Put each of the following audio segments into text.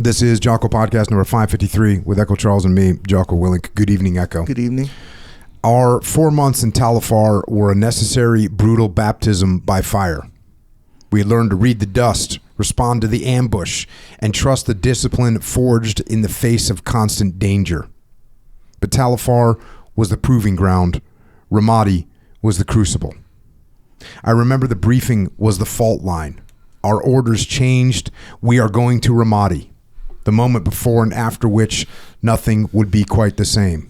This is Jocko podcast number 553 with Echo Charles and me, Jocko Willink. Good evening, Echo. Good evening. Our 4 months in Talifar were a necessary, brutal baptism by fire. We had learned to read the dust, respond to the ambush, and trust the discipline forged in the face of constant danger. But Talifar was the proving ground. Ramadi was the crucible. I remember the briefing was the fault line. Our orders changed. We are going to Ramadi. The moment before and after which nothing would be quite the same.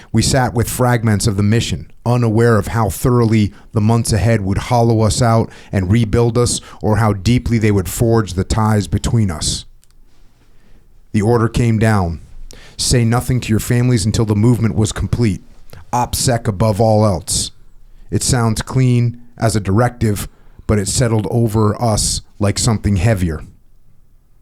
We sat with fragments of the mission, unaware of how thoroughly the months ahead would hollow us out and rebuild us, or how deeply they would forge the ties between us. The order came down. Say nothing to your families until the movement was complete. OPSEC above all else. It sounds clean as a directive, but it settled over us like something heavier.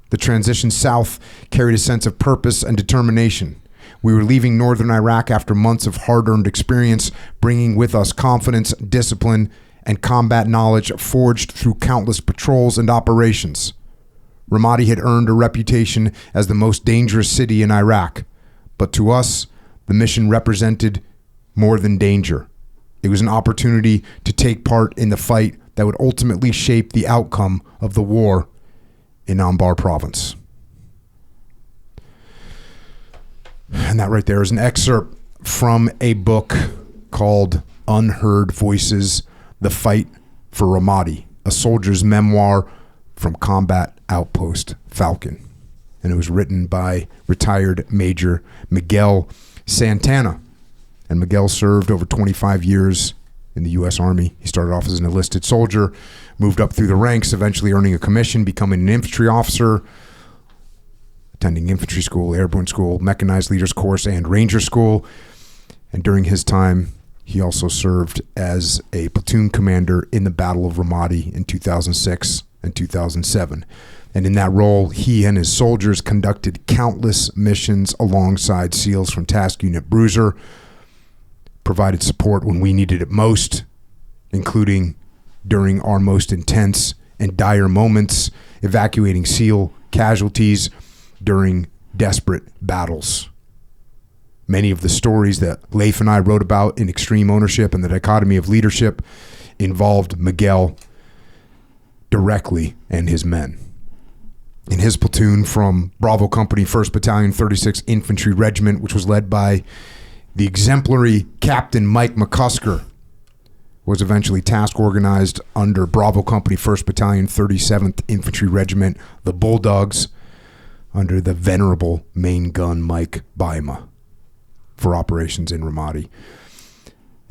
The transition south carried a sense of purpose and determination. We were leaving northern Iraq after months of hard-earned experience, bringing with us confidence, discipline, and combat knowledge forged through countless patrols and operations. Ramadi had earned a reputation as the most dangerous city in Iraq, but to us, the mission represented more than danger. It was an opportunity to take part in the fight that would ultimately shape the outcome of the war in Anbar province. And that right there is an excerpt from a book called Unheard Voices, The Fight for Ramadi, a soldier's memoir from combat outpost Falcon. And it was written by retired Major Miguel Santana. And Miguel served over 25 years in the U.S. Army. He started off as an enlisted soldier, moved up through the ranks, eventually earning a commission, becoming an infantry officer, attending infantry school, airborne school, mechanized leaders course, and ranger school. And during his time, he also served as a platoon commander in the Battle of Ramadi in 2006 and 2007. And in that role, he and his soldiers conducted countless missions alongside SEALs from Task Unit Bruiser, provided support when we needed it most, including during our most intense and dire moments, evacuating SEAL casualties during desperate battles. Many of the stories that Leif and I wrote about in Extreme Ownership and the Dichotomy of Leadership involved Miguel directly and his men. In his platoon from Bravo Company, 1st Battalion, 36th Infantry Regiment, which was led by the exemplary Captain Mike McCusker, was eventually task organized under Bravo Company, 1st Battalion, 37th Infantry Regiment, the Bulldogs, under the venerable main gun Mike Baima for operations in Ramadi.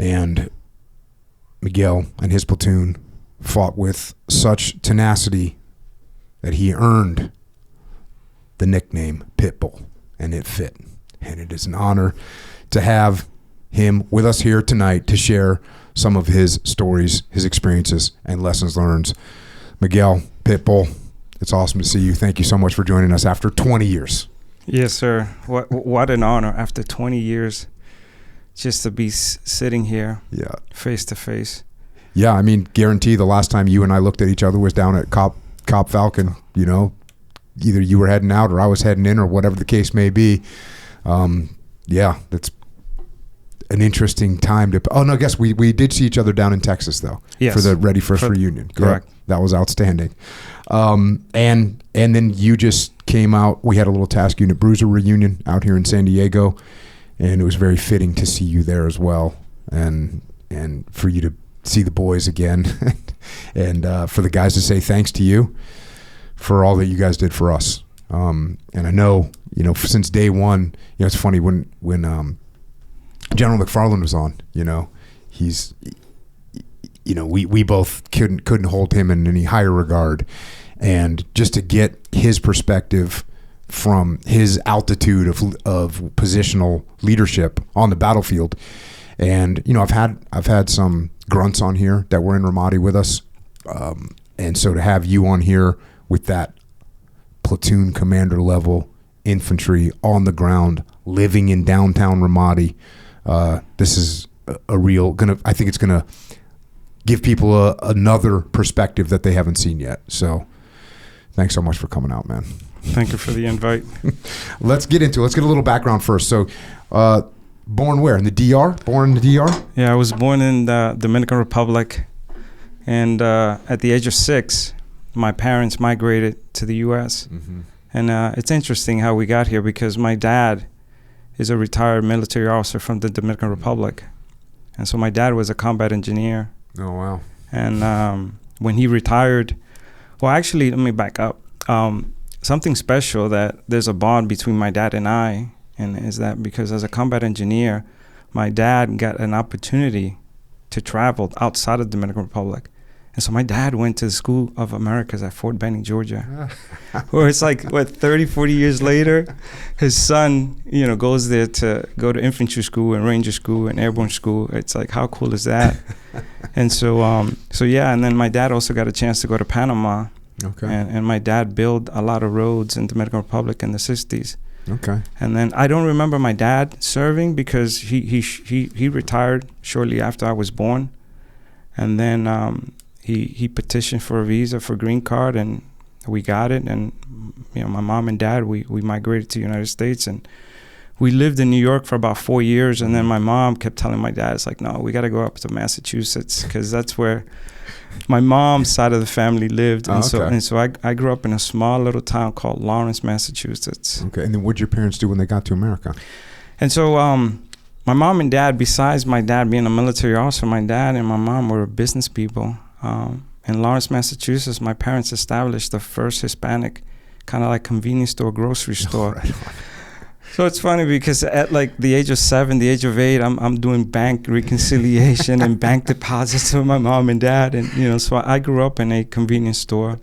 And Miguel and his platoon fought with such tenacity that he earned the nickname Pitbull, and it fit. And it is an honor to have him with us here tonight to share some of his stories, his experiences, and lessons learned. Miguel, Pitbull, it's awesome to see you. Thank you so much for joining us after 20 years. Yes, sir. What an honor after 20 years just to be sitting here face to face. Yeah, I mean, guarantee the last time you and I looked at each other was down at Cop Falcon. You know, either you were heading out or I was heading in or whatever the case may be. Yeah, that's an interesting time to... Oh, no, I guess we did see each other down in Texas, though. Yes. For the Ready First reunion. Correct. Yeah, that was outstanding. And then you just came out. We had a little Task Unit Bruiser reunion out here in San Diego, and it was very fitting to see you there as well, and for you to see the boys again, and for the guys to say thanks to you for all that you guys did for us. And I know, since day one, it's funny when General McFarland was on, he's, we both couldn't hold him in any higher regard, and just to get his perspective from his altitude of positional leadership on the battlefield. And I've had some grunts on here that were in Ramadi with us, and so to have you on here with that platoon commander level infantry on the ground, living in downtown Ramadi, this is I think it's gonna give people another perspective that they haven't seen yet. So thanks so much for coming out, man. Thank you for the invite. Let's get into it. Let's get a little background first. So, born where? In the DR? Born in the DR? Yeah, I was born in the Dominican Republic. And at the age of 6, my parents migrated to the U.S. Mm-hmm. And it's interesting how we got here because my dad is a retired military officer from the Dominican Republic. And so my dad was a combat engineer. Oh, wow. And when he retired, well, actually, let me back up. Something special that there's a bond between my dad and I, and is that because as a combat engineer, my dad got an opportunity to travel outside of the Dominican Republic. And so my dad went to the School of Americas at Fort Benning, Georgia, where it's like, 30, 40 years later, his son, goes there to go to infantry school and ranger school and airborne school. It's like, how cool is that? And so yeah, and then my dad also got a chance to go to Panama. Okay. And my dad built a lot of roads in the Dominican Republic in the 60s. Okay. And then I don't remember my dad serving because he retired shortly after I was born. And then he petitioned for a visa for green card, and we got it. And my mom and dad, we migrated to the United States, and we lived in New York for about 4 years. And then my mom kept telling my dad, it's like, no, we got to go up to Massachusetts because that's where my mom's side of the family lived. And so I grew up in a small little town called Lawrence, Massachusetts. Okay. And then what did your parents do when they got to America? And so my mom and dad, besides my dad being a military officer, my dad and my mom were business people. In Lawrence, Massachusetts, my parents established the first Hispanic kind of like convenience store, grocery store. Right. So it's funny because at like the age of 7, the age of 8, I'm doing bank reconciliation and bank deposits with my mom and dad. And, so I grew up in a convenience store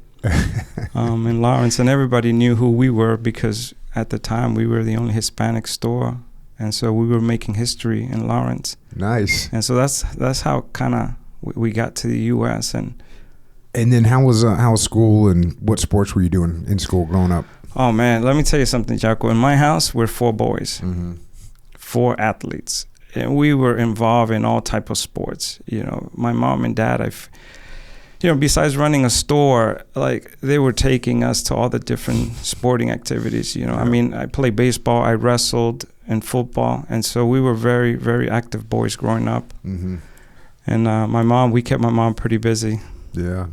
in Lawrence, and everybody knew who we were because at the time we were the only Hispanic store. And so we were making history in Lawrence. Nice. And so that's how kind of we got to the U.S. And then how was school, and what sports were you doing in school growing up? Oh, man, let me tell you something, Jocko. In my house, we're 4 boys, 4 athletes. And we were involved in all type of sports. My mom and dad, besides running a store, like they were taking us to all the different sporting activities. I mean, I played baseball, I wrestled, and football. And so we were very, very active boys growing up. Mm-hmm. And we kept my mom pretty busy. Yeah.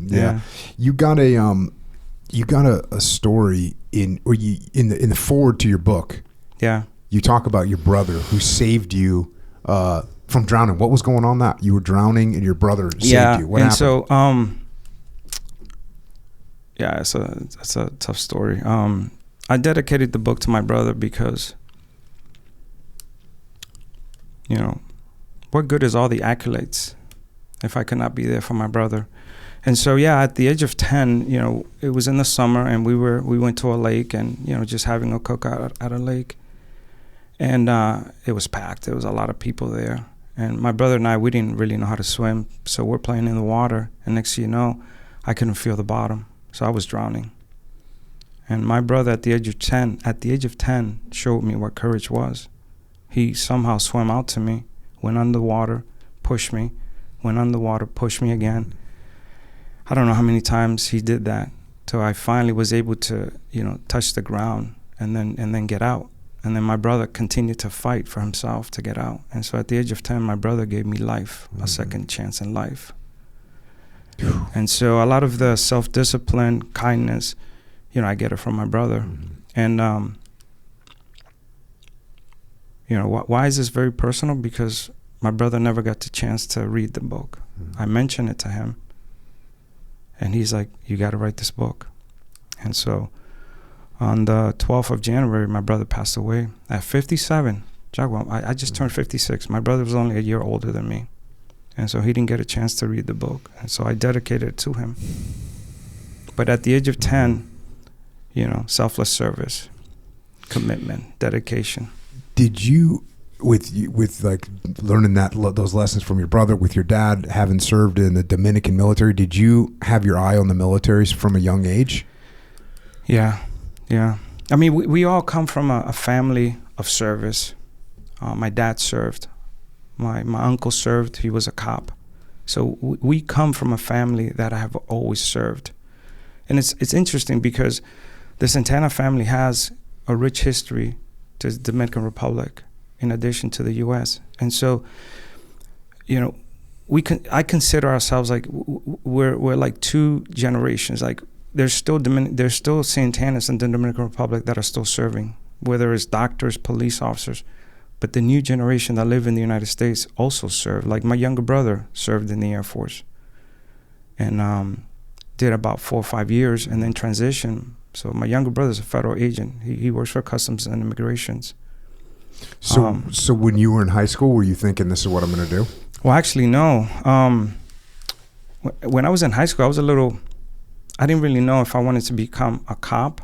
You got a story in the forward to your book. Yeah. You talk about your brother who saved you from drowning. What was going on that? You were drowning and your brother saved you. What happened? So it's a tough story. I dedicated the book to my brother because what good is all the accolades if I could not be there for my brother? And so, yeah, at the age of 10, it was in the summer, and we went to a lake and, just having a cookout at a lake. And it was packed. There was a lot of people there. And my brother and I, we didn't really know how to swim. So we're playing in the water. And next thing you know, I couldn't feel the bottom. So I was drowning. And my brother at the age of 10 showed me what courage was. He somehow swam out to me, went underwater, pushed me, went underwater, pushed me again. I don't know how many times he did that till I finally was able to, touch the ground and then get out. And then my brother continued to fight for himself to get out. And so at the age of 10, my brother gave me life, a second chance in life. And so a lot of the self-discipline, kindness, I get it from my brother. And, why is this very personal? Because my brother never got the chance to read the book. I mentioned it to him. And he's like, you got to write this book. And so on the 12th of January, my brother passed away at 57. Jocko, I just turned 56. My brother was only a year older than me. And so he didn't get a chance to read the book. And so I dedicated it to him. But at the age of 10, selfless service, commitment, dedication. Did you, with like learning those lessons from your brother, with your dad having served in the Dominican military, did you have your eye on the military from a young age? Yeah. I mean, we all come from a family of service. My dad served. My uncle served. He was a cop. So we come from a family that have always served. And it's interesting because the Santana family has a rich history to the Dominican Republic in addition to the U.S. And so, I consider ourselves like we're like two generations. Like there's still Santanas in the Dominican Republic that are still serving, whether it's doctors, police officers. But the new generation that live in the United States also serve. Like my younger brother served in the Air Force and did about 4 or 5 years and then transitioned. So my younger brother's a federal agent. He works for Customs and Immigrations. So when you were in high school, were you thinking this is what I'm going to do? Well, actually, no. When I was in high school, I didn't really know if I wanted to become a cop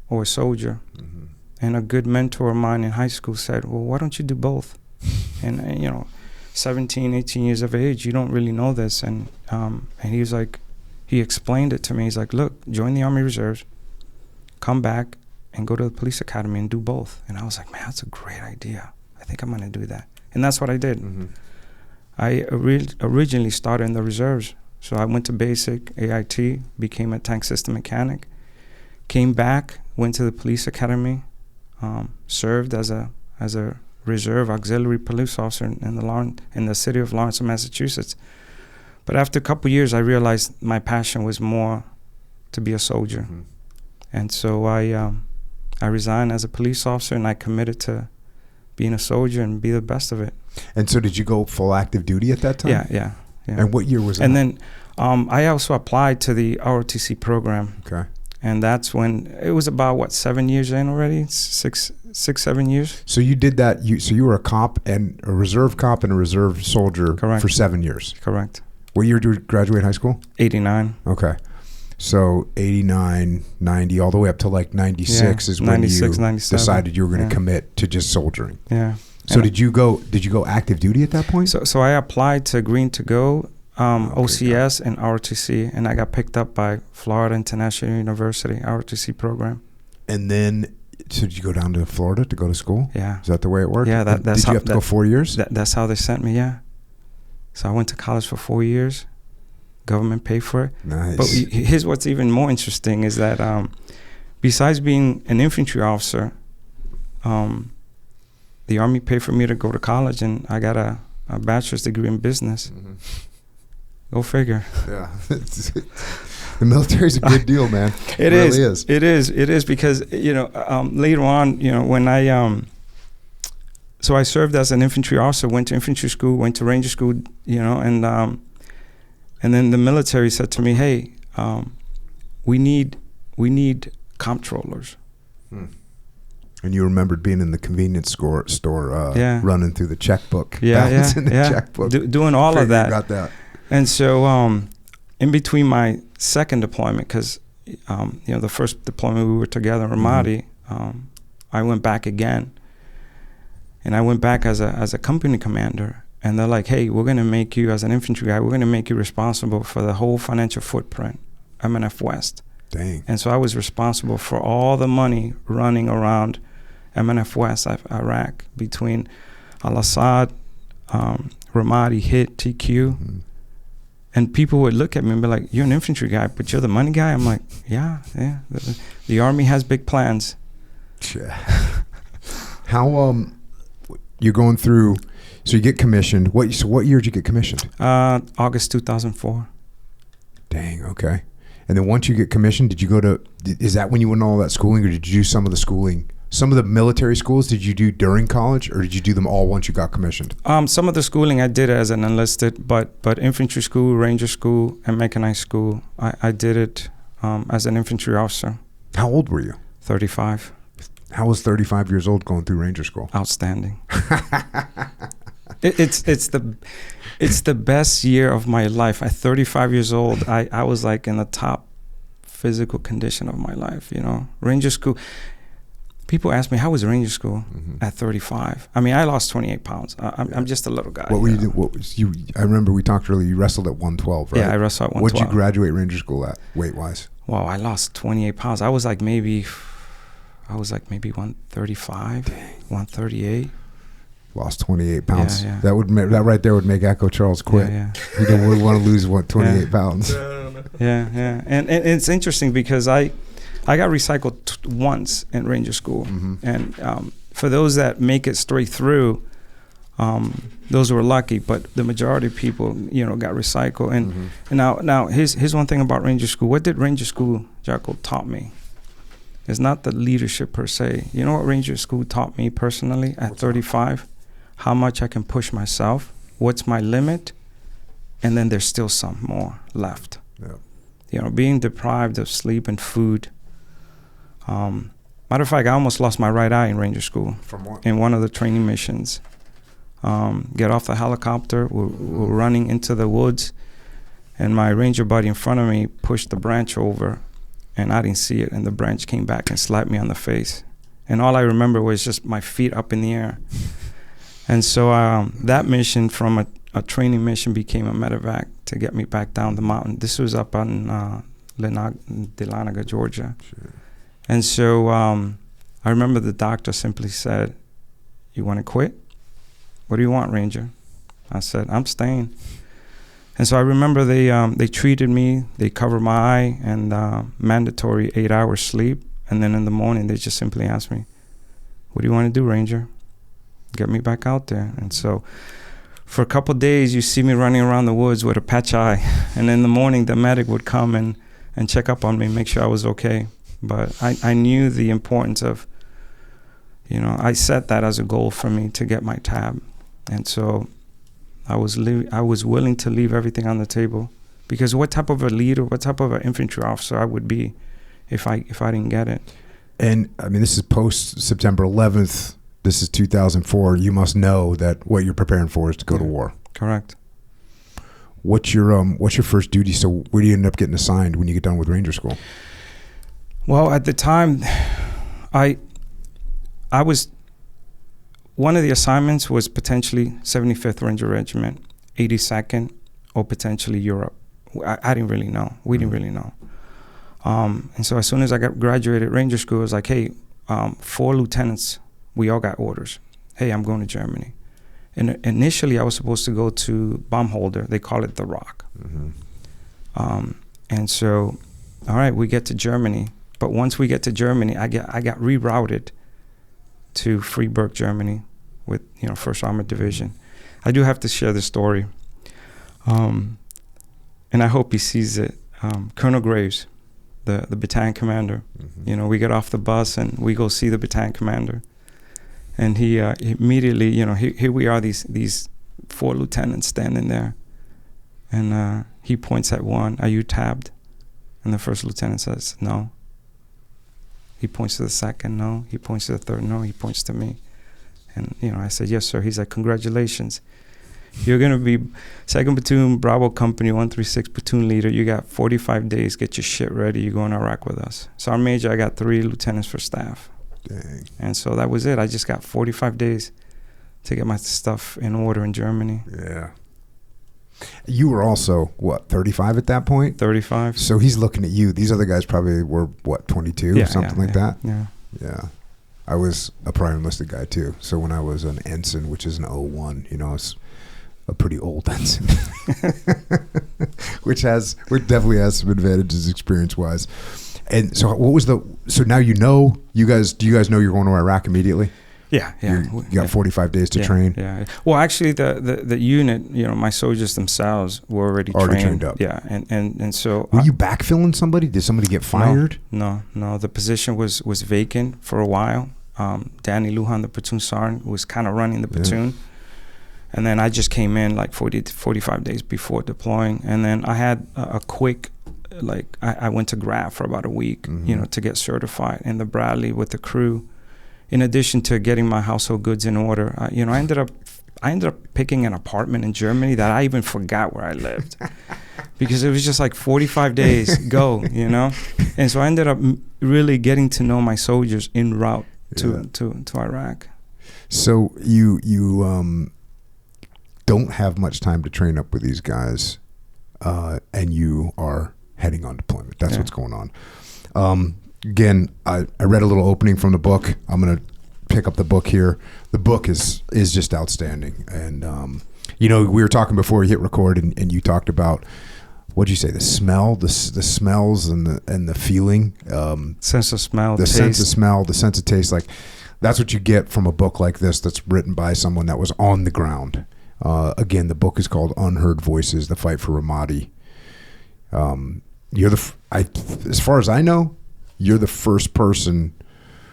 or a soldier. Mm-hmm. And a good mentor of mine in high school said, well, why don't you do both? And 17, 18 years of age, you don't really know this. And he was like, he explained it to me. He's like, look, join the Army Reserves, come back and go to the police academy and do both. And I was like, man, that's a great idea. I think I'm going to do that. And that's what I did. Mm-hmm. I originally started in the reserves. So I went to basic AIT, became a tank system mechanic, came back, went to the police academy, served as a reserve auxiliary police officer in the city of Lawrence, Massachusetts. But after a couple of years, I realized my passion was more to be a soldier. Mm-hmm. And so I resigned as a police officer, and I committed to being a soldier and be the best of it. And so did you go full active duty at that time? Yeah. And what year was that? And then I also applied to the ROTC program. Okay. And that's when it was about 7 years in already, 7 years. So you did that. So you were a cop and a reserve cop and a reserve soldier. Correct. For 7 years. Correct. What year did you graduate high school? 89. Okay. So 89, 90, all the way up to like 96 is when 96, you 97. decided you were going to commit to just soldiering. Yeah. So did you go active duty at that point? So I applied to Green to Go, OCS and ROTC, and I got picked up by Florida International University ROTC program. And then, so did you go down to Florida to go to school? Yeah. Is that the way it worked? Yeah, did you have to go 4 years? That's how they sent me, yeah. So I went to college for 4 years. Government paid for it. Nice. But here's what's even more interesting is that besides being an infantry officer, the Army paid for me to go to college, and I got a bachelor's degree in business. Mm-hmm. Go figure. Yeah. The military's a good deal, man. It really is. It is because, later on, when I, so I served as an infantry officer, went to infantry school, went to ranger school, and then the military said to me, hey, we need comptrollers. Hmm. And you remembered being in the convenience store running through the checkbook. Balancing the checkbook. Doing all of that. Got that. And so in between my second deployment, because the first deployment we were together in Ramadi, I went back again. And I went back as a company commander. And they're like, hey, we're going to make you, as an infantry guy, we're going to make you responsible for the whole financial footprint, MNF West. Dang. And so I was responsible for all the money running around MNF West, Iraq, between Al-Assad, Ramadi, HIT, TQ. Mm-hmm. And people would look at me and be like, you're an infantry guy, but you're the money guy? I'm like, yeah. The Army has big plans. Yeah. How, you're going through... So you get commissioned. What year did you get commissioned? August 2004. Dang, okay. And then once you get commissioned, did you go to, is that when you went all that schooling, or did you do some of the schooling, some of the military schools, did you do during college, or did you do them all once you got commissioned? Some of the schooling I did as an enlisted, but infantry school, ranger school, and mechanized school, I did it as an infantry officer. How old were you? 35. How was 35 years old going through ranger school? Outstanding. It's the best year of my life. At 35 years old, I was like in the top physical condition of my life. Ranger school. People ask me, how was Ranger school at 35? I mean, I lost 28 pounds. I'm just a little guy. What were you doing? I remember we talked earlier. You wrestled at 112, right? Yeah, I wrestled at 112. What did you graduate Ranger school at, weight wise? Well, I lost 28 pounds. I was like maybe 135, 138. Lost 28 pounds. Yeah. That right there would make Echo Charles quit. Yeah. He would want to lose 28 pounds. Yeah. And it's interesting because I I got recycled once in Ranger School, and for those that make it straight through, those were lucky. But the majority of people, you know, got recycled. And now here's one thing about Ranger School. What did Ranger School, Jocko, taught me? It's not the leadership per se. You know what Ranger School taught me personally at 35? How much I can push myself. What's my limit? And then there's still some more left. Yeah. You know, being deprived of sleep and food. Matter of fact, I almost lost my right eye in Ranger School. From what? In one of the training missions. Get off the helicopter, we're running into the woods, and my ranger buddy in front of me pushed the branch over, and I didn't see it, and the branch came back and slapped me on the face. And all I remember was just my feet up in the air. And so that mission from a training mission became a medevac to get me back down the mountain. This was up on Dahlonega, Georgia. Sure. And so I remember the doctor simply said, "You want to quit? What do you want, Ranger?" I said, "I'm staying." And so I remember they treated me, they covered my eye, and mandatory 8 hours sleep. And then in the morning, they just simply asked me, "What do you want to do, Ranger? Get me back out there." And so for a couple of days, you see me running around the woods with a patch eye. And in the morning, the medic would come and check up on me, make sure I was okay. But I knew the importance of, you know, I set that as a goal for me to get my tab. And so I was willing to leave everything on the table, because what type of a leader, what type of an infantry officer I would be if I didn't get it. And I mean, this is post September 11th. This is 2004. You must know that what you're preparing for is to go to war. Correct. What's your first duty? So where do you end up getting assigned when you get done with Ranger School? Well, at the time, I was, one of the assignments was potentially 75th Ranger Regiment, 82nd, or potentially Europe. I didn't really know. We didn't really know. And so as soon as I graduated Ranger School, it was like, hey, 4 lieutenants, we all got orders. Hey, I'm going to Germany. And initially, I was supposed to go to Baumholder. They call it the Rock. And so, all right, we get to Germany. But once we get to Germany, I got rerouted to Freiburg, Germany, with 1st Armored Division. I do have to share this story, and I hope he sees it. Colonel Graves, the battalion commander. We get off the bus and we go see the battalion commander, and he immediately, here we are, these 4 lieutenants standing there, and he points at one. "Are you tabbed?" And the first lieutenant says, "No." He points to the second, "No." He points to the third, "No." He points to me. And, I said, "Yes, sir." He's like, "Congratulations. You're going to be 2nd Platoon, Bravo Company, 136 Platoon Leader. You got 45 days. Get your shit ready. You're going to Iraq with us." So our major, I got 3 lieutenants for staff. Dang. And so that was it. I just got 45 days to get my stuff in order in Germany. Yeah. You were also, 35 at that point? 35. So he's looking at you. These other guys probably were, 22 or something like that? Yeah. Yeah. I was a prior enlisted guy too. So when I was an ensign, which is an 01, I was a pretty old ensign, which definitely has some advantages experience-wise. And so so now do you guys know you're going to Iraq immediately? Yeah. You got 45 days to train? Yeah. Well, actually, the unit, my soldiers themselves were already trained up. Yeah, and so... Were you backfilling somebody? Did somebody get fired? No. The position was vacant for a while. Danny Lujan, the platoon sergeant, was kind of running the platoon. Yeah. And then I just came in like 40 to 45 days before deploying. And then I had a quick... I went to Graf for about a week, to get certified in the Bradley with the crew. In addition to getting my household goods in order, I ended up picking an apartment in Germany that I even forgot where I lived, because it was just like 45 days go, And so I ended up really getting to know my soldiers en route to Iraq. So you don't have much time to train up with these guys, and you are heading on deployment. That's what's going on. Again, I read a little opening from the book. I'm going to pick up the book here. The book is just outstanding. And, we were talking before we hit record, and you talked about what'd you say? The smell, the smells, and the feeling. Sense of smell, the taste. sense of smell, the sense of taste. Like that's what you get from a book like this that's written by someone that was on the ground. Again, the book is called Unheard Voices: The Fight for Ramadi. As far as I know, you're the first person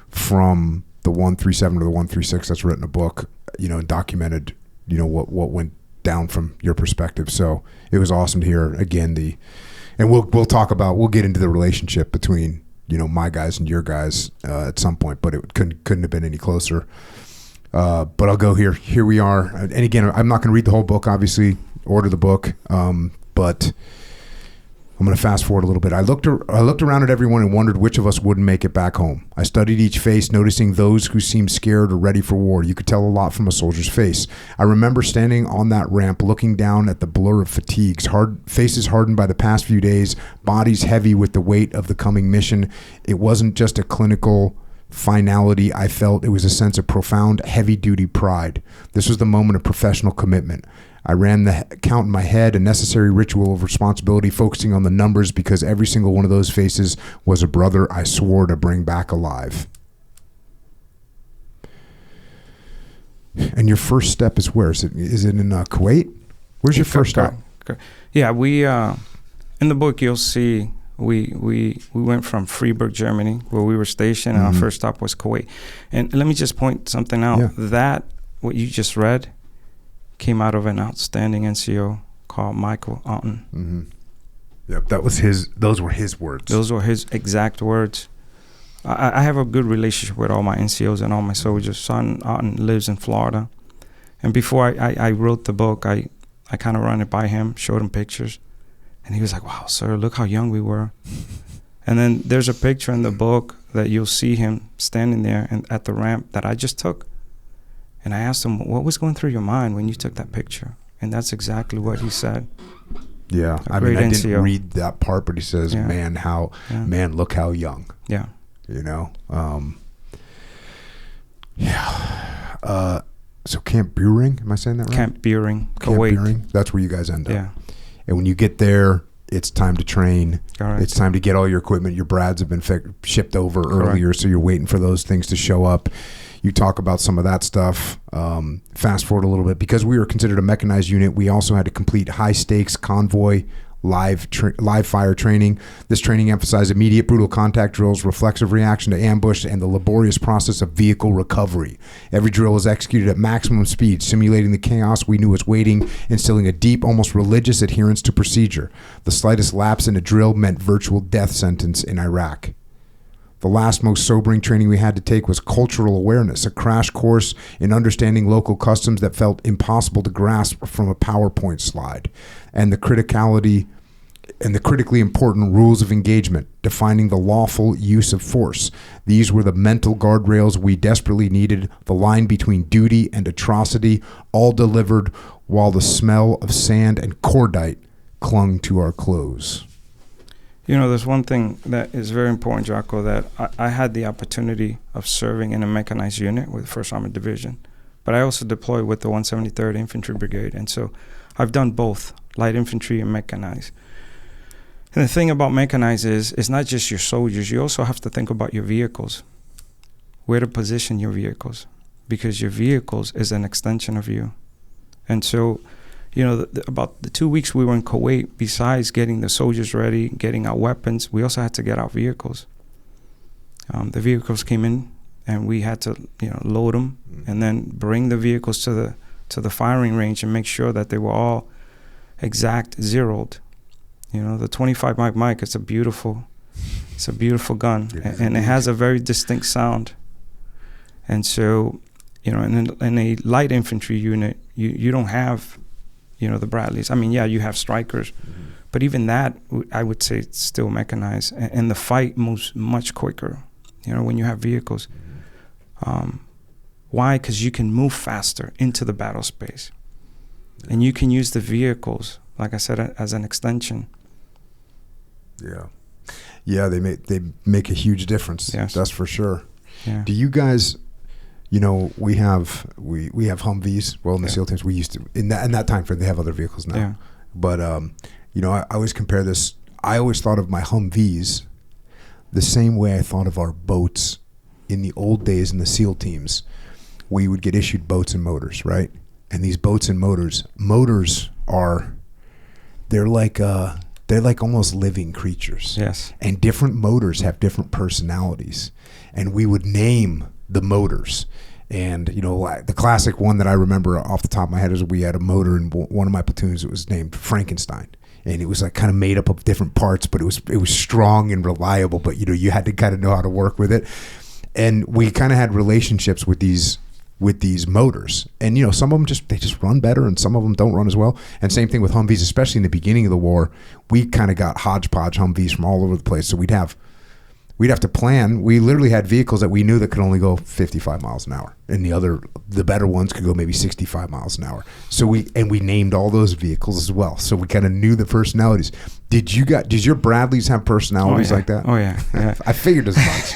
from the 137 to the 136 that's written a book, and documented, what went down from your perspective. So it was awesome to hear again and we'll get into the relationship between, my guys and your guys at some point, but it couldn't have been any closer. But I'll go here. Here we are. And again, I'm not going to read the whole book, obviously. Order the book. But I'm going to fast forward a little bit. I looked around at everyone and wondered which of us wouldn't make it back home. I studied each face, noticing those who seemed scared or ready for war. You could tell a lot from a soldier's face. I remember standing on that ramp, looking down at the blur of fatigues, faces hardened by the past few days, bodies heavy with the weight of the coming mission. It wasn't just a clinical finality I felt. It was a sense of profound, heavy-duty pride. This was the moment of professional commitment. I ran the count in my head, a necessary ritual of responsibility, focusing on the numbers because every single one of those faces was a brother I swore to bring back alive. And your first step is where? Is it in Kuwait? Where's your first step? Yeah, we in the book you'll see we went from Freiburg, Germany, where we were stationed, and our first stop was Kuwait. And let me just point something out. Yeah. That what you just read came out of an outstanding NCO called Michael Otten. Mm-hmm. Yep, those were his words. Those were his exact words. I have a good relationship with all my NCOs and all my soldiers. Son Otten lives in Florida. And before I wrote the book, I kind of ran it by him, showed him pictures. And he was like, wow, sir, look how young we were. And then there's a picture in the book that you'll see him standing there at the ramp that I just took. And I asked him, what was going through your mind when you took that picture? And that's exactly what he said. Yeah. I didn't read that part, but he says, man, look how young. Yeah. So Camp Buring, am I saying that right? Camp Buring, Kuwait. Buring, that's where you guys end up. Yeah. And when you get there, it's time to train. Correct. It's time to get all your equipment. Your brads have been shipped over earlier, so you're waiting for those things to show up. You talk about some of that stuff. Fast forward a little bit. Because we were considered a mechanized unit, we also had to complete high-stakes convoy live fire training. This training emphasized immediate brutal contact drills, reflexive reaction to ambush, and the laborious process of vehicle recovery. Every drill was executed at maximum speed, simulating the chaos we knew was waiting, instilling a deep, almost religious adherence to procedure. The slightest lapse in a drill meant virtual death sentence in Iraq. The last most sobering training we had to take was cultural awareness, a crash course in understanding local customs that felt impossible to grasp from a PowerPoint slide, and the critically important rules of engagement, defining the lawful use of force. These were the mental guardrails we desperately needed, the line between duty and atrocity, all delivered while the smell of sand and cordite clung to our clothes. There's one thing that is very important, Jocko, that I had the opportunity of serving in a mechanized unit with 1st Armored Division, but I also deployed with the 173rd Infantry Brigade, and so I've done both, light infantry and mechanized. And the thing about mechanized is it's not just your soldiers. You also have to think about your vehicles, where to position your vehicles, because your vehicles is an extension of you. And so about the 2 weeks we were in Kuwait, besides getting the soldiers ready, getting our weapons, we also had to get our vehicles. The vehicles came in, and we had to, load them, and then bring the vehicles to the firing range and make sure that they were all exact zeroed. The 25 Mike, it's a beautiful gun, and it has a very distinct sound. And so, in a light infantry unit, you don't have the Bradleys. I mean, yeah, you have strikers, but even that, I would say, it's still mechanized. And the fight moves much quicker, when you have vehicles. Why? Because you can move faster into the battle space. And you can use the vehicles, like I said, as an extension. Yeah, they make a huge difference. Yes. That's for sure. Yeah. Do you guys... we have Humvees. Well, in the SEAL teams, we used to in that time frame. They have other vehicles now, but You know, I always compare this. I always thought of my Humvees the same way I thought of our boats in the old days in the SEAL teams. We would get issued boats and motors, right? And these boats and motors are, they're like almost living creatures. Yes. And different motors have different personalities. And we would name the motors. And, you know, the classic one that I remember off the top of my head is we had a motor in one of my platoons. It was named Frankenstein. And it was like kind of made up of different parts, but it was strong and reliable. But, you know, you had to kind of know how to work with it. And we kind of had relationships with these motors. And, you know, some of them they just run better and some of them don't run as well. And same thing with Humvees, especially in the beginning of the war. We kind of got hodgepodge Humvees from all over the place. So we'd have to plan. We literally had vehicles that we knew that could only go 55 miles an hour. And the better ones could go maybe 65 miles an hour. So we named all those vehicles as well. So we kind of knew the personalities. Did your Bradleys have personalities like that? Oh, yeah. I figured as much.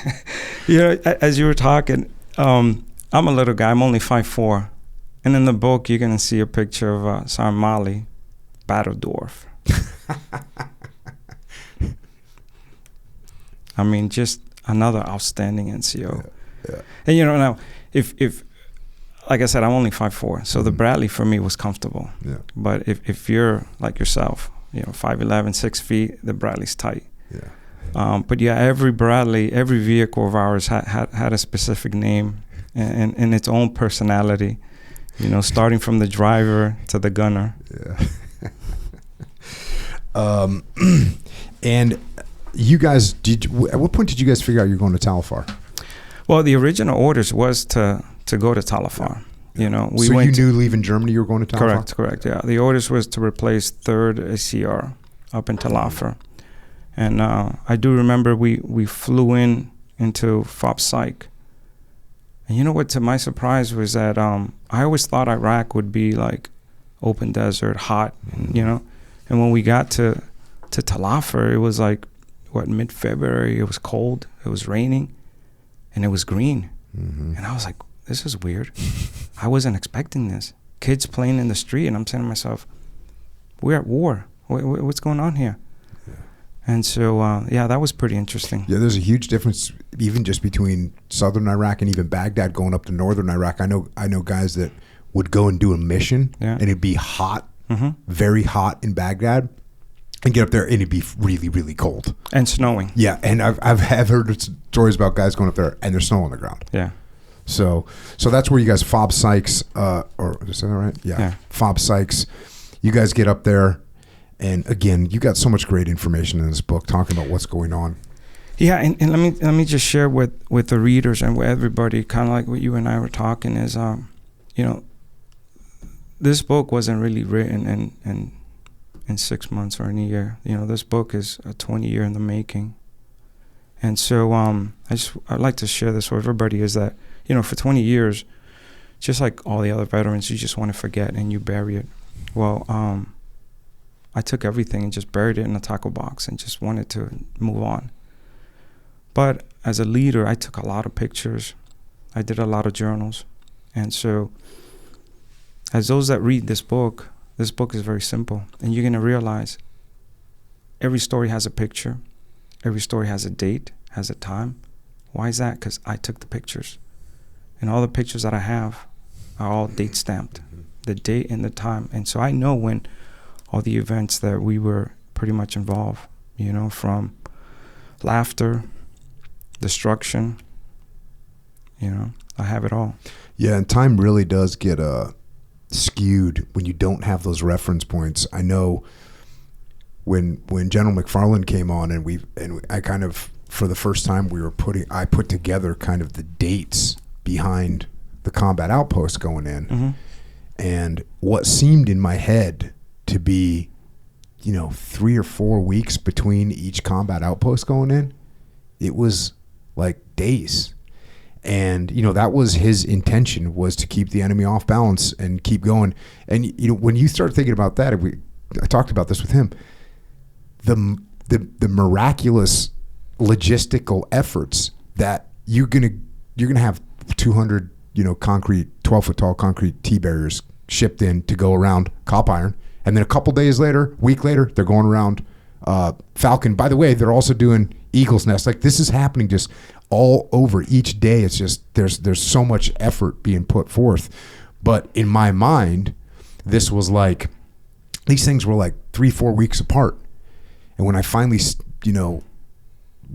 You know, as you were talking, I'm a little guy. I'm only 5'4". And in the book, you're going to see a picture of Sergeant Molly, Battle Dwarf. I mean, just another outstanding NCO. Yeah. And, you know, now, if like I said, I'm only 5'4", so the Bradley for me was comfortable. Yeah. But if you're like yourself, you know, 5'11", 6 feet, the Bradley's tight. Yeah. But yeah, every vehicle of ours had a specific name and its own personality, you know, starting from the driver to the gunner. Yeah. And you guys, at what point did you guys figure out you're going to Talifar? Well, the original orders was to go to Talifar. Yeah. You know, so you knew leaving Germany you were going to Talifar? Correct. Yeah, the orders was to replace 3rd ACR up in Talifar, and I do remember we flew into FOB Psych, and you know what? To my surprise was that I always thought Iraq would be like open desert, hot, and, you know, and when we got to Talifar, it was like mid-February. It was cold. It was raining, and it was green. Mm-hmm. And I was like, this is weird. I wasn't expecting this. Kids playing in the street, and I'm saying to myself, we're at war. What's going on here? Yeah. And so, that was pretty interesting. Yeah, there's a huge difference even just between southern Iraq and even Baghdad going up to northern Iraq. I know guys that would go and do a mission, and it'd be hot, very hot in Baghdad, and get up there and it'd be really, really cold and snowing. Yeah, and I've heard stories about guys going up there and there's snow on the ground. Yeah. So that's where you guys FOB Sykes, or did I say that right? Yeah. FOB Sykes. You guys get up there, and again, you got so much great information in this book talking about what's going on. Yeah, and let me just share with the readers and with everybody, kind of like what you and I were talking, is you know, this book wasn't really written in 6 months or in a year. You know, this book is a 20-year in the making. And so I'd like to share this with everybody, is that, you know, for 20 years, just like all the other veterans, you just want to forget and you bury it. Well, I took everything and just buried it in a tackle box and just wanted to move on. But as a leader, I took a lot of pictures. I did a lot of journals. And so as those that read this book is very simple. And you're going to realize every story has a picture. Every story has a date, has a time. Why is that? Because I took the pictures. And all the pictures that I have are all date stamped, the date and the time. And so I know when all the events that we were pretty much involved, you know, from laughter, destruction, you know, I have it all. Yeah, and time really does get skewed when you don't have those reference points. I know when General McFarland came on, and I kind of, for the first time, I put together kind of the dates behind the combat outpost going in, and what seemed in my head to be, you know, 3 or 4 weeks between each combat outpost going in, it was like days. And, you know, that was his intention, was to keep the enemy off balance and keep going. And, you know, when you start thinking about that, I talked about this with him, the miraculous logistical efforts that you're gonna have 200, you know, concrete, 12-foot tall concrete T-barriers shipped in to go around Cop Iron, And then a couple days later, week later, they're going around Falcon. By the way, they're also doing Eagle's Nest. Like, this is happening just all over each day. It's just there's so much effort being put forth. But in my mind, this was like, these things were like 3-4 weeks apart. And when I finally,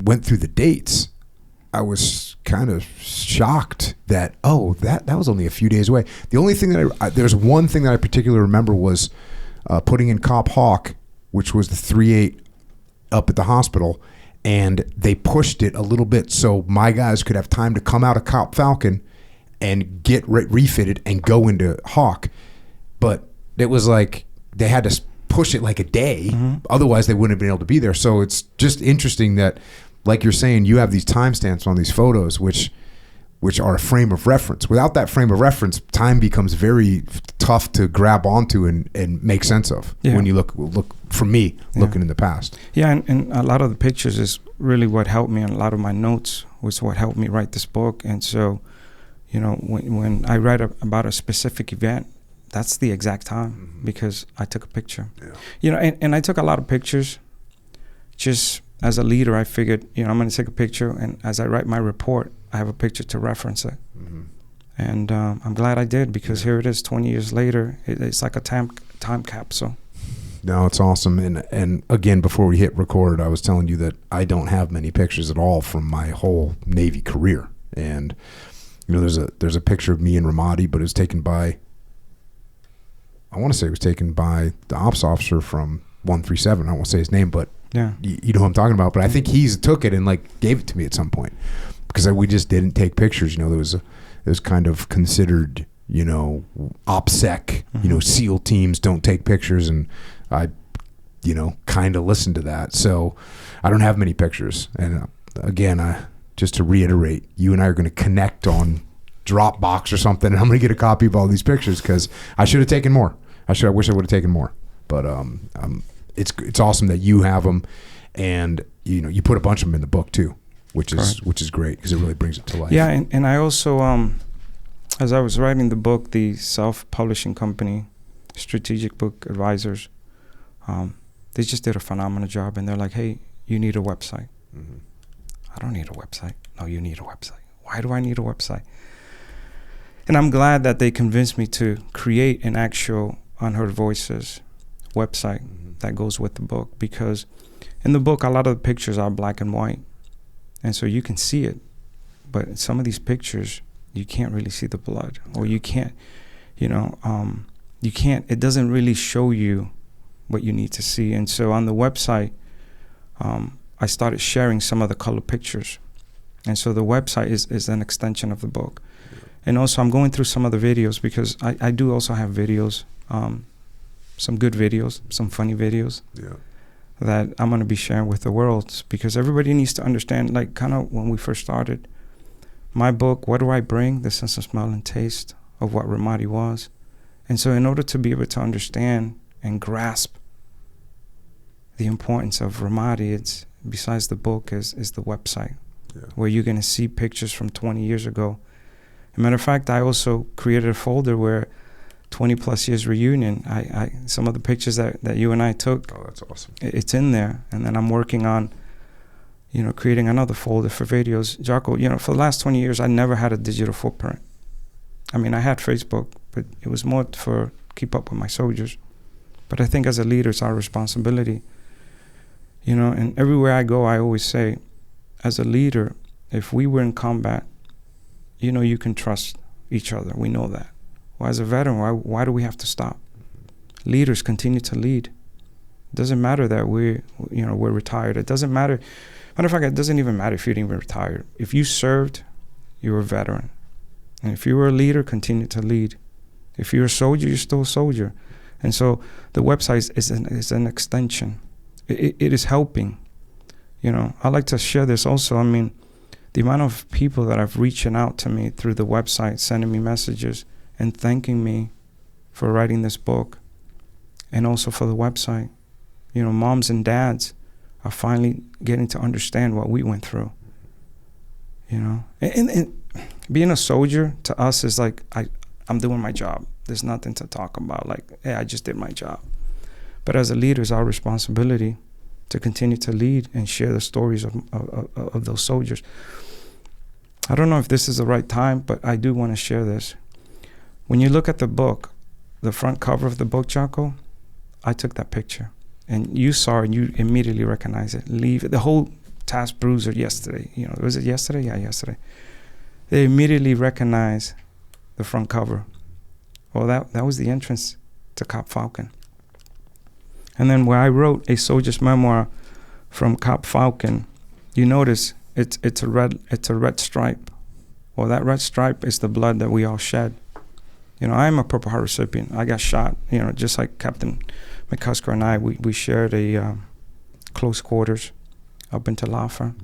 went through the dates, I was kind of shocked that, that was only a few days away. The only thing that there's one thing that I particularly remember was putting in Cop Hawk, which was the 3.8 up at the hospital, and they pushed it a little bit so my guys could have time to come out of Cop Falcon and get refitted and go into Hawk. But it was like they had to push it like a day. Otherwise they wouldn't have been able to be there. So it's just interesting that, like you're saying, you have these timestamps on these photos, which are a frame of reference. Without that frame of reference, time becomes very tough to grab onto and make sense of when you look for me, looking in the past. Yeah, and a lot of the pictures is really what helped me, and a lot of my notes was what helped me write this book. And so, when I write about a specific event, that's the exact time because I took a picture. And I took a lot of pictures. Just as a leader, I figured, I'm going to take a picture, and as I write my report, I have a picture to reference it. And I'm glad I did, because here it is 20 years later. It's like a time capsule. No, it's awesome. And again, before we hit record, I was telling you that I don't have many pictures at all from my whole Navy career. And there's a picture of me in Ramadi, but it was taken by, I want to say it was taken by the ops officer from 137. I won't say his name, but you know who I'm talking about. But I think he took it and gave it to me at some point, because we just didn't take pictures. It was kind of considered, OPSEC, SEAL teams don't take pictures, and I, kind of listened to that. So I don't have many pictures. And again, just to reiterate, you and I are going to connect on Dropbox or something, and I'm going to get a copy of all these pictures, because I should have taken more. I wish I would have taken more. But it's awesome that you have them, and you put a bunch of them in the book too, which is great, because it really brings it to life. Yeah, and I also, as I was writing the book, the self-publishing company, Strategic Book Advisors, they just did a phenomenal job, and they're like, hey, you need a website. I don't need a website. No, you need a website. Why do I need a website? And I'm glad that they convinced me to create an actual Unheard Voices website that goes with the book, because in the book, a lot of the pictures are black and white. And so you can see it, but some of these pictures, you can't really see the blood, or you can't, it doesn't really show you what you need to see. And so on the website, I started sharing some of the color pictures. And so the website is an extension of the book. And also I'm going through some of the videos, because I do also have videos, some good videos, some funny videos that I'm going to be sharing with the world, because everybody needs to understand, kind of when we first started, my book, what do I bring? The sense of smell and taste of what Ramadi was. And so in order to be able to understand and grasp the importance of Ramadi, it's besides the book is the website, where you're going to see pictures from 20 years ago. As a matter of fact, I also created a folder where 20 plus years reunion, I some of the pictures that you and I took. Oh, that's awesome. It's in there. And then I'm working on, creating another folder for videos. Jocko, for the last 20 years, I never had a digital footprint. I mean, I had Facebook, but it was more for keep up with my soldiers. But I think as a leader, it's our responsibility. And everywhere I go, I always say, as a leader, if we were in combat, you can trust each other. We know that. Well, as a veteran, why do we have to stop? Leaders continue to lead. It doesn't matter that we're retired. It doesn't matter. Matter of fact, it doesn't even matter if you didn't even retire. If you served, you're a veteran. And if you were a leader, continue to lead. If you're a soldier, you're still a soldier. And so the website is an extension. It is helping. I like to share this also. I mean, the amount of people that have reaching out to me through the website, sending me messages and thanking me for writing this book, and also for the website. Moms and dads are finally getting to understand what we went through. And being a soldier to us is like, I'm doing my job. There's nothing to talk about. Hey, I just did my job. But as a leader, it's our responsibility to continue to lead and share the stories of those soldiers. I don't know if this is the right time, but I do want to share this. When you look at the book, the front cover of the book, Jocko, I took that picture. And you saw it, and you immediately recognized it. The whole task bruiser yesterday, was it yesterday? Yeah, yesterday. They immediately recognized the front cover. Well, that was the entrance to Cop Falcon. And then where I wrote a soldier's memoir from Cop Falcon, you notice it's a red stripe. Well, that red stripe is the blood that we all shed. I'm a Purple Heart recipient. I got shot, just like Captain McCusker and I, we shared a close quarters up in Talofa.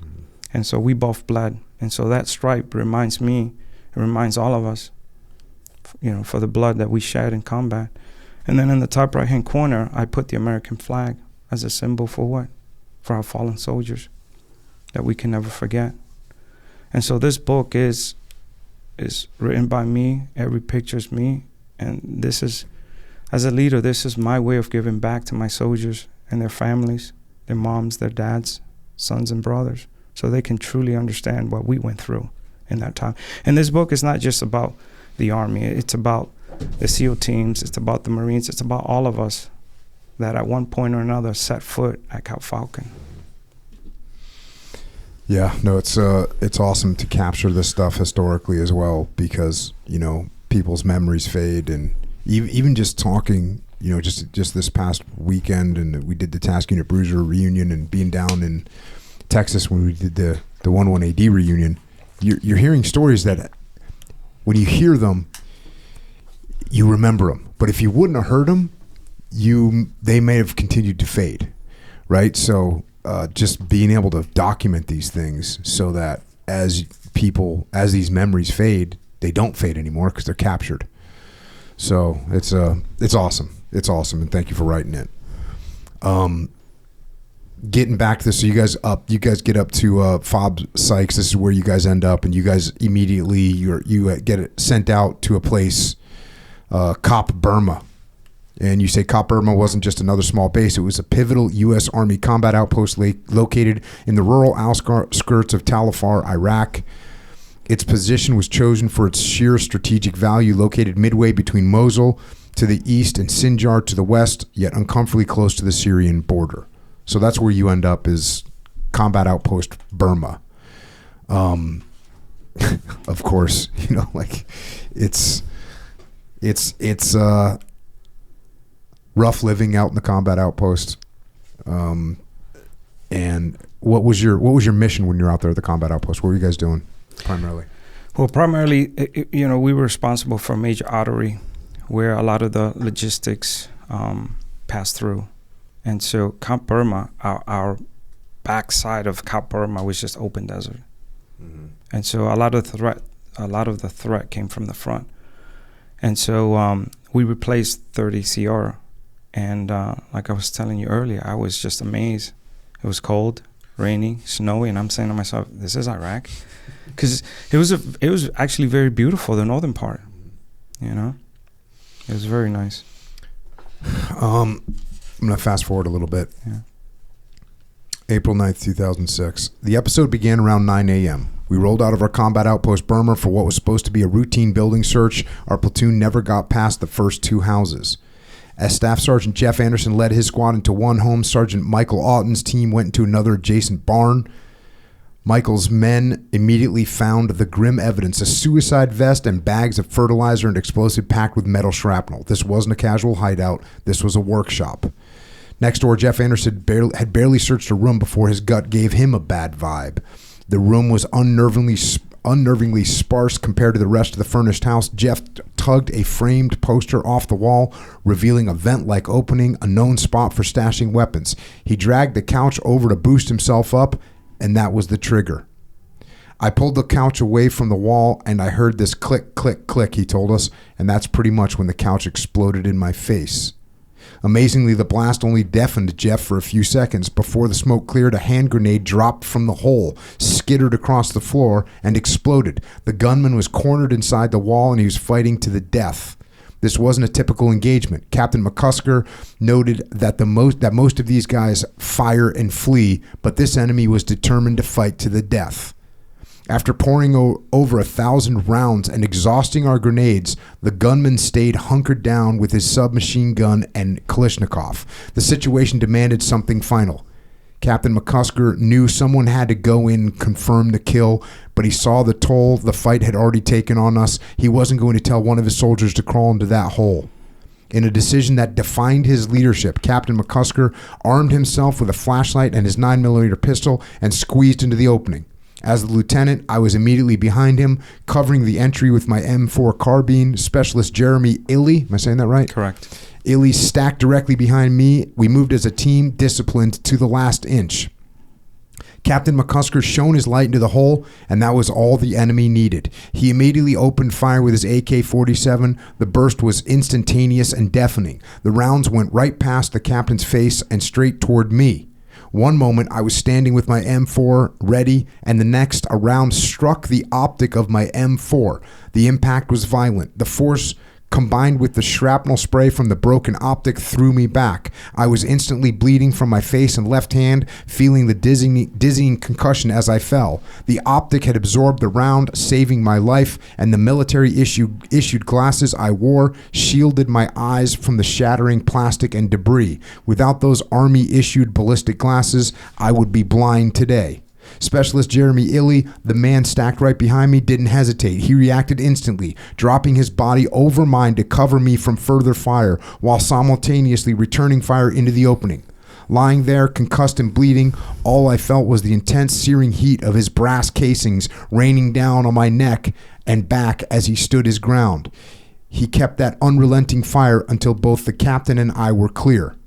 And so we both bled. And so that stripe reminds me, it reminds all of us, for the blood that we shed in combat. And then in the top right-hand corner, I put the American flag as a symbol for what? For our fallen soldiers that we can never forget. And so this book is written by me. Every picture is me. And this is, as a leader, this is my way of giving back to my soldiers and their families, their moms, their dads, sons and brothers, so they can truly understand what we went through in that time. And this book is not just about the Army. It's about the SEAL teams. It's about the Marines. It's about all of us that at one point or another set foot at Cop Falcon. Yeah, no, it's awesome to capture this stuff historically as well, because people's memories fade, and even just talking, just this past weekend, and we did the Task Unit Bruiser reunion, and being down in Texas when we did the 11 AD reunion, you're hearing stories that when you hear them, you remember them. But if you wouldn't have heard them, they may have continued to fade, right? So just being able to document these things so that as these memories fade, they don't fade anymore because they're captured. So it's awesome. It's awesome, and thank you for writing it. Getting back to this, so you guys get up to Fob Sykes. This is where you guys end up, and you guys immediately you get it sent out to a place, Cop Burma. And you say Cop Burma wasn't just another small base. It was a pivotal U.S. Army combat outpost located in the rural outskirts of Tal Afar, Iraq. Its position was chosen for its sheer strategic value, located midway between Mosul to the east and Sinjar to the west, yet uncomfortably close to the Syrian border. So that's where you end up, is Combat Outpost Burma. Of course, it's rough living out in the combat outpost. And what was your mission when you're out there at the combat outpost? What were you guys doing primarily? Well, primarily, we were responsible for a major artery where a lot of the logistics passed through. And so Camp Burma, our backside of Camp Burma was just open desert. Mm-hmm. And so a lot of the threat came from the front. And so we replaced 30 CR. And like I was telling you earlier, I was just amazed. It was cold, rainy, snowy, and I'm saying to myself, this is Iraq. Because it was actually very beautiful, the northern part. It was very nice. I'm going to fast forward a little bit. Yeah. April 9th, 2006. The episode began around 9 a.m. We rolled out of our combat outpost Burma for what was supposed to be a routine building search. Our platoon never got past the first two houses. As Staff Sergeant Jeff Anderson led his squad into one home, Sergeant Michael Aughton's team went into another adjacent barn. Michael's men immediately found the grim evidence: a suicide vest and bags of fertilizer and explosive packed with metal shrapnel. This wasn't a casual hideout. This was a workshop. Next door, Jeff Anderson had barely searched a room before his gut gave him a bad vibe. The room was unnervingly sparse compared to the rest of the furnished house. Jeff tugged a framed poster off the wall, revealing a vent-like opening, a known spot for stashing weapons. He dragged the couch over to boost himself up, and that was the trigger. I pulled the couch away from the wall, and I heard this click, click, click, he told us, and that's pretty much when the couch exploded in my face. Amazingly, the blast only deafened Jeff for a few seconds. Before the smoke cleared, a hand grenade dropped from the hole, skittered across the floor, and exploded. The gunman was cornered inside the wall, and he was fighting to the death. This wasn't a typical engagement. Captain McCusker noted that most of these guys fire and flee, but this enemy was determined to fight to the death. After pouring over 1,000 rounds and exhausting our grenades, the gunman stayed hunkered down with his submachine gun and Kalashnikov. The situation demanded something final. Captain McCusker knew someone had to go in and confirm the kill, but he saw the toll the fight had already taken on us. He wasn't going to tell one of his soldiers to crawl into that hole. In a decision that defined his leadership, Captain McCusker armed himself with a flashlight and his 9mm pistol and squeezed into the opening. As the lieutenant, I was immediately behind him, covering the entry with my M4 carbine. Specialist Jeremy Illy, am I saying that right? Correct. Illy stacked directly behind me. We moved as a team, disciplined to the last inch. Captain McCusker shone his light into the hole, and that was all the enemy needed. He immediately opened fire with his AK-47. The burst was instantaneous and deafening. The rounds went right past the captain's face and straight toward me. One moment I was standing with my M4 ready, and the next a round struck the optic of my M4. The impact was violent. The force combined with the shrapnel spray from the broken optic threw me back. I was instantly bleeding from my face and left hand, feeling the dizzying concussion as I fell. The optic had absorbed the round, saving my life, and the military issued glasses I wore shielded my eyes from the shattering plastic and debris. Without those Army-issued ballistic glasses, I would be blind today. Specialist Jeremy Illy, the man stacked right behind me, didn't hesitate. He reacted instantly, dropping his body over mine to cover me from further fire, while simultaneously returning fire into the opening. Lying there, concussed and bleeding, all I felt was the intense searing heat of his brass casings raining down on my neck and back as he stood his ground. He kept that unrelenting fire until both the captain and I were clear.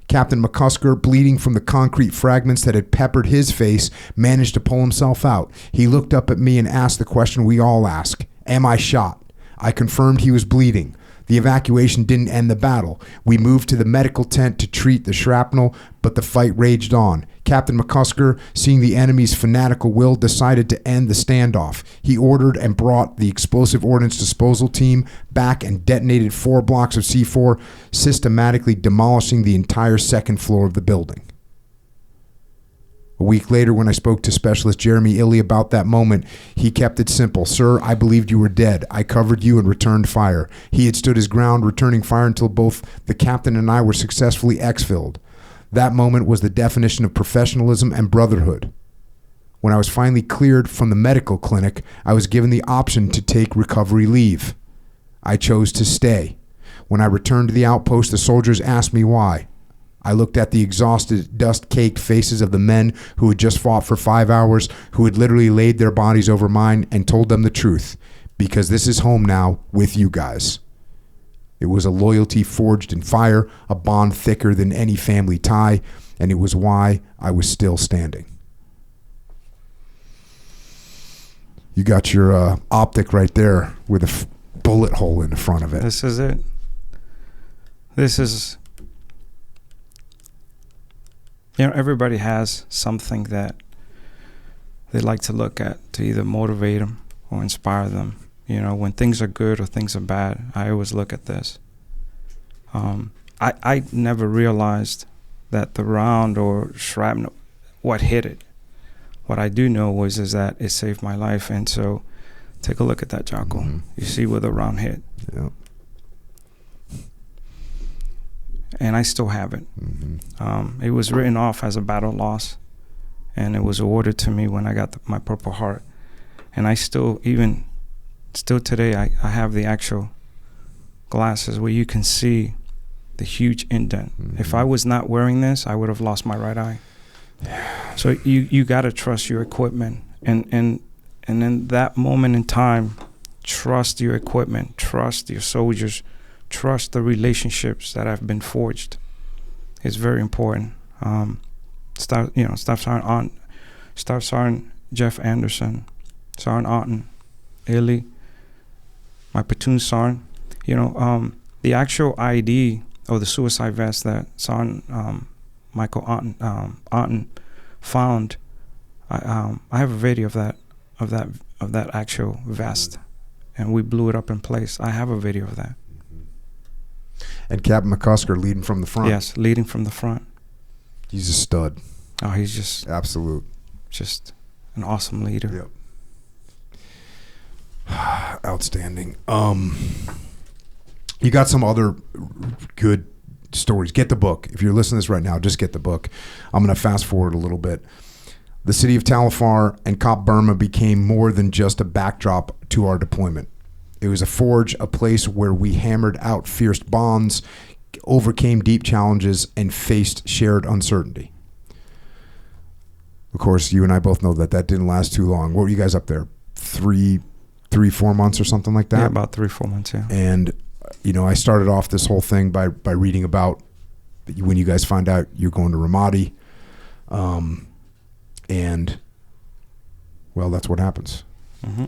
Captain McCusker, bleeding from the concrete fragments that had peppered his face, managed to pull himself out. He looked up at me and asked the question we all ask, "Am I shot?" I confirmed he was bleeding. The evacuation didn't end the battle. We moved to the medical tent to treat the shrapnel, but the fight raged on. Captain McCusker, seeing the enemy's fanatical will, decided to end the standoff. He ordered and brought the explosive ordnance disposal team back and detonated 4 blocks of C4, systematically demolishing the entire second floor of the building. A week later, when I spoke to Specialist Jeremy Illy about that moment, he kept it simple. "Sir, I believed you were dead. I covered you and returned fire." He had stood his ground, returning fire until both the captain and I were successfully exfilled. That moment was the definition of professionalism and brotherhood. When I was finally cleared from the medical clinic, I was given the option to take recovery leave. I chose to stay. When I returned to the outpost, the soldiers asked me why. I looked at the exhausted, dust-caked faces of the men who had just fought for 5 hours, who had literally laid their bodies over mine, and told them the truth, because this is home now with you guys. It was a loyalty forged in fire, a bond thicker than any family tie, and it was why I was still standing. You got your optic right there with a bullet hole in the front of it. This is it. This is... You know, everybody has something that they like to look at to either motivate them or inspire them. You know, when things are good or things are bad, I always look at this. I never realized that the round or shrapnel, what hit it. What I do know is that it saved my life. And so take a look at that, Jocko. Mm-hmm. You see where the round hit. Yeah. And I still have it. Mm-hmm. It was written off as a battle loss, and it was awarded to me when I got my Purple Heart. And I still today, I have the actual glasses where you can see the huge indent. Mm-hmm. If I was not wearing this, I would have lost my right eye. So you got to trust your equipment, and in that moment in time, trust your equipment, trust your soldiers, trust the relationships that have been forged. It's very important. Staff Sergeant Jeff Anderson, Sergeant Otten, Illy, my platoon sergeant. You know, the actual ID of the suicide vest that Sergeant Michael Otten found. I have a video of that actual vest, and we blew it up in place. I have a video of that. And Captain McCusker leading from the front. Yes, leading from the front. He's a stud. Oh, he's just absolute, just an awesome leader. Yep. Outstanding. You got some other good stories. Get the book. If you're listening to this right now, just get the book. I'm going to fast forward a little bit. The city of Talifar and Cop Burma became more than just a backdrop to our deployment. It was a forge, a place where we hammered out fierce bonds, overcame deep challenges, and faced shared uncertainty. Of course, you and I both know that didn't last too long. What were you guys up there? 4 months or something like that? Yeah, about 3-4 months, yeah. And, I started off this whole thing by reading about when you guys find out you're going to Ramadi. And, well, that's what happens. Mm-hmm.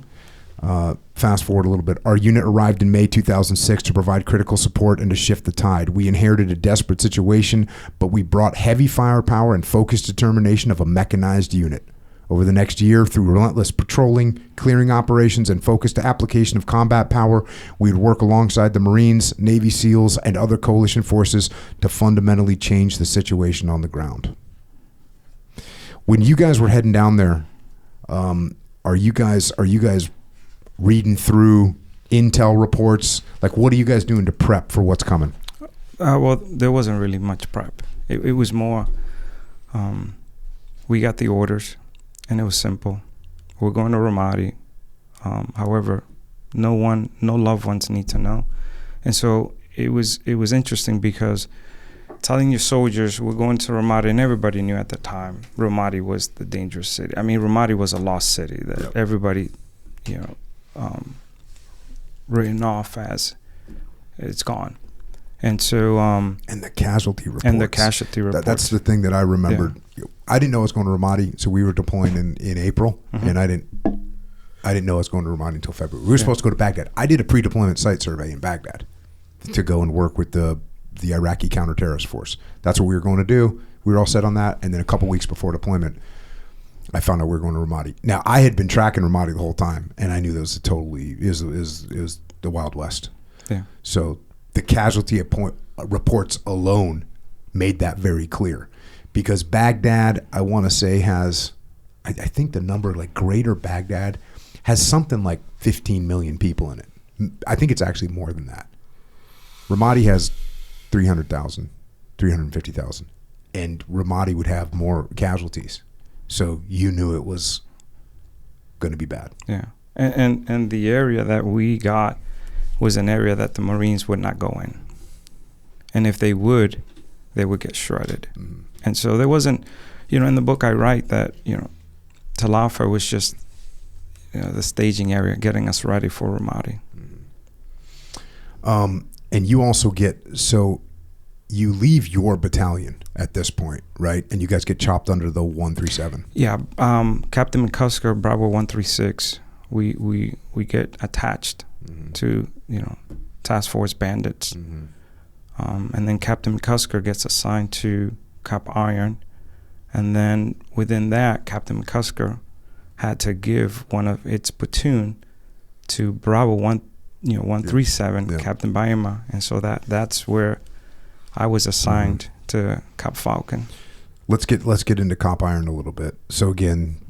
Fast forward a little bit. Our unit arrived in May 2006 to provide critical support and to shift the tide. We inherited a desperate situation, but we brought heavy firepower and focused determination of a mechanized unit. Over the next year, through relentless patrolling, clearing operations, and focused application of combat power, we'd work alongside the Marines, Navy SEALs, and other coalition forces to fundamentally change the situation on the ground. When you guys were heading down there, are you guys reading through intel reports? Like, what are you guys doing to prep for what's coming? Well, there wasn't really much prep. It was more, we got the orders, and it was simple. We're going to Ramadi. However, no loved ones need to know. And so it was interesting because telling your soldiers we're going to Ramadi, and everybody knew at the time Ramadi was the dangerous city. I mean, Ramadi was a lost city that everybody, written off as it's gone. And so and the casualty reports. That's the thing that I remembered. Yeah. I didn't know I was going to Ramadi, so we were deploying in April, mm-hmm. and I didn't know I was going to Ramadi until February. We were supposed to go to Baghdad. I did a pre-deployment site survey in Baghdad to go and work with the Iraqi counter-terrorist force. That's what we were going to do. We were all set on that, and then a couple weeks before deployment, I found out we were going to Ramadi. Now, I had been tracking Ramadi the whole time, and I knew that was it was the Wild West. Yeah. So the casualty reports alone made that very clear, because Baghdad, I want to say, has, I think the number, like Greater Baghdad, has something like 15 million people in it. I think it's actually more than that. Ramadi has 300,000, 350,000, and Ramadi would have more casualties. So you knew it was going to be bad. Yeah, and the area that we got was an area that the Marines would not go in, and if they would get shredded. Mm-hmm. And so there wasn't, in the book I write that Talafar was just the staging area, getting us ready for Ramadi. Mm-hmm. And you also you leave your battalion at this point, right? And you guys get chopped under the 137. Yeah, Captain McCusker, Bravo 136. We get attached mm-hmm. to Task Force Bandits, mm-hmm. And then Captain McCusker gets assigned to Cop Iron, and then within that, Captain McCusker had to give one of its platoon to Bravo 137, yeah. Captain Baima, and so that's where I was assigned mm-hmm. to Cop Falcon. Let's get into Cop Iron a little bit. So again,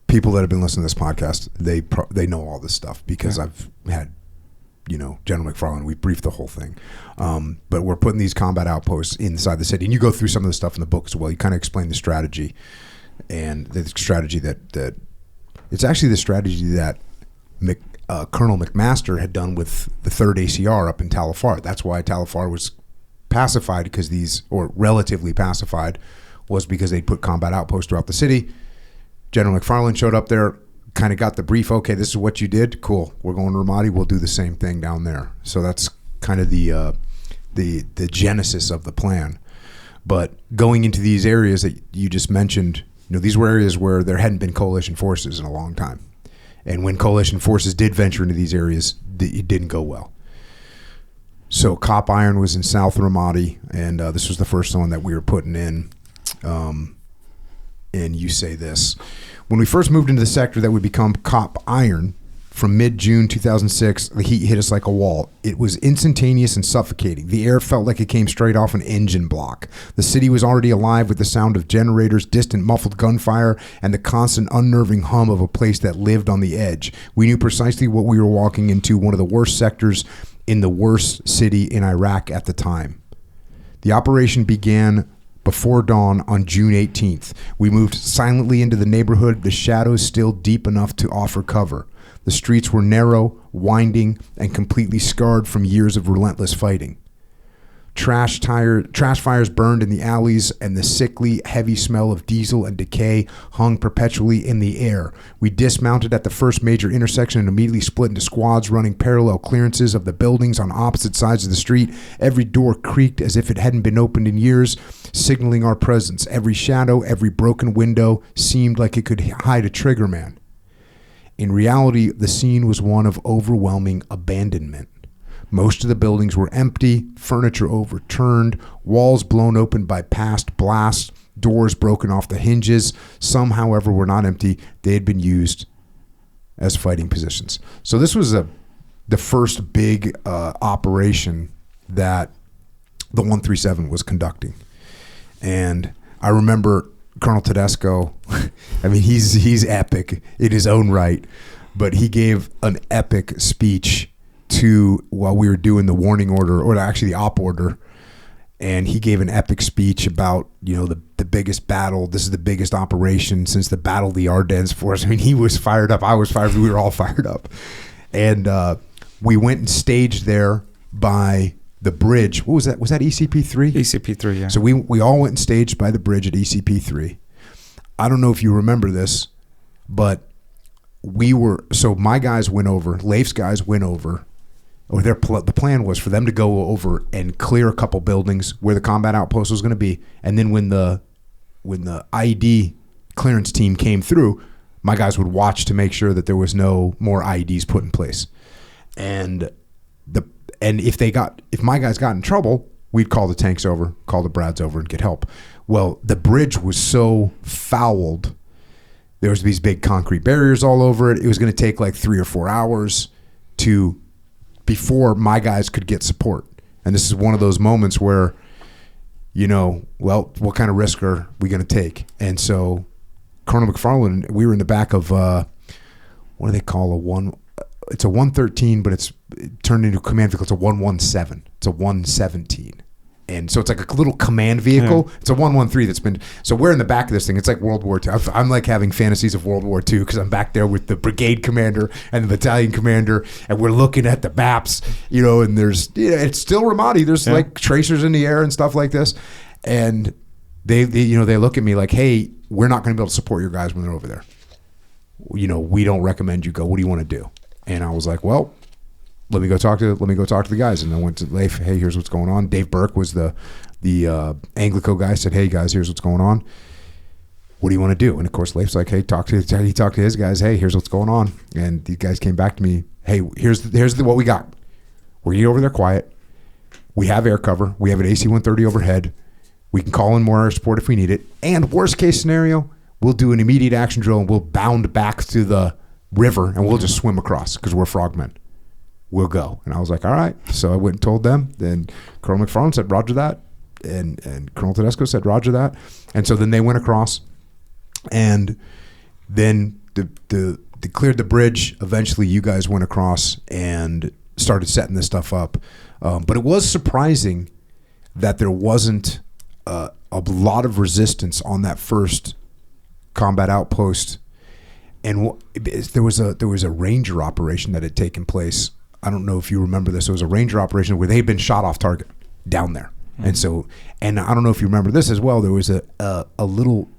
people that have been listening to this podcast, they know all this stuff because yeah. I've had General McFarland. We briefed the whole thing, but we're putting these combat outposts inside the city, and you go through some of the stuff in the book as well. You kind of explain the strategy, and the strategy that it's actually the strategy that Colonel McMaster had done with the 3rd ACR up in Talifar. That's why Talifar was pacified, or relatively pacified, was because they'd put combat outposts throughout the city. General McFarland showed up there, kind of got the brief. Okay, this is what you did. Cool. We're going to Ramadi. We'll do the same thing down there. So that's kind of the genesis of the plan. But going into these areas that you just mentioned, these were areas where there hadn't been coalition forces in a long time. And when coalition forces did venture into these areas, it didn't go well. So Cop Iron was in South Ramadi, and this was the first one that we were putting in. And you say this: when we first moved into the sector that would become Cop Iron, from mid-June 2006, the heat hit us like a wall. It was instantaneous and suffocating. The air felt like it came straight off an engine block. The city was already alive with the sound of generators, distant muffled gunfire, and the constant unnerving hum of a place that lived on the edge. We knew precisely what we were walking into, one of the worst sectors in the worst city in Iraq at the time. The operation began before dawn on June 18th. We moved silently into the neighborhood, the shadows still deep enough to offer cover. The streets were narrow, winding, and completely scarred from years of relentless fighting. Trash fires burned in the alleys, and the sickly, heavy smell of diesel and decay hung perpetually in the air. We dismounted at the first major intersection and immediately split into squads running parallel clearances of the buildings on opposite sides of the street. Every door creaked as if it hadn't been opened in years, signaling our presence. Every shadow, every broken window seemed like it could hide a triggerman. In reality, the scene was one of overwhelming abandonment. Most of the buildings were empty, furniture overturned, walls blown open by past blasts, doors broken off the hinges. Some, however, were not empty. They had been used as fighting positions. So this was the first big operation that the 137 was conducting. And I remember Colonel Tedesco, I mean, he's epic in his own right, but he gave an epic speech while we were doing the warning order, or actually the op order, and he gave an epic speech about, the biggest battle. This is the biggest operation since the Battle of the Ardennes for us. I mean, he was fired up. I was fired up. We were all fired up. And we went and staged there by the bridge. What was that? Was that ECP-3? ECP-3, yeah. So we all went and staged by the bridge at ECP-3. I don't know if you remember this, but my guys went over, Leif's guys went over, or the plan was for them to go over and clear a couple buildings where the combat outpost was going to be, and then when the IED clearance team came through, my guys would watch to make sure that there was no more IEDs put in place. And if my guys got in trouble, we'd call the tanks over, call the Brads over, and get help. Well, the bridge was so fouled. There was these big concrete barriers all over it. It was going to take like 3 or 4 hours before my guys could get support. And this is one of those moments where, what kind of risk are we going to take? And so Colonel McFarland, we were in the back of, what do they call it's a 113, but it turned into a command vehicle. It's a 117. It's a 117. And so it's like a little command vehicle. Yeah. It's a 113 so we're in the back of this thing. It's like World War II. I'm like having fantasies of World War II because I'm back there with the brigade commander and the battalion commander, and we're looking at the maps, and there's, it's still Ramadi. There's like tracers in the air and stuff like this. And they look at me like, hey, we're not going to be able to support your guys when they're over there. We don't recommend you go. What do you want to do? And I was like, well, let me go talk to the guys. And I went to Leif. Hey, here's what's going on. Dave Burke was the Anglico guy. Said, hey guys, here's what's going on. What do you want to do? And of course, Leif's like, hey, he talked to his guys. Hey, here's what's going on. And these guys came back to me. Hey, here's what we got. We're gonna get over there quiet. We have air cover. We have an AC-130 overhead. We can call in more air support if we need it. And worst case scenario, we'll do an immediate action drill and we'll bound back to the river and we'll just swim across because we're frogmen. We'll go. And I was like, all right. So I went and told them. Then Colonel McFarland said, roger that. And Colonel Tedesco said, roger that. And so then they went across. And then they cleared the bridge. Eventually, you guys went across and started setting this stuff up. But it was surprising that there wasn't a lot of resistance on that first combat outpost. And there was a Ranger operation that had taken place. I don't know if you remember this. It was a Ranger operation where they had been shot off target down there. Mm-hmm. And I don't know if you remember this as well. There was a little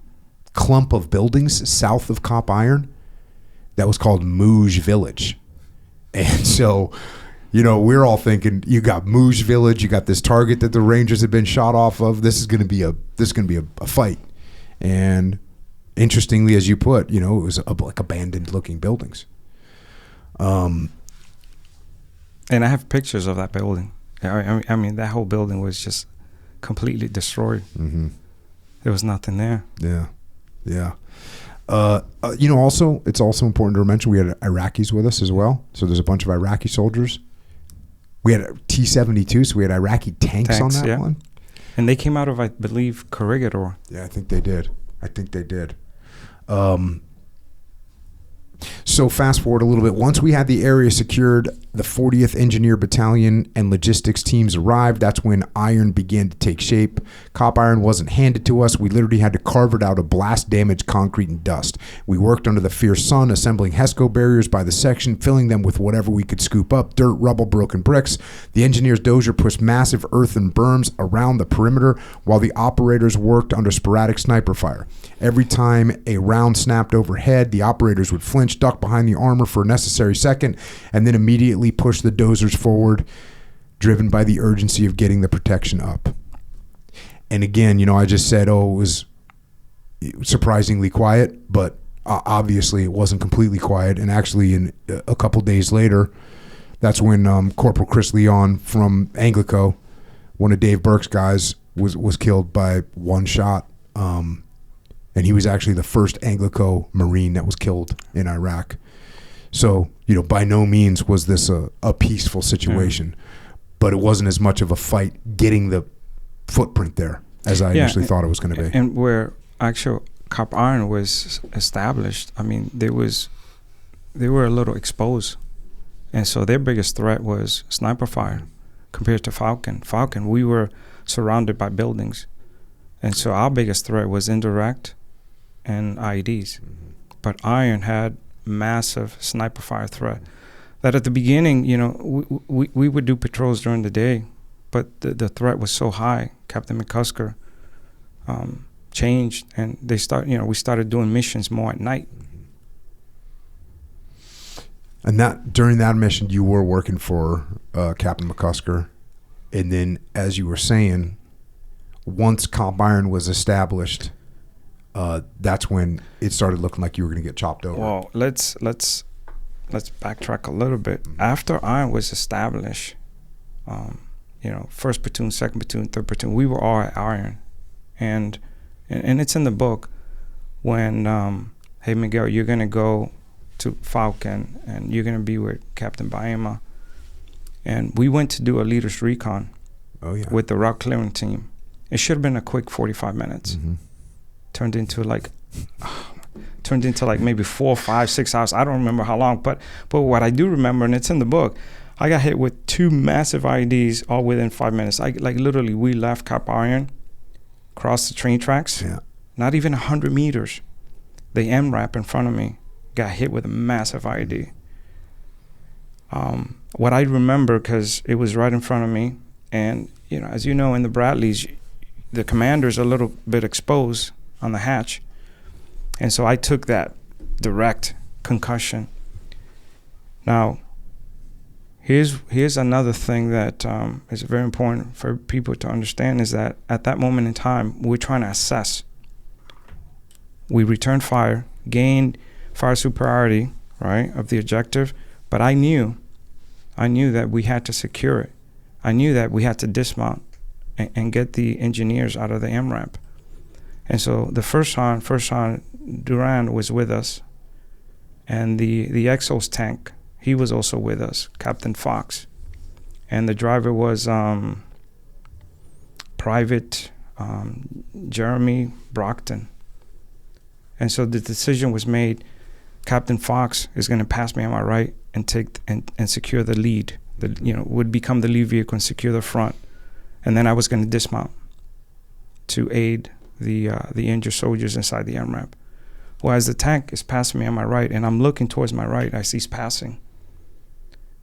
clump of buildings south of Cop Iron that was called Mouge Village. And so, we're all thinking, you got Mouge Village, you got this target that the Rangers had been shot off of. This is going to be a fight. And interestingly, as you put, it was like abandoned looking buildings. And I have pictures of that building. I mean, that whole building was just completely destroyed. Mm-hmm. There was nothing there. Yeah. Also, it's also important to mention we had Iraqis with us as well. So there's a bunch of Iraqi soldiers. We had a T-72, so we had Iraqi tanks on that one. And they came out of, I believe, Corregidor. Yeah, I think they did. So fast forward a little bit. Once we had the area secured, the 40th Engineer Battalion and logistics teams arrived. That's when iron began to take shape. Cop iron wasn't handed to us. We literally had to carve it out of blast-damaged concrete and dust. We worked under the fierce sun, assembling HESCO barriers by the section, filling them with whatever we could scoop up: dirt, rubble, broken bricks. The engineers' dozer pushed massive earthen berms around the perimeter while the operators worked under sporadic sniper fire. Every time a round snapped overhead, the operators would flinch, duck behind the armor for a necessary second, and then immediately push the dozers forward, driven by the urgency of getting the protection up. And again, I just said, it was surprisingly quiet, but obviously it wasn't completely quiet. And actually, in a couple days later, that's when Corporal Chris Leon from Anglico, one of Dave Burke's guys, was killed by one shot. And he was actually the first Anglico Marine that was killed in Iraq. So, by no means was this a peaceful situation, but it wasn't as much of a fight getting the footprint there as I initially thought it was going to be. And where actual Cop Iron was established, I mean, they were a little exposed. And so their biggest threat was sniper fire compared to Falcon. Falcon, we were surrounded by buildings. And so our biggest threat was indirect and IEDs. But Iron had massive sniper fire threat. That at the beginning, we would do patrols during the day, but the threat was so high. Captain McCusker changed, and we started doing missions more at night. And that during that mission, you were working for Captain McCusker, and then, as you were saying, once Cop Iron was established, that's when it started looking like you were going to get chopped over. Well, let's backtrack a little bit. After Iron was established, first platoon, second platoon, third platoon, we were all at Iron, and it's in the book when, hey Miguel, you're going to go to Falcon and you're going to be with Captain Baema, and we went to do a leaders recon. With the route clearing team. It should have been a quick 45 minutes. Turned into like maybe 4, 5, 6 hours. I don't remember how long, but what I do remember, and it's in the book, I got hit with 2 massive IEDs all within 5 minutes. Literally, we left Cop Iron, crossed the train tracks, not even 100 meters. The MRAP in front of me got hit with a massive IED. What I remember, because it was right in front of me, and as you know, in the Bradleys, the commander's a little bit exposed on the hatch, and so I took that direct concussion. Now, here's another thing that is very important for people to understand, is that at that moment in time, we're trying to assess. We returned fire, gained fire superiority, right, of the objective, but I knew that we had to secure it. I knew that we had to dismount and get the engineers out of the MRAP. And so the first Sergeant Duran was with us, and the Exos tank, he was also with us, Captain Fox. And the driver was Private Jeremy Brockton. And so the decision was made, Captain Fox is going to pass me on my right and take and secure the lead. Would become the lead vehicle and secure the front. And then I was going to dismount to aid the injured soldiers inside the MRAP. Well, as the tank is passing me on my right, and I'm looking towards my right, I see it's passing.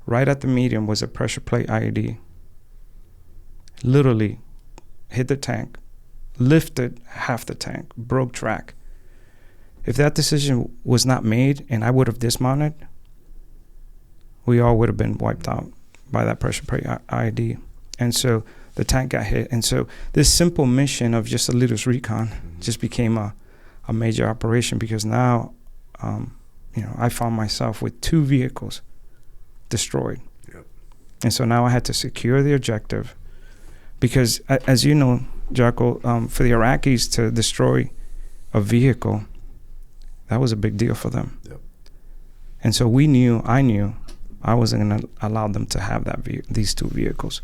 Right at the median was a pressure plate IED. Literally hit the tank, lifted half the tank, broke track. If that decision was not made and I would have dismounted, we all would have been wiped out by that pressure plate IED. And so the tank got hit. And so this simple mission of just a leader's recon just became a major operation, because now, I found myself with 2 vehicles destroyed. Yep. And so now I had to secure the objective, because as you know, Jocko, for the Iraqis to destroy a vehicle, that was a big deal for them. Yep. And so I knew I wasn't going to allow them to have these two vehicles.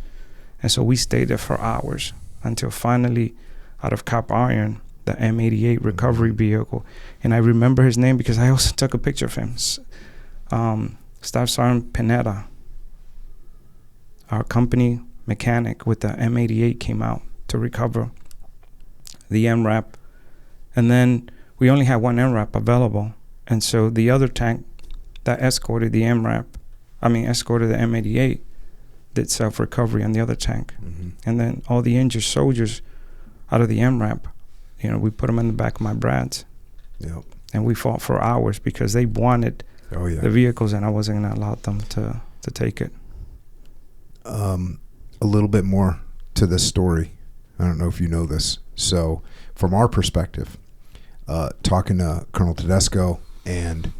And so we stayed there for hours until finally, out of cop iron, the M88 recovery vehicle. And I remember his name because I also took a picture of him. Staff Sergeant Pineda, our company mechanic with the M88, came out to recover the MRAP. And then we only had one MRAP available. And so the other tank that escorted the escorted the M88 did self-recovery on the other tank. Mm-hmm. And then all the injured soldiers out of the MRAP, we put them in the back of my Brads. Yep. And we fought for hours because they wanted the vehicles, and I wasn't going to allow them to take it. A little bit more to this story. I don't know if you know this. So from our perspective, talking to Colonel Tedesco, and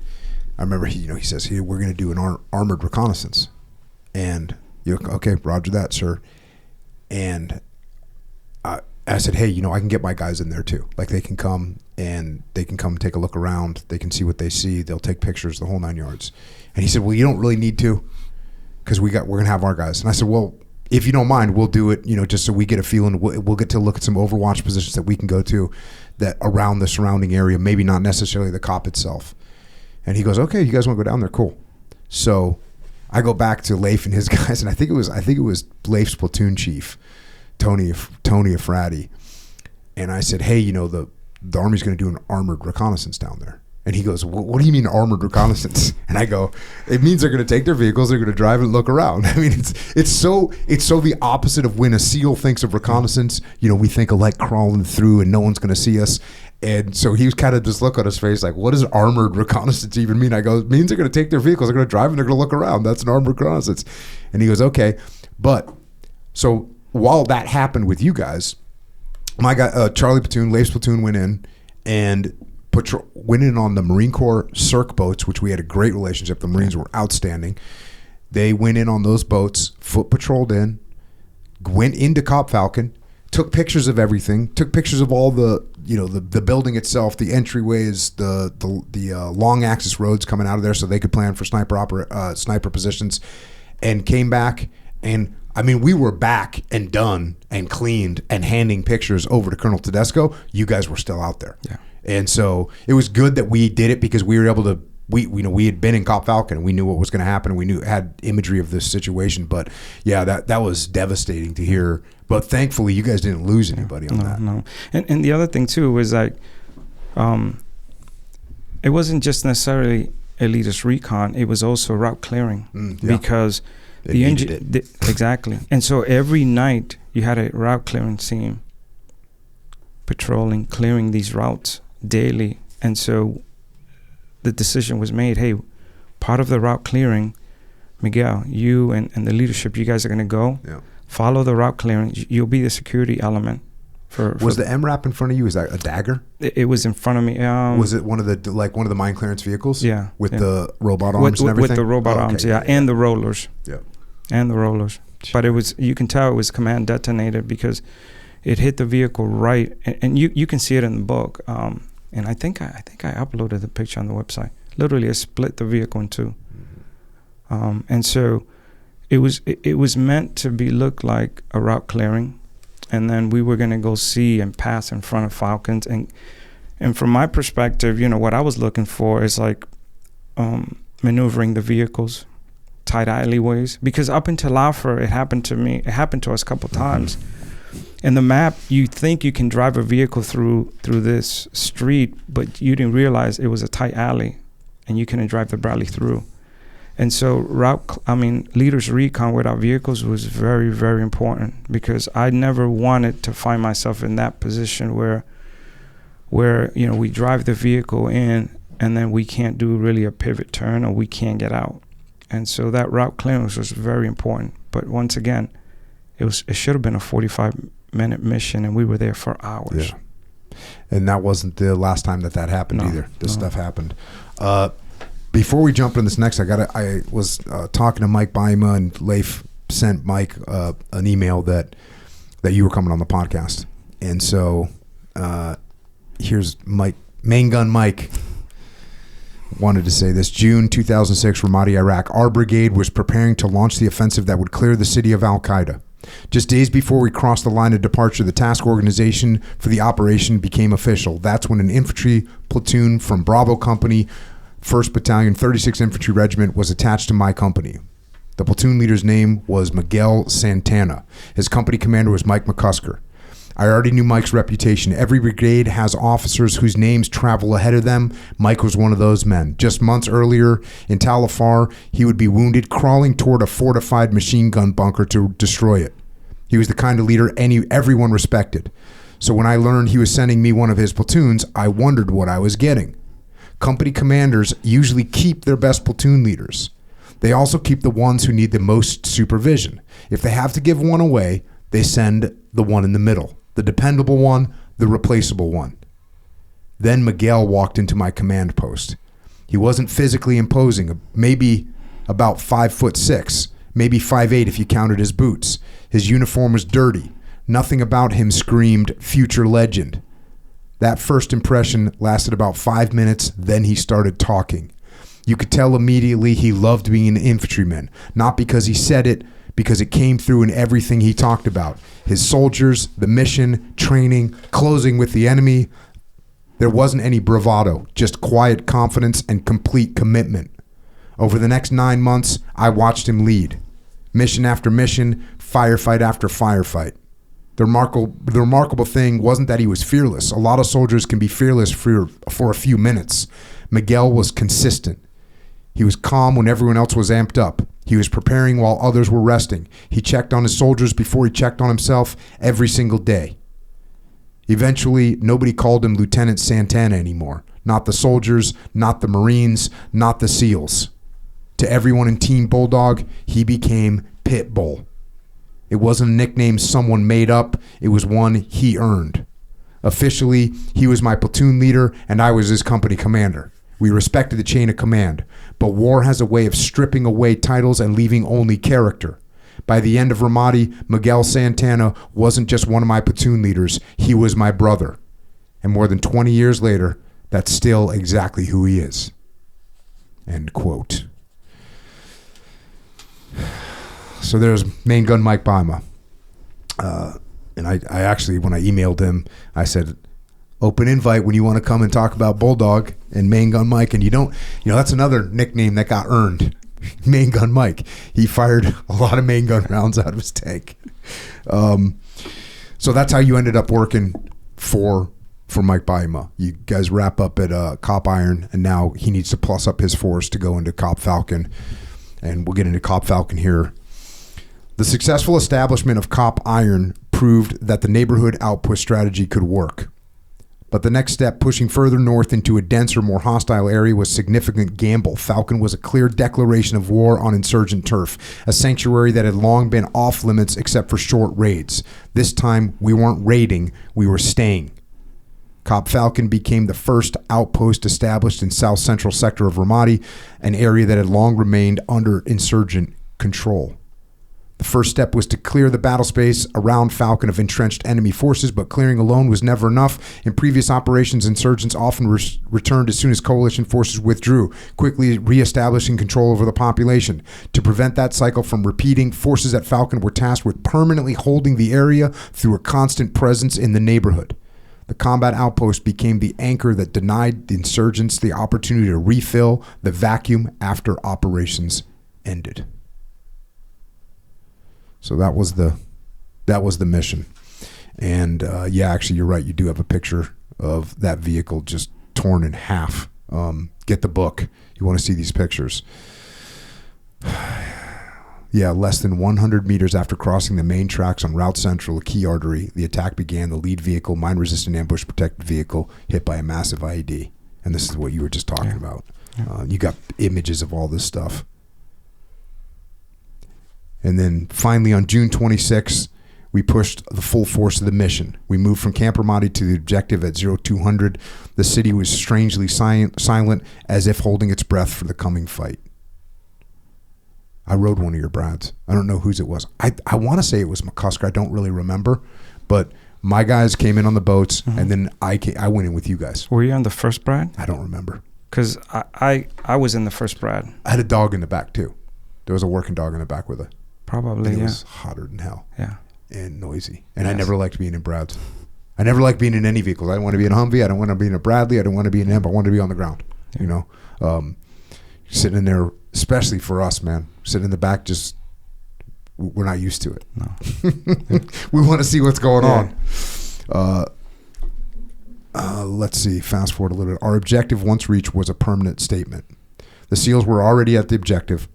I remember he says, "Hey, we're going to do an armored reconnaissance." And okay, roger that, sir. And I said, "Hey, I can get my guys in there too. Like, they can come and take a look around. They can see what they see. They'll take pictures, the whole 9 yards." And he said, "Well, you don't really need to, because we're going to have our guys." And I said, "Well, if you don't mind, we'll do it, just so we get a feeling. We'll get to look at some overwatch positions that we can go to that around the surrounding area, maybe not necessarily the cop itself." And he goes, "Okay, you guys want to go down there? Cool." So I go back to Leif and his guys, and I think it was Leif's platoon chief, Tony Afrati. And I said, "Hey, the Army's going to do an armored reconnaissance down there." And he goes, "What do you mean armored reconnaissance?" And I go, "It means they're going to take their vehicles, they're going to drive and look around." I mean, it's so the opposite of when a SEAL thinks of reconnaissance. We think of like crawling through and no one's going to see us. And so he was kind of this look on his face like, what does armored reconnaissance even mean? I go, "It means they're going to take their vehicles, they're going to drive and they're going to look around. That's an armored reconnaissance." And he goes, "Okay." But so while that happened with you guys, my guy, Charlie platoon, Leif's platoon, went in and went in on the Marine Corps Cirque boats, which we had a great relationship. The Marines were outstanding. They went in on those boats, foot patrolled in, went into Cop Falcon, took pictures of everything, took pictures of all the the building itself, the entryways, the long axis roads coming out of there, so they could plan for sniper positions, and came back. And I mean, we were back and done and cleaned and handing pictures over to Colonel Tedesco. You guys were still out there. Yeah. And so it was good that we did it, because we were able to, we had been in Cop Falcon and we knew what was going to happen, and we had imagery of this situation. But yeah, that was devastating to hear. But thankfully you guys didn't lose anybody on that. No. And the other thing too was like, it wasn't just necessarily elitist recon, it was also route clearing. Because the engine, exactly. And so every night you had a route clearing team patrolling, clearing these routes daily. And so the decision was made, hey, part of the route clearing, Miguel, you and the leadership, you guys are going to go follow the route clearing. You'll be the security element. Was the MRAP in front of you? Is that a Dagger? It was in front of me. Was it one of the mine clearance vehicles? Yeah. With the robot arms and everything? With the robot arms, and the rollers. Yeah. And the rollers. But you can tell it was command detonated because it hit the vehicle right. And you can see it in the book. And I think I uploaded the picture on the website. Literally, it split the vehicle in two. And so it was meant to look like a route clearing. And then we were going to go see and pass in front of Falcons. And from my perspective, what I was looking for is like maneuvering the vehicles, tight alleyways. Because up until Laufer, it happened to us a couple times. In the map, you think you can drive a vehicle through this street, but you didn't realize it was a tight alley, and you couldn't drive the Bradley through. And so leaders recon without vehicles was very, very important, because I never wanted to find myself in that position where we drive the vehicle in and then we can't do really a pivot turn, or we can't get out. And so that route clearance was very important. But once again, it should have been a 45-minute mission, and we were there for hours. Yeah. And that wasn't the last time that happened either. This stuff happened. Before we jump into this next, I was talking to Mike Baima, and Leif sent Mike an email that you were coming on the podcast. And so here's Mike, Main Gun Mike. wanted to say this. June 2006, Ramadi, Iraq. Our brigade was preparing to launch the offensive that would clear the city of Al-Qaeda. Just days before we crossed the line of departure, the task organization for the operation became official. That's when an infantry platoon from Bravo Company, 1st Battalion, 36th Infantry Regiment was attached to my company. The platoon leader's name was Miguel Santana. His company commander was Mike McCusker. I already knew Mike's reputation. Every brigade has officers whose names travel ahead of them. Mike was one of those men. Just months earlier in Tal Afar, he would be wounded crawling toward a fortified machine gun bunker to destroy it. He was the kind of leader everyone respected. So when I learned he was sending me one of his platoons, I wondered what I was getting. Company commanders usually keep their best platoon leaders. They also keep the ones who need the most supervision. If they have to give one away, they send the one in the middle. The dependable one, the replaceable one. Then Miguel walked into my command post. He wasn't physically imposing, maybe about 5'6", maybe 5'8" if you counted his boots. His uniform was dirty. Nothing about him screamed future legend. That first impression lasted about 5 minutes, then he started talking. You could tell immediately he loved being an infantryman, not because he said it, because it came through in everything he talked about. His soldiers, the mission, training, closing with the enemy. There wasn't any bravado, just quiet confidence and complete commitment. Over the next 9 months, I watched him lead. Mission after mission, firefight after firefight. The remarkable thing wasn't that he was fearless. A lot of soldiers can be fearless for a few minutes. Miguel was consistent. He was calm when everyone else was amped up. He was preparing while others were resting. He checked on his soldiers before he checked on himself every single day. Eventually, nobody called him Lieutenant Santana anymore. Not the soldiers, not the Marines, not the SEALs. To everyone in Team Bulldog, he became Pitbull. It wasn't a nickname someone made up. It was one he earned. Officially, he was my platoon leader and I was his company commander. We respected the chain of command, but war has a way of stripping away titles and leaving only character. By the end of Ramadi, Miguel Santana wasn't just one of my platoon leaders, he was my brother. And more than 20 years later, that's still exactly who he is. End quote. So there's Main Gun Mike Baima. And I actually, when I emailed him, I said, open invite when you want to come and talk about Bulldog and Main Gun Mike. And that's another nickname that got earned. Main Gun Mike. He fired a lot of main gun rounds out of his tank. So that's how you ended up working for Mike Baima. You guys wrap up at Cop Iron, and now he needs to plus up his force to go into Cop Falcon. And we'll get into Cop Falcon here. The successful establishment of Cop Iron proved that the neighborhood outpost strategy could work. But the next step, pushing further north into a denser, more hostile area, was a significant gamble. Falcon was a clear declaration of war on insurgent turf, a sanctuary that had long been off limits except for short raids. This time, we weren't raiding, we were staying. Cop Falcon became the first outpost established in south-central sector of Ramadi, an area that had long remained under insurgent control. The first step was to clear the battle space around Falcon of entrenched enemy forces, but clearing alone was never enough. In previous operations, insurgents often returned as soon as coalition forces withdrew, quickly reestablishing control over the population. To prevent that cycle from repeating, forces at Falcon were tasked with permanently holding the area through a constant presence in the neighborhood. The combat outpost became the anchor that denied the insurgents the opportunity to refill the vacuum after operations ended. So that was the mission. And actually, you're right. You do have a picture of that vehicle just torn in half. Get the book. You want to see these pictures. Less than 100 meters after crossing the main tracks on Route Central, a key artery, the attack began. The lead vehicle, mine-resistant ambush-protected vehicle, hit by a massive IED. And this is what you were just talking about. Yeah. You got images of all this stuff. And then finally on June 26th, we pushed the full force of the mission. We moved from Camp Ramadi to the objective at 0200. The city was strangely silent, as if holding its breath for the coming fight. I rode one of your Brads. I don't know whose it was. I want to say it was McCusker. I don't really remember. But my guys came in on the boats, and then I went in with you guys. Were you on the first Brad? I don't remember. Because I was in the first Brad. I had a dog in the back too. There was a working dog in the back with her. Probably, and it yeah. was hotter than hell. Yeah. And noisy. And Yes. I never liked being in Brads. I never liked being in any vehicles. I didn't want to be in a Humvee. I don't want to be in a Bradley. I don't want to be in an Imp. I want to be on the ground. Yeah. You know, sitting in there, especially for us, man. Sitting in the back, just we're not used to it. No. We want to see what's going Yeah. on. Let's see. Fast forward a little bit. Our objective, once reached, was a permanent statement. The SEALs were already at the objective,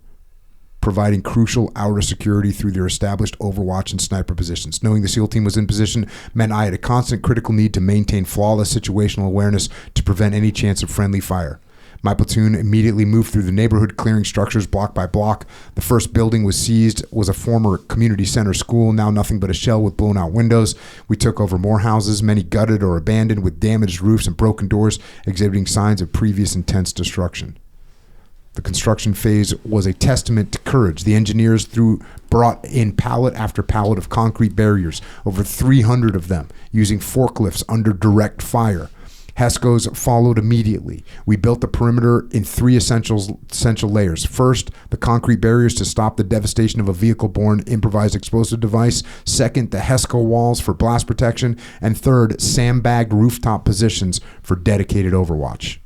providing crucial outer security through their established overwatch and sniper positions. Knowing the SEAL team was in position meant I had a constant critical need to maintain flawless situational awareness to prevent any chance of friendly fire. My platoon immediately moved through the neighborhood, clearing structures block by block. The first building was seized, was a former community center school, now nothing but a shell with blown out windows. We took over more houses, many gutted or abandoned with damaged roofs and broken doors, exhibiting signs of previous intense destruction. The construction phase was a testament to courage. The engineers brought in pallet after pallet of concrete barriers, over 300 of them, using forklifts under direct fire. HESCOs followed immediately. We built the perimeter in three essential layers. First, the concrete barriers to stop the devastation of a vehicle-borne improvised explosive device. Second, the HESCO walls for blast protection. And third, sandbagged rooftop positions for dedicated overwatch.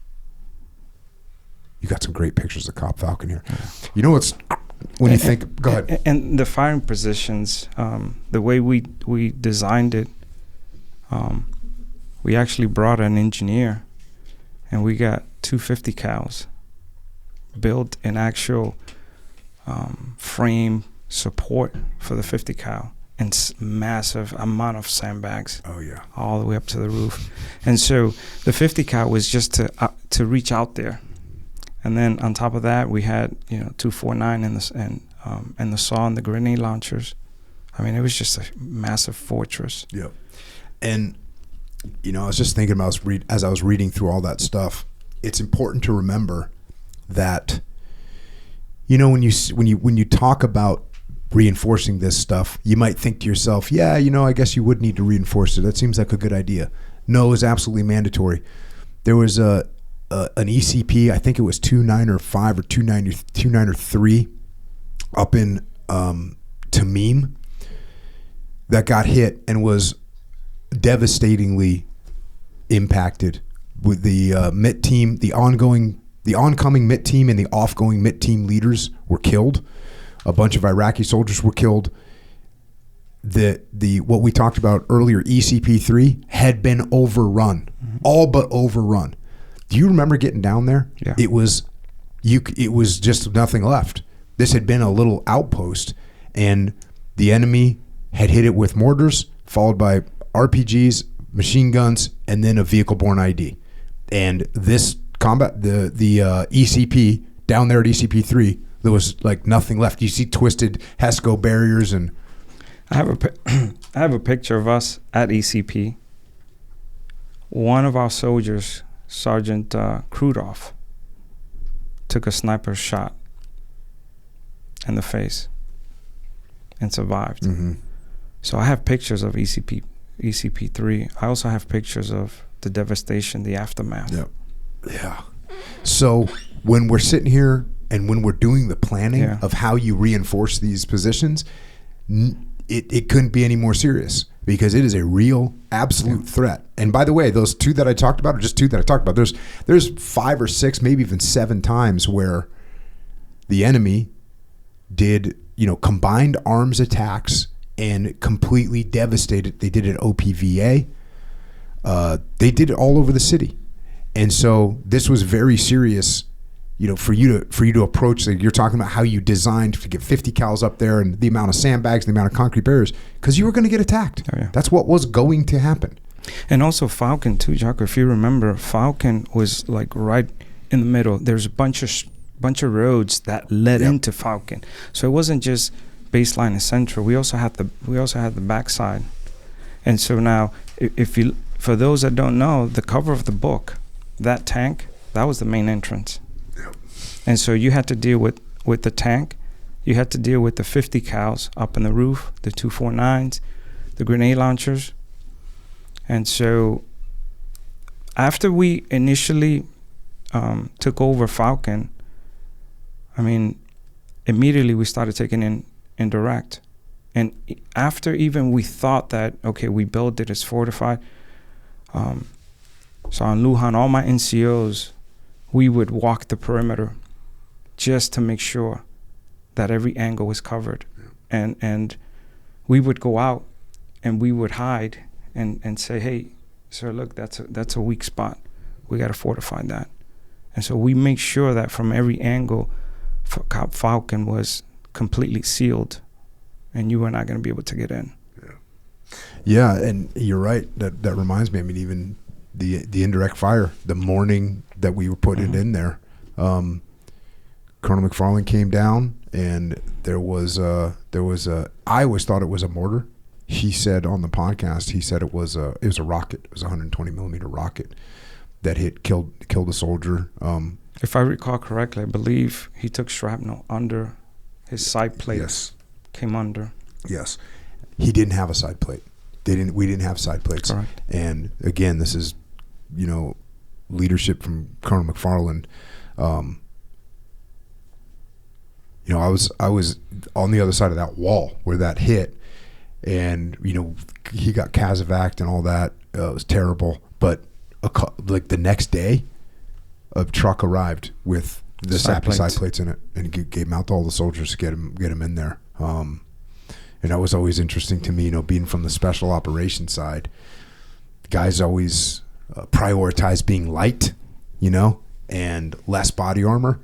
You got some great pictures of Cop Falcon here. You know what's, when you think, go ahead. And the firing positions, the way we designed it, we actually brought an engineer, and we got 250 cals built in actual frame support for the 50 cal, and massive amount of sandbags. Oh yeah, all the way up to the roof. And so the 50 cal was just to reach out there. And then on top of that, we had 249 and the saw and the grenade launchers. I mean, it was just a massive fortress. Yep. And I was just thinking about as I was reading through all that stuff. It's important to remember that when you talk about reinforcing this stuff, you might think to yourself, yeah, I guess you would need to reinforce it. That seems like a good idea. No, it's absolutely mandatory. There was an ECP, I think it was 295 or 293 up in Tamim that got hit and was devastatingly impacted with the MIT team. The oncoming MIT team and the offgoing MIT team leaders were killed. A bunch of Iraqi soldiers were killed. The what we talked about earlier, ECP-3, had been overrun, all but overrun. Do you remember getting down there? Yeah. It was just nothing left. This had been a little outpost, and the enemy had hit it with mortars, followed by RPGs, machine guns, and then a vehicle-borne ID. And this combat, the ECP down there at ECP-3, there was like nothing left. You see twisted HESCO barriers, and I have a picture of us at ECP. One of our soldiers, Sergeant Krudoff, took a sniper shot in the face and survived. Mm-hmm. So I have pictures of ECP-3. I also have pictures of the devastation, the aftermath. Yep. Yeah. So when we're sitting here and when we're doing the planning of how you reinforce these positions, it couldn't be any more serious, because it is a real, absolute threat. And by the way, those two that I talked about are just two that I talked about. There's 5 or 6, maybe even 7 times where the enemy did, combined arms attacks and completely devastated. They did it at OPVA. They did it all over the city. And so this was very serious, for you to approach. You're talking about how you designed to get 50 cals up there and the amount of sandbags, the amount of concrete barriers, because you were going to get attacked. Oh, yeah. That's what was going to happen. And also Falcon too, Jocko. If you remember, Falcon was like right in the middle. There's a bunch of roads that led into Falcon, so it wasn't just baseline and central. We also had the backside. And so now, for those that don't know, the cover of the book, that tank, that was the main entrance. Yep. And so you had to deal with the tank. You had to deal with the 50 cals up in the roof, the 249s, the grenade launchers. And so after we initially took over Falcon, I mean, immediately we started taking in indirect. And after even we thought that, okay, we built it, it's fortified. So on Lujan, all my NCOs, we would walk the perimeter just to make sure that every angle was covered. Yeah. And we would go out and we would hide and say, hey, sir, look, that's a weak spot. We got to fortify that. And so we make sure that from every angle, Falcon was completely sealed, and you were not going to be able to get in. Yeah, and you're right. That reminds me. I mean, even the indirect fire, the morning that we were putting it in there, Colonel McFarland came down, and there was a. I always thought it was a mortar. He said on the podcast, it was a rocket. It was a 120 millimeter rocket that killed a soldier. If I recall correctly, I believe he took shrapnel under his side plate. Yes, came under. Yes, he didn't have a side plate. We didn't have side plates. Correct. And again, this is, leadership from Colonel McFarland. I was on the other side of that wall where that hit, and he got casevaced and all that. It was terrible. But like the next day, a truck arrived with the side plates in it, and gave them out to all the soldiers to get them in there. And that was always interesting to me, being from the special operations side. Guys always prioritize being light, and less body armor.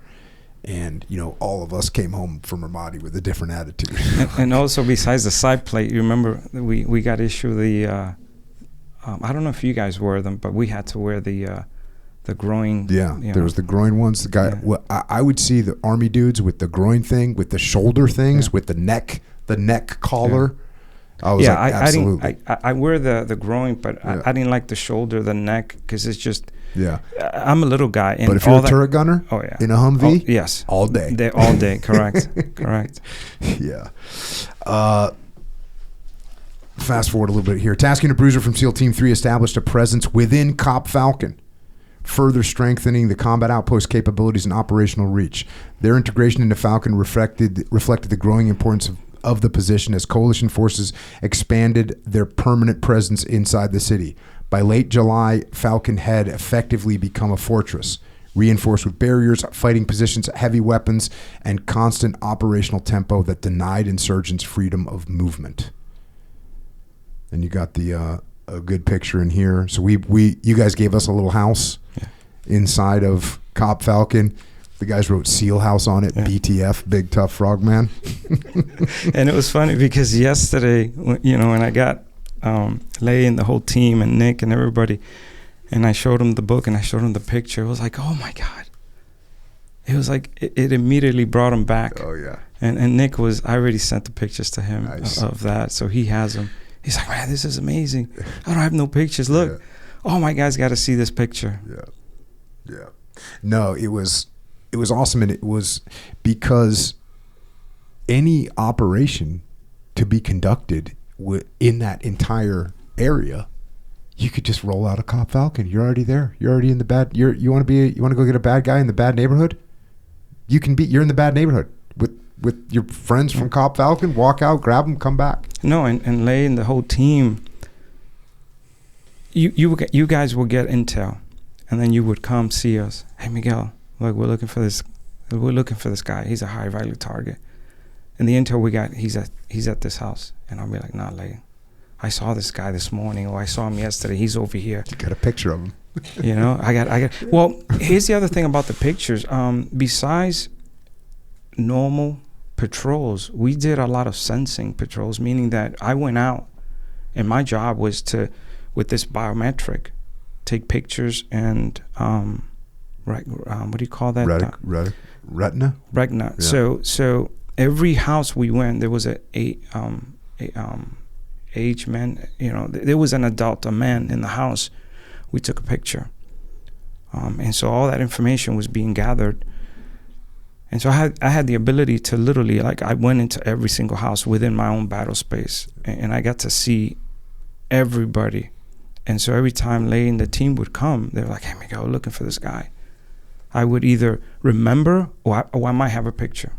And, all of us came home from Ramadi with a different attitude. and also, besides the side plate, you remember we got issued the, I don't know if you guys wear them, but we had to wear the groin. Yeah, there was the groin ones. The guy, I would see the Army dudes with the groin thing, with the shoulder things, with the neck collar. Yeah. I was like, absolutely. I wear the groin, but I didn't like the shoulder, the neck, because it's just. Yeah. I'm a little guy. And but if you're a turret gunner, in a Humvee, yes, all day. All day, correct, correct. Yeah. Fast forward a little bit here. Tasking a bruiser from SEAL Team 3 established a presence within COP Falcon, further strengthening the combat outpost capabilities and operational reach. Their integration into Falcon reflected the growing importance of the position as coalition forces expanded their permanent presence inside the city. By late July, Falcon had effectively become a fortress, reinforced with barriers, fighting positions, heavy weapons, and constant operational tempo that denied insurgents freedom of movement. And you got a good picture in here. So you guys gave us a little house inside of COP Falcon. The guys wrote SEAL House on it, BTF, Big Tough Frogman. And it was funny because yesterday, when I got Lay and the whole team and Nick and everybody, and I showed him the book and I showed him the picture, it was like, oh my God. It was like, it immediately brought him back. Oh yeah. And Nick I already sent the pictures to him nice. of that, so he has them. He's like, man, this is amazing. I don't have no pictures. Look, all my guys got to see this picture. Yeah. No, it was awesome, and it was because any operation to be conducted in that entire area, you could just roll out a COP Falcon. You're already there. You're already in the bad. You want to go get a bad guy in the bad neighborhood? You're in the bad neighborhood with your friends from COP Falcon. Walk out, grab them, come back. No, and Lay and the whole team. You guys will get intel, and then you would come see us. Hey Miguel, look, we're looking for this guy. He's a high value target. And the intel we got, he's at this house. And I'll be like, nah, Lay, I saw this guy this morning, or I saw him yesterday. He's over here. You got a picture of him. I got. Well, here's the other thing about the pictures. Besides normal patrols, we did a lot of sensing patrols, meaning that I went out, and my job was to, with this biometric, take pictures and what do you call that? Retina. Yeah. So every house we went, there was age man, there was an adult, a man in the house. We took a picture, and so all that information was being gathered. And so I had the ability to literally, like, I went into every single house within my own battle space, and I got to see everybody. And so every time Lay and the team would come, they were like, hey Miguel, we're looking for this guy. I would either remember or I might have a picture.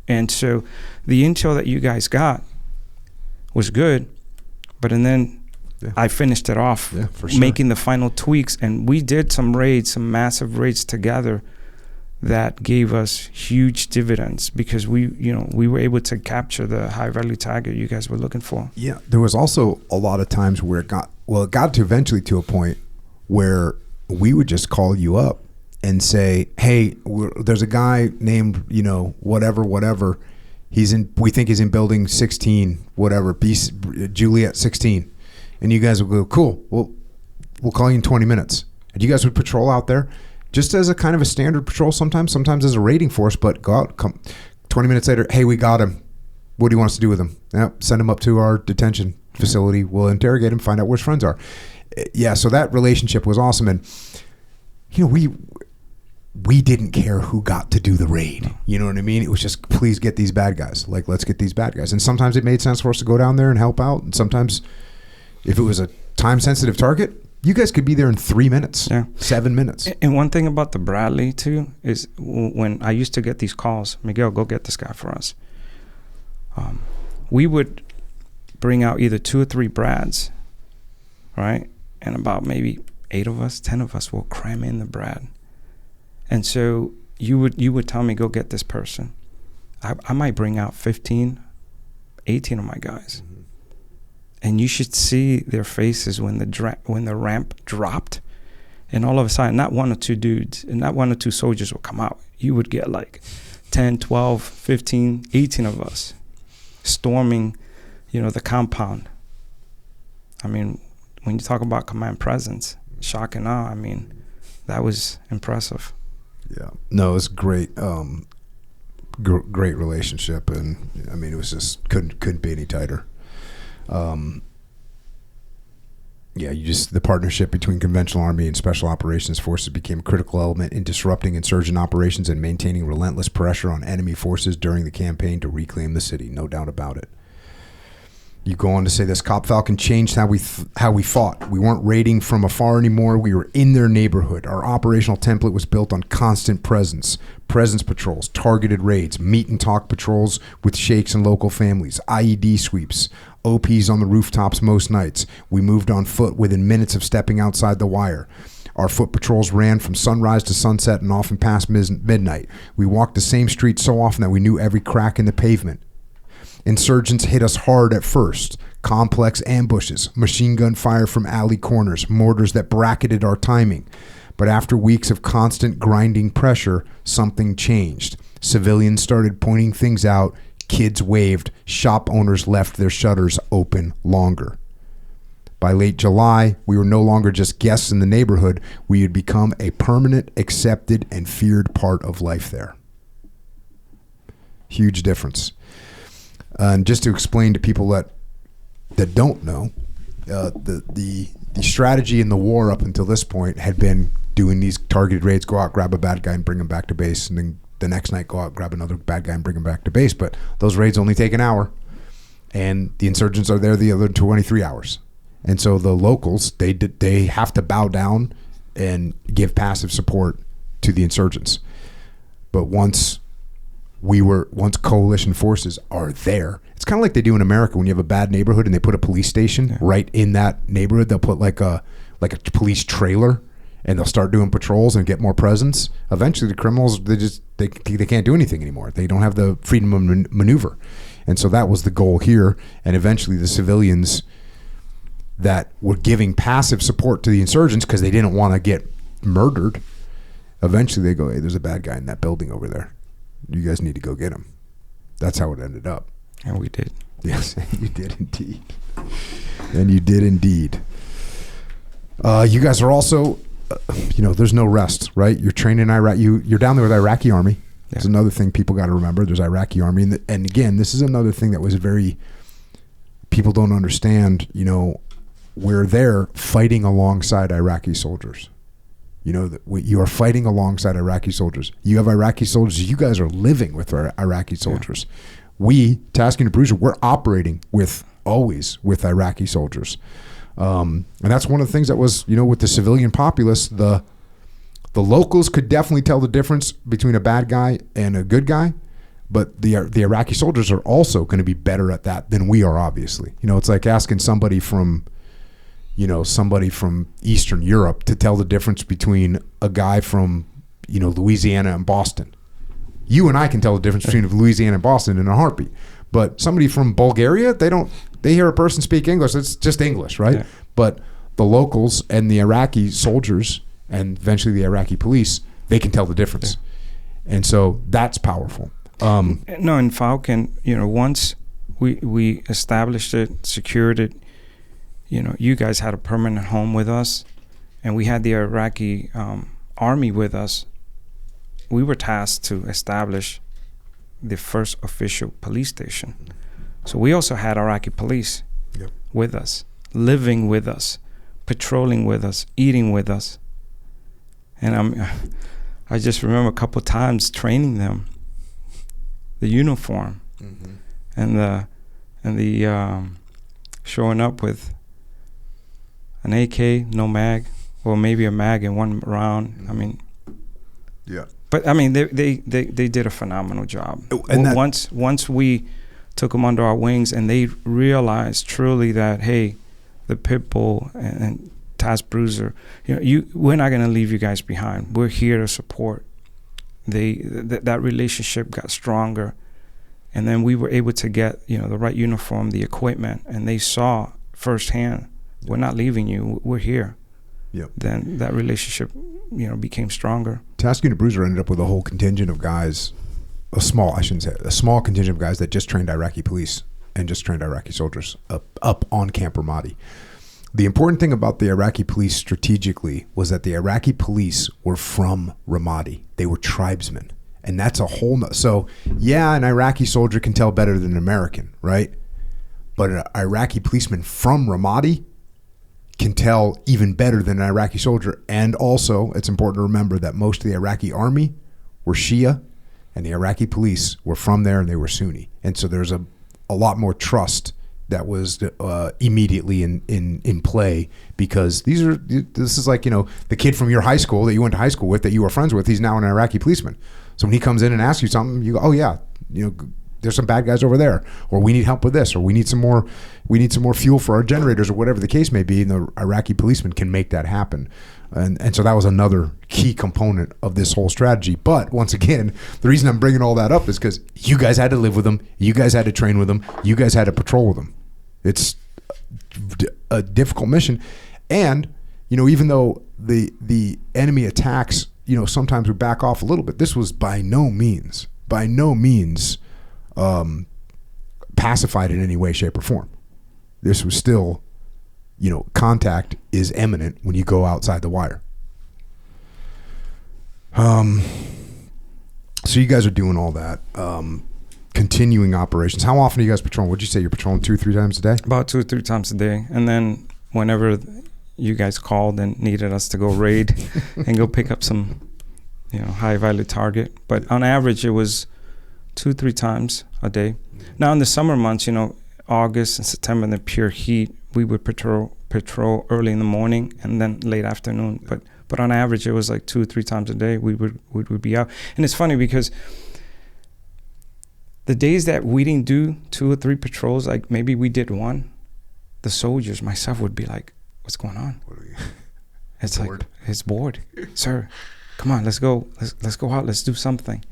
And so the intel that you guys got was good, and then I finished it off, for sure, making the final tweaks. And we did some massive raids together that gave us huge dividends because we were able to capture the high value target you guys were looking for. Yeah, there was also a lot of times where it got to eventually to a point where we would just call you up and say, hey, there's a guy named, whatever. We think he's in building 16, whatever, Juliet 16. And you guys would go, cool, we'll call you in 20 minutes. And you guys would patrol out there just as a kind of a standard patrol sometimes as a raiding force, but go out, come 20 minutes later, hey, we got him. What do you want us to do with him? Send him up to our detention facility. We'll interrogate him, find out where his friends are. Yeah, so that relationship was awesome. And, we didn't care who got to do the raid. You know what I mean? It was just, please get these bad guys. Like, let's get these bad guys. And sometimes it made sense for us to go down there and help out. And sometimes if it was a time-sensitive target, you guys could be there in 3 minutes, 7 minutes. And one thing about the Bradley, too, is when I used to get these calls, Miguel, go get this guy for us. We would bring out either 2 or 3 Brads, right? And about maybe 8 of us, 10 of us will cram in the Brad. And so you would tell me, go get this person. I might bring out 15, 18 of my guys. Mm-hmm. And you should see their faces when the ramp dropped. And all of a sudden, not 1 or 2 dudes, and not 1 or 2 soldiers will come out. You would get like 10, 12, 15, 18 of us storming, the compound. I mean, when you talk about command presence, shock and awe, I mean, that was impressive. Yeah, no, it's great, great relationship, and I mean, it was just couldn't be any tighter. The partnership between conventional army and special operations forces became a critical element in disrupting insurgent operations and maintaining relentless pressure on enemy forces during the campaign to reclaim the city. No doubt about it. You go on to say this, Cop Falcon changed how we fought. We weren't raiding from afar anymore. We were in their neighborhood. Our operational template was built on constant presence patrols, targeted raids, meet and talk patrols with sheikhs and local families, IED sweeps, OPs on the rooftops most nights. We moved on foot within minutes of stepping outside the wire. Our foot patrols ran from sunrise to sunset and often past midnight. We walked the same street so often that we knew every crack in the pavement. Insurgents hit us hard at first. Complex ambushes, machine gun fire from alley corners, mortars that bracketed our timing. But after weeks of constant grinding pressure, something changed. Civilians started pointing things out, kids waved, shop owners left their shutters open longer. By late July, we were no longer just guests in the neighborhood. We had become a permanent, accepted, and feared part of life there. Huge difference. And just to explain to people that don't know, the strategy in the war up until this point had been doing these targeted raids, go out, grab a bad guy and bring him back to base, and then the next night go out, grab another bad guy and bring him back to base. But those raids only take an hour, and the insurgents are there the other 23 hours. And so the locals, they have to bow down and give passive support to the insurgents. But once coalition forces are there, it's kind of like they do in America when you have a bad neighborhood and they put a police station right in that neighborhood. They'll put like a police trailer and they'll start doing patrols and get more presence. Eventually the criminals, they can't do anything anymore. They don't have the freedom of maneuver. And so that was the goal here. And eventually the civilians that were giving passive support to the insurgents because they didn't want to get murdered, eventually they go, hey, there's a bad guy in that building over there. You guys need to go get him. That's how it ended up. And we did. Yes, you did indeed. And you did indeed. You guys are also, there's no rest, right? You're training in Iraq. You're down there with Iraqi army. Yeah. There's another thing people got to remember. There's Iraqi army. And again, this is another thing that was people don't understand, we're there fighting alongside Iraqi soldiers. You are fighting alongside Iraqi soldiers. You have Iraqi soldiers. You guys are living with our Iraqi soldiers. Yeah. We, Task Unit Bruiser, we're operating always with Iraqi soldiers. And that's one of the things that was, with the civilian populace, the The locals could definitely tell the difference between a bad guy and a good guy, but the Iraqi soldiers are also going to be better at that than we are, obviously. You know, it's like asking somebody from Eastern Europe to tell the difference between a guy from, you know, Louisiana and Boston. You and I can tell the difference between Louisiana and Boston in a heartbeat. But somebody from Bulgaria, they hear a person speak English, it's just English, right? Yeah. But the locals and the Iraqi soldiers and eventually the Iraqi police, they can tell the difference. Yeah. And so that's powerful. No, in Falcon, you know, once we established it, secured it, you know, you guys had a permanent home with us, and we had the Iraqi army with us. We were tasked to establish the first official police station. So we also had Iraqi police with us, living with us, patrolling with us, eating with us. And I just remember a couple times training them, the uniform, and the showing up with an AK, no mag, or maybe a mag in one round. I mean, yeah. But I mean, they did a phenomenal job. And once we took them under our wings, and they realized truly that, hey, the Pitbull and Task Bruiser, you know, we're not going to leave you guys behind. We're here to support. That relationship got stronger, and then we were able to get, you know, the right uniform, the equipment, and they saw firsthand, we're not leaving you. We're here. Yep. Then that relationship, you know, became stronger. Task Unit Bruiser ended up with a whole contingent of guys, a small contingent of guys that just trained Iraqi police and just trained Iraqi soldiers up on Camp Ramadi. The important thing about the Iraqi police strategically was that the Iraqi police were from Ramadi. They were tribesmen. And that's a whole so yeah, an Iraqi soldier can tell better than an American, right? But an Iraqi policeman from Ramadi can tell even better than an Iraqi soldier. And also, it's important to remember that most of the Iraqi army were Shia, and the Iraqi police were from there, and they were Sunni. And so there's a lot more trust that was immediately in play, because this is like, you know, the kid from your high school that you went to high school with, that you were friends with, he's now an Iraqi policeman. So when he comes in and asks you something, you go, oh yeah, you know, there's some bad guys over there, or we need help with this, or we need some more fuel for our generators, or whatever the case may be, and the Iraqi policeman can make that happen. And so that was another key component of this whole strategy. But once again, the reason I'm bringing all that up is because you guys had to live with them, you guys had to train with them, you guys had to patrol with them. It's a difficult mission. And, you know, even though the enemy attacks, you know, sometimes we back off a little bit, this was by no means pacified in any way, shape, or form. This was still, you know, contact is imminent when you go outside the wire. So you guys are doing all that, continuing operations. How often are you guys patrolling? What'd you say, you're patrolling 2 or 3 times a day? About 2 or 3 times a day. And then whenever you guys called and needed us to go raid and go pick up some, you know, high value target. But on average, it was 2, 3 times a day. Now in the summer months, you know, August and September, in the pure heat, we would patrol early in the morning and then late afternoon. But on average, it was like 2 or 3 times a day we would be out. And it's funny because the days that we didn't do 2 or 3 patrols, like maybe we did 1, the soldiers, myself, would be like, what's going on? It's bored. Like, it's bored. Sir, come on, let's go. Let's go out. Let's do something.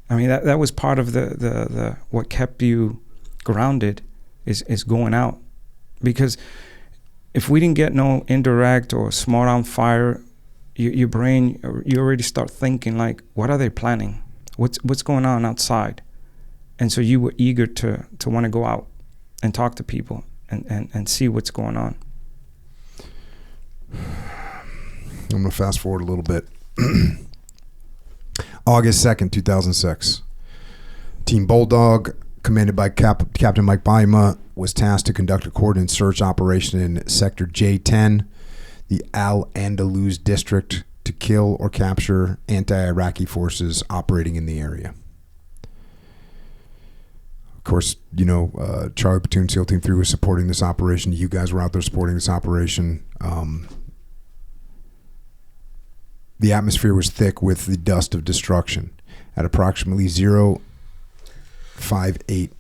I mean, that was part of the what kept you grounded is going out. Because if we didn't get no indirect or smart on fire, your brain, you already start thinking like, what are they planning? What's going on outside? And so you were eager to want to go out and talk to people and see what's going on. I'm going to fast forward a little bit. August 2nd, 2006. Team Bulldog, commanded by Captain Mike Baima, was tasked to conduct a coordinated search operation in Sector J10, the Al-Andalus district, to kill or capture anti-Iraqi forces operating in the area. Of course, you know, Charlie Platoon SEAL Team 3 was supporting this operation. You guys were out there supporting this operation. The atmosphere was thick with the dust of destruction. At approximately 0:58,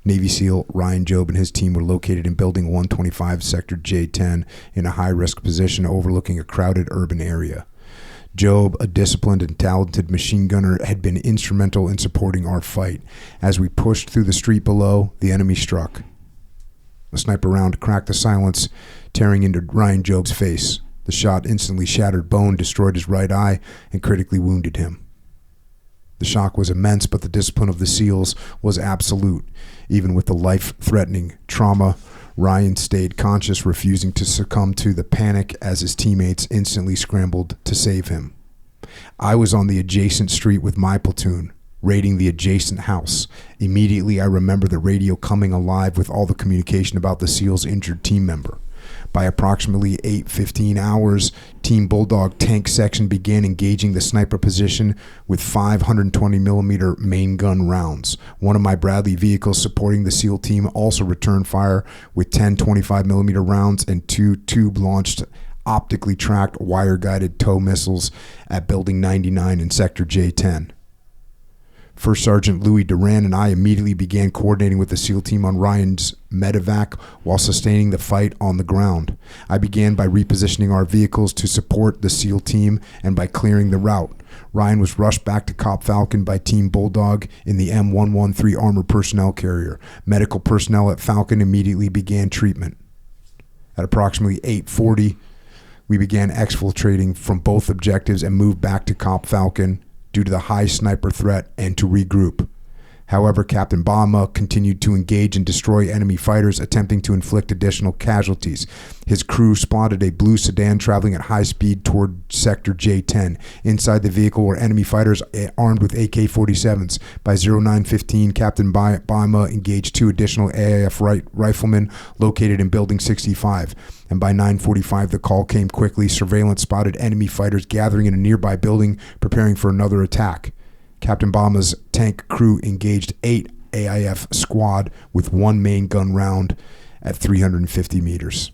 Navy SEAL Ryan Job and his team were located in Building 125, Sector J10, in a high-risk position overlooking a crowded urban area. Job, a disciplined and talented machine gunner, had been instrumental in supporting our fight. As we pushed through the street below, the enemy struck. A sniper round cracked the silence, tearing into Ryan Job's face. The shot instantly shattered bone, destroyed his right eye, and critically wounded him. The shock was immense, but the discipline of the SEALs was absolute. Even with the life-threatening trauma, Ryan stayed conscious, refusing to succumb to the panic as his teammates instantly scrambled to save him. I was on the adjacent street with my platoon, raiding the adjacent house. Immediately, I remember the radio coming alive with all the communication about the SEAL's injured team member. By approximately 8:15 hours, Team Bulldog tank section began engaging the sniper position with 520 millimeter main gun rounds. One of my Bradley vehicles supporting the SEAL team also returned fire with 10 25 millimeter rounds and 2 tube-launched, optically tracked, wire-guided tow missiles at Building 99 in Sector J10. First Sergeant Louis Duran and I immediately began coordinating with the SEAL team on Ryan's medevac while sustaining the fight on the ground. I began by repositioning our vehicles to support the SEAL team and by clearing the route. Ryan was rushed back to Cop Falcon by Team Bulldog in the M113 armored personnel carrier. Medical personnel at Falcon immediately began treatment. At approximately 8:40, we began exfiltrating from both objectives and moved back to Cop Falcon due to the high sniper threat and to regroup. However, Captain Bama continued to engage and destroy enemy fighters, attempting to inflict additional casualties. His crew spotted a blue sedan traveling at high speed toward Sector J10. Inside the vehicle were enemy fighters armed with AK-47s. By 09:15, Captain Bama engaged 2 additional AIF riflemen located in Building 65. And by 9:45, the call came quickly. Surveillance spotted enemy fighters gathering in a nearby building, preparing for another attack. Captain Bama's tank crew engaged 8 AIF squad with 1 main gun round at 350 meters.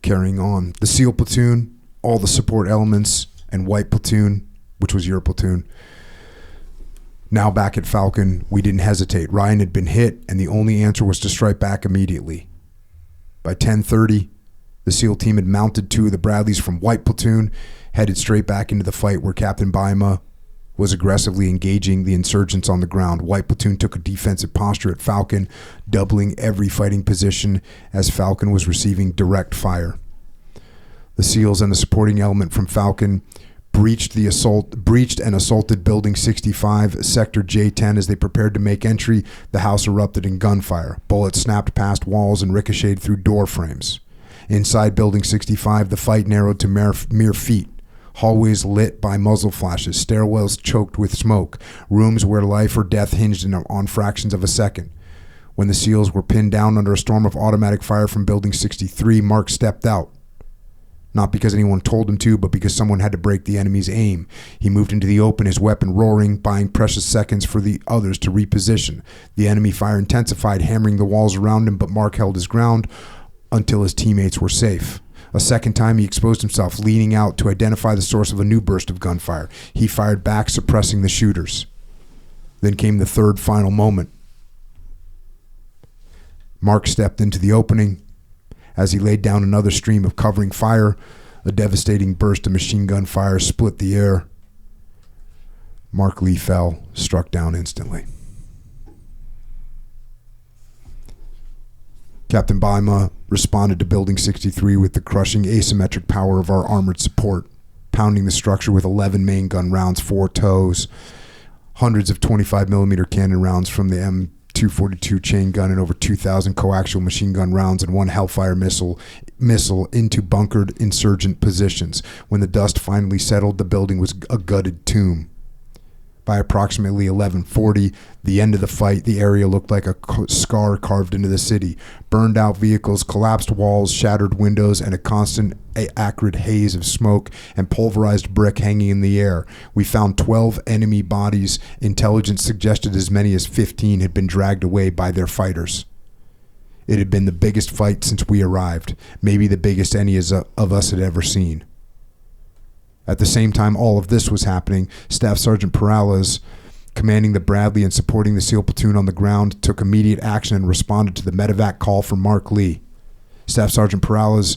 Carrying on, the SEAL platoon, all the support elements, and White platoon, which was your platoon. Now back at Falcon, we didn't hesitate. Ryan had been hit, and the only answer was to strike back immediately. By 10:30, the SEAL team had mounted 2 of the Bradleys from White platoon, headed straight back into the fight where Captain Baima was aggressively engaging the insurgents on the ground. White platoon took a defensive posture at Falcon, doubling every fighting position as Falcon was receiving direct fire. The SEALs and the supporting element from Falcon breached and assaulted Building 65, Sector J10. As they prepared to make entry, the house erupted in gunfire. Bullets snapped past walls and ricocheted through door frames. Inside Building 65, the fight narrowed to mere feet. Hallways lit by muzzle flashes, stairwells choked with smoke, rooms where life or death hinged on fractions of a second. When the SEALs were pinned down under a storm of automatic fire from Building 63, Mark stepped out. Not because anyone told him to, but because someone had to break the enemy's aim. He moved into the open, his weapon roaring, buying precious seconds for the others to reposition. The enemy fire intensified, hammering the walls around him, but Mark held his ground until his teammates were safe. A second time, he exposed himself, leaning out to identify the source of a new burst of gunfire. He fired back, suppressing the shooters. Then came the third final moment. Mark stepped into the opening. As he laid down another stream of covering fire, a devastating burst of machine gun fire split the air. Mark Lee fell, struck down instantly. Captain Baima responded to Building 63 with the crushing asymmetric power of our armored support, pounding the structure with 11 main gun rounds, 4 tows, hundreds of 25 millimeter cannon rounds from the M242 chain gun, and over 2,000 coaxial machine gun rounds and 1 Hellfire missile into bunkered insurgent positions. When the dust finally settled, the building was a gutted tomb. By approximately 11:40, the end of the fight, the area looked like a scar carved into the city. Burned out vehicles, collapsed walls, shattered windows, and a constant acrid haze of smoke and pulverized brick hanging in the air. We found 12 enemy bodies. Intelligence suggested as many as 15 had been dragged away by their fighters. It had been the biggest fight since we arrived, maybe the biggest any of us had ever seen. At the same time all of this was happening, Staff Sergeant Perales, commanding the Bradley and supporting the SEAL platoon on the ground, took immediate action and responded to the medevac call from Mark Lee. Staff Sergeant Perales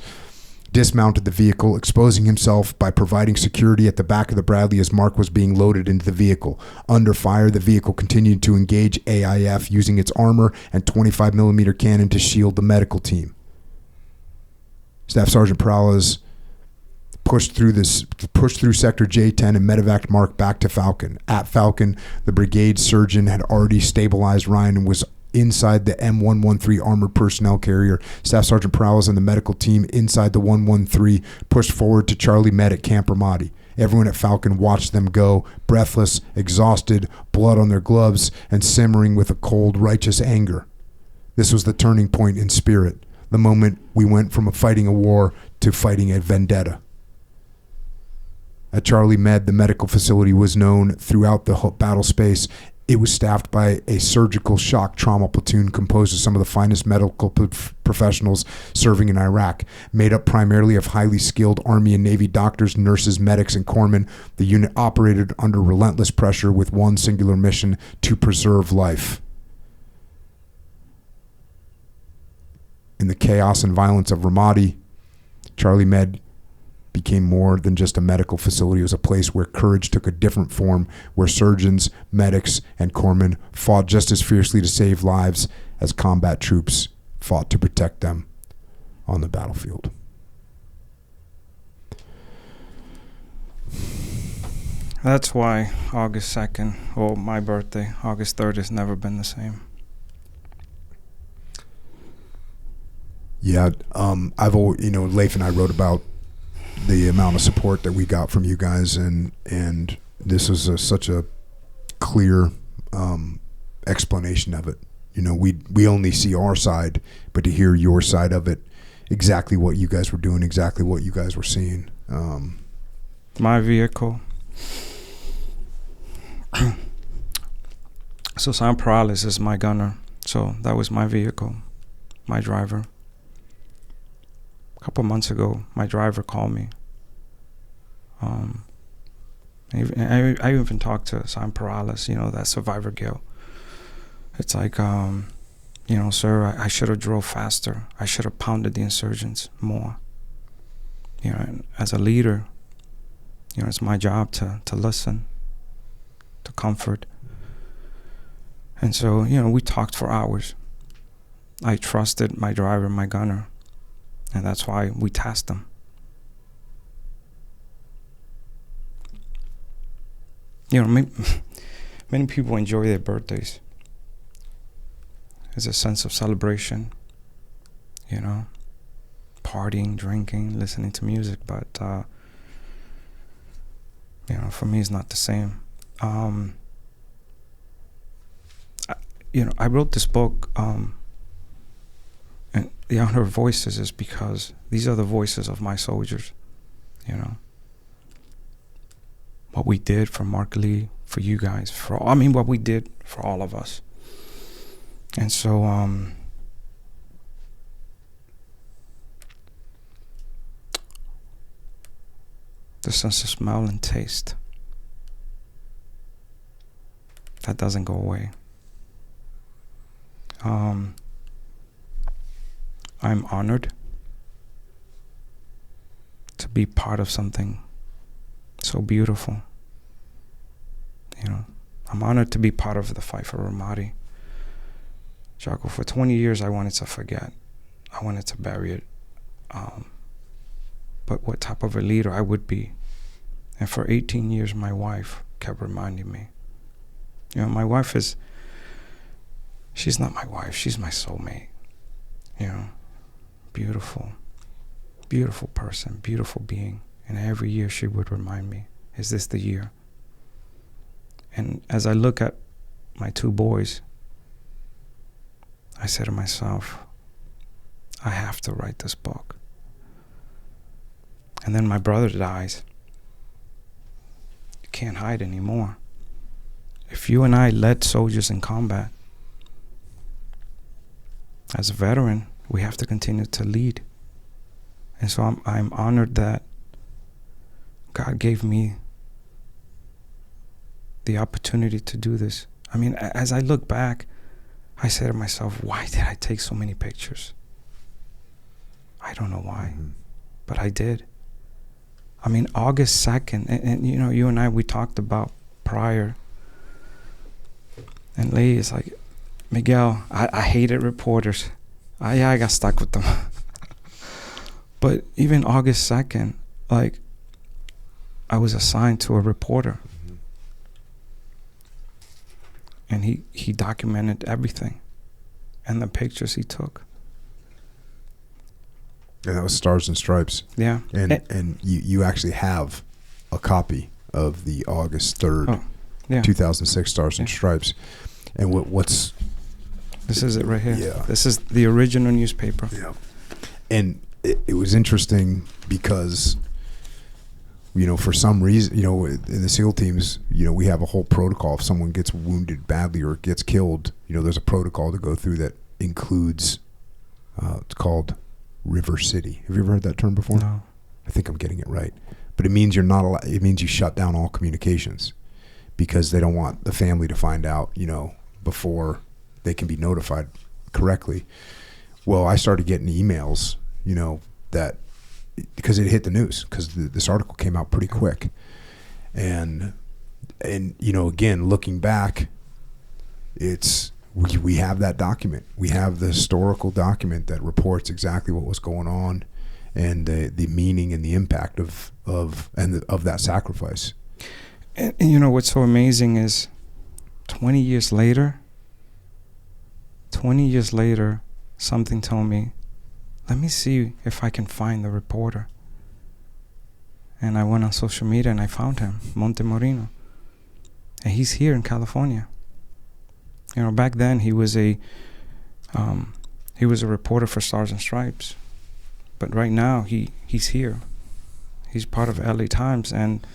dismounted the vehicle, exposing himself by providing security at the back of the Bradley as Mark was being loaded into the vehicle. Under fire, the vehicle continued to engage AIF using its armor and 25mm cannon to shield the medical team. Staff Sergeant Perales pushed through Sector J10 and medevaced Mark back to Falcon. At Falcon, the brigade surgeon had already stabilized Ryan and was inside the M113 armored personnel carrier. Staff Sergeant Perales and the medical team inside the 113 pushed forward to Charlie Med at Camp Ramadi. Everyone at Falcon watched them go, breathless, exhausted, blood on their gloves, and simmering with a cold, righteous anger. This was the turning point in spirit, the moment we went from fighting a war to fighting a vendetta. At Charlie Med, the medical facility was known throughout the battle space. It was staffed by a surgical shock trauma platoon composed of some of the finest medical professionals serving in Iraq. Made up primarily of highly skilled Army and Navy doctors, nurses, medics, and corpsmen, the unit operated under relentless pressure with one singular mission: to preserve life. In the chaos and violence of Ramadi, Charlie Med became more than just a medical facility. It was a place where courage took a different form, where surgeons, medics, and corpsmen fought just as fiercely to save lives as combat troops fought to protect them on the battlefield. That's why August 2nd, or my birthday, August 3rd, has never been the same. Yeah, I've always, Leif and I wrote about the amount of support that we got from you guys, and this is such a clear explanation of it. We only see our side, but to hear your side of it, exactly what you guys were doing, exactly what you guys were seeing. My vehicle. So Sam Perales is my gunner. So that was my vehicle, my driver. A couple months ago, my driver called me. I even talked to Sam Perales, that survivor Gil. It's like, sir, I should have drove faster. I should have pounded the insurgents more. And as a leader, it's my job to listen, to comfort. And so, we talked for hours. I trusted my driver, my gunner. And that's why we tasked them. Many people enjoy their birthdays. There's a sense of celebration, partying, drinking, listening to music. But, for me, it's not the same. I wrote this book, and the Unheard Voices is because these are the voices of my soldiers, What we did for Mark Lee, for you guys, what we did for all of us. And so, the sense of smell and taste, that doesn't go away. I'm honored to be part of something so beautiful. I'm honored to be part of the fight for Ramadi. Jocko, for 20 years I wanted to forget. I wanted to bury it. But what type of a leader I would be. And for 18 years my wife kept reminding me. My wife she's not my wife, she's my soulmate. Beautiful, beautiful person, beautiful being. And every year she would remind me, is this the year? And as I look at my 2 boys, I said to myself, I have to write this book. And then my brother dies. You can't hide anymore. If you and I led soldiers in combat, as a veteran, we have to continue to lead. And so I'm honored that God gave me the opportunity to do this. I mean, as I look back, I say to myself, why did I take so many pictures? I don't know why, but I did. I mean, August 2nd, and you know, you and I, we talked about prior, and Lee is like, Miguel, I hated reporters. I got stuck with them. But even August 2nd, like, I was assigned to a reporter. And he documented everything and the pictures he took. And that was Stars and Stripes. Yeah. And you actually have a copy of the August 3rd, 2006 Stars and Stripes. And what's... This is it right here. Yeah. This is the original newspaper. Yeah. And it was interesting because, you know, for some reason, you know, in the SEAL teams, you know, we have a whole protocol. If someone gets wounded badly or gets killed, you know, there's a protocol to go through that includes, it's called River City. Have you ever heard that term before? No. I think I'm getting it right. But it means you're not allowed, it means you shut down all communications because they don't want the family to find out, you know, before they can be notified correctly. Well, I started getting emails, you know, that because it hit the news because this article came out pretty quick. And you know, again, looking back, it's we have that document. We have the historical document that reports exactly what was going on and the meaning and the impact of that sacrifice. And you know what's so amazing is 20 years later, something told me, let me see if I can find the reporter. And I went on social media and I found him, Montemorino. And he's here in California. You know, back then he was a reporter for Stars and Stripes. But right now he's here. He's part of LA Times, and